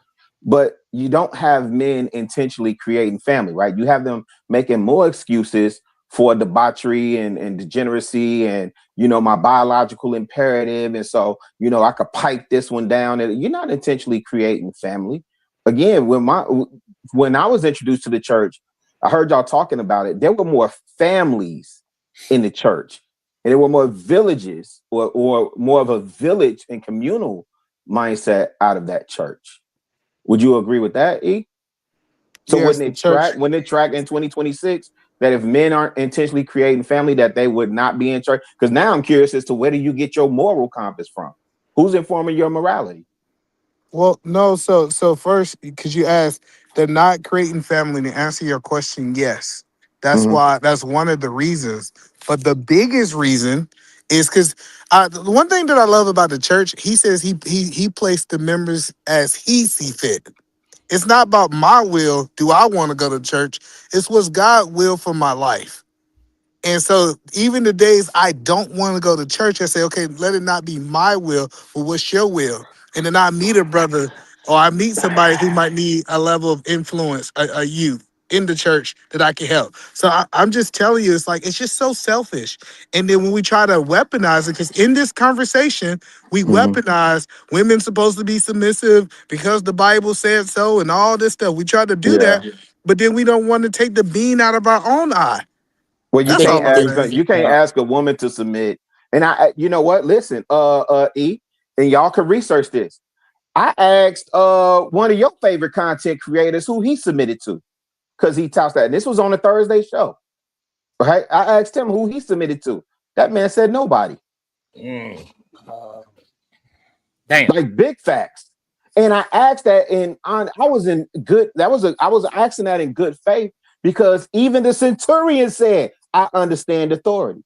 But you don't have men intentionally creating family, right? You have them making more excuses for debauchery and degeneracy and, my biological imperative. And so, I could pipe this one down. And you're not intentionally creating family. Again, when I was introduced to the church, I heard y'all talking about it. There were more families in the church, and there were more villages or more of a village and communal mindset out of that church. Would you agree with that, E? So yes, wouldn't it track in 2026 that if men aren't intentionally creating family, that they would not be in church? Because now I'm curious as to where do you get your moral compass from? Who's informing your morality? Well, no. So first, because you asked, they're not creating family. To answer your question, yes, that's why. That's one of the reasons. But the biggest reason is because the one thing that I love about the church, he says he placed the members as he see fit. It's not about my will. Do I want to go to church? It's what's God's will for my life. And so even the days I don't want to go to church, I say, okay, let it not be my will, but what's your will? And then I meet a brother or I meet somebody who might need a level of influence, a youth in the church that I can help. So I'm just telling you, it's just so selfish. And then when we try to weaponize it, because in this conversation, we weaponize women supposed to be submissive because the Bible said so and all this stuff. We try to do that, but then we don't want to take the beam out of our own eye. Well, you can't ask a woman to submit. And you know what? Listen, E, and y'all can research this. I asked one of your favorite content creators who he submitted to, because he touts that. And this was on a Thursday show, right? I asked him who he submitted to. That man said nobody. Damn. Like big facts. And I asked that, and I was asking that in good faith, because even the centurion said, I understand authority,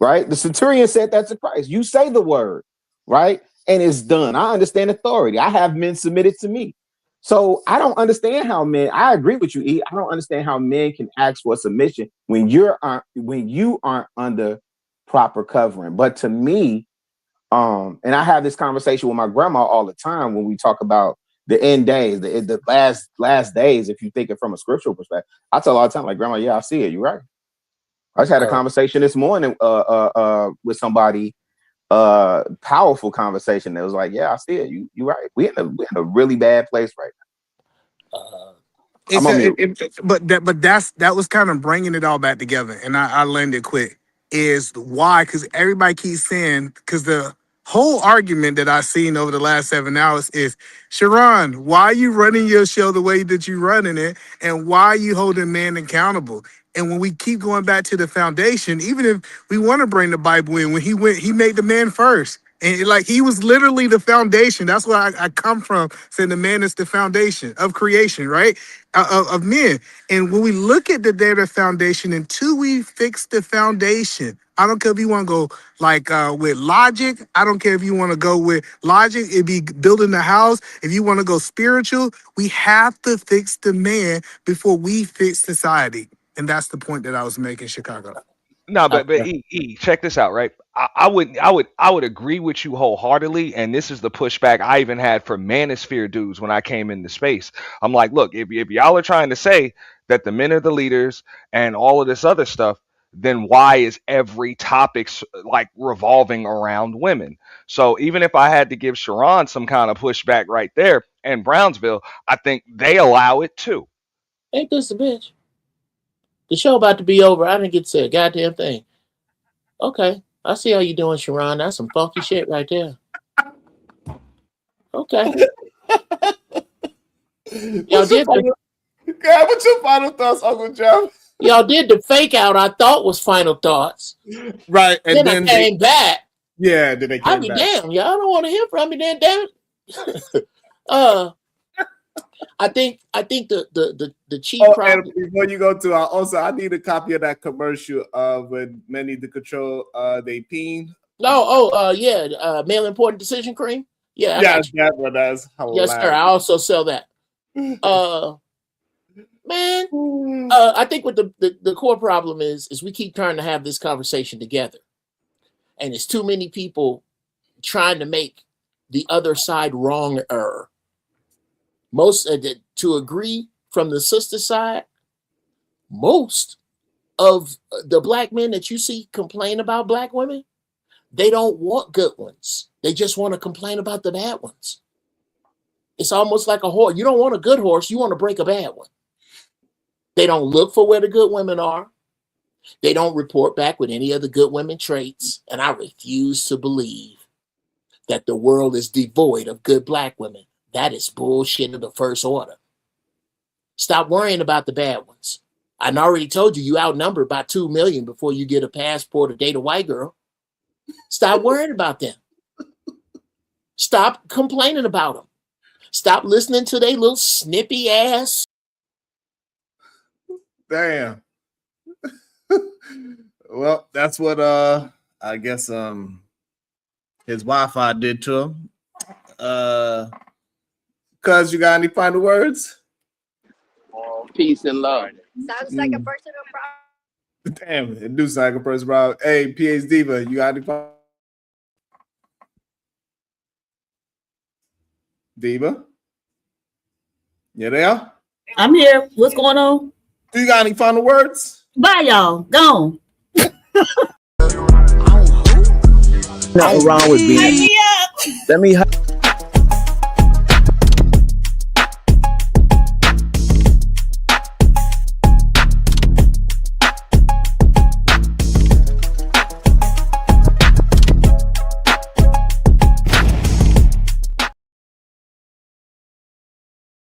right? The centurion said that's a Christ. You say the word, right? And it's done. I understand authority. I have men submitted to me. So I don't understand how I agree with you, E. I don't understand how men can ask for submission when you aren't under proper covering. But to me, and I have this conversation with my grandma all the time when we talk about the end days, the last days, if you think it from a scriptural perspective. I tell her all the time, like, Grandma, yeah, I see it. You're right. I just had a conversation this morning with somebody, powerful conversation that was like, yeah, I see it. You're right. We're in a really bad place right But that was kind of bringing it all back together, and I landed quick. Is why? Because everybody keeps saying, because the whole argument that I've seen over the last 7 hours is, Sharon, why are you running your show the way that you're running it, and why are you holding men accountable? And when we keep going back to the foundation, even if we want to bring the Bible in, when he made the man first. And like he was literally the foundation. That's where I come from, saying the man is the foundation of creation, right? Of men. And when we look at the data foundation, until we fix the foundation, I don't care if you want to go like with logic. I don't care if you want to go with logic. It'd be building the house. If you want to go spiritual, we have to fix the man before we fix society. And that's the point that I was making, Chicago. No, but E, check this out, right? I would agree with you wholeheartedly, and this is the pushback I even had for manosphere dudes when I came into space. I'm like, look, if y'all are trying to say that the men are the leaders and all of this other stuff, then why is every topic like revolving around women? So even if I had to give Sharon some kind of pushback right there and Brownsville, I think they allow it too. Ain't this a bitch? The show about to be over. I didn't get to say a goddamn thing. Okay. I see how you doing, Sharon. That's some funky shit right there. Okay. Y'all did what's your final thoughts, Uncle Joe? Y'all did the fake out I thought was final thoughts. Right. And then I came back. Yeah, then they came back. I be damn, y'all don't want to hear from me then, damn it. I think the chief problem. Before you go to I need a copy of that commercial when men need to control they peen. Male important decision cream. Yeah, yes, that one. That's hilarious. Yes, sir. I also sell that. I think what the core problem is we keep trying to have this conversation together, and it's too many people trying to make the other side wronger. Most to agree from the sister side, most of the black men that you see complain about black women, they don't want good ones. They just want to complain about the bad ones. It's almost like a horse. You don't want a good horse. You want to break a bad one. They don't look for where the good women are. They don't report back with any of the good women traits. And I refuse to believe that the world is devoid of good black women. That is bullshit of the first order. Stop worrying about the bad ones. I already told you outnumbered by 2 million before you get a passport or date a white girl. Stop worrying about them. Stop complaining about them. Stop listening to their little snippy ass. Damn. Well, that's what I guess his Wi-Fi did to him. Cuz, you got any final words? Peace and love. Sounds like a personal problem. Damn, it do sound like a personal problem. Hey, PH Diva, you got any final? Diva? You there? I'm here. What's going on? Do you got any final words? Bye, y'all. Gone. Nothing wrong with being. Let me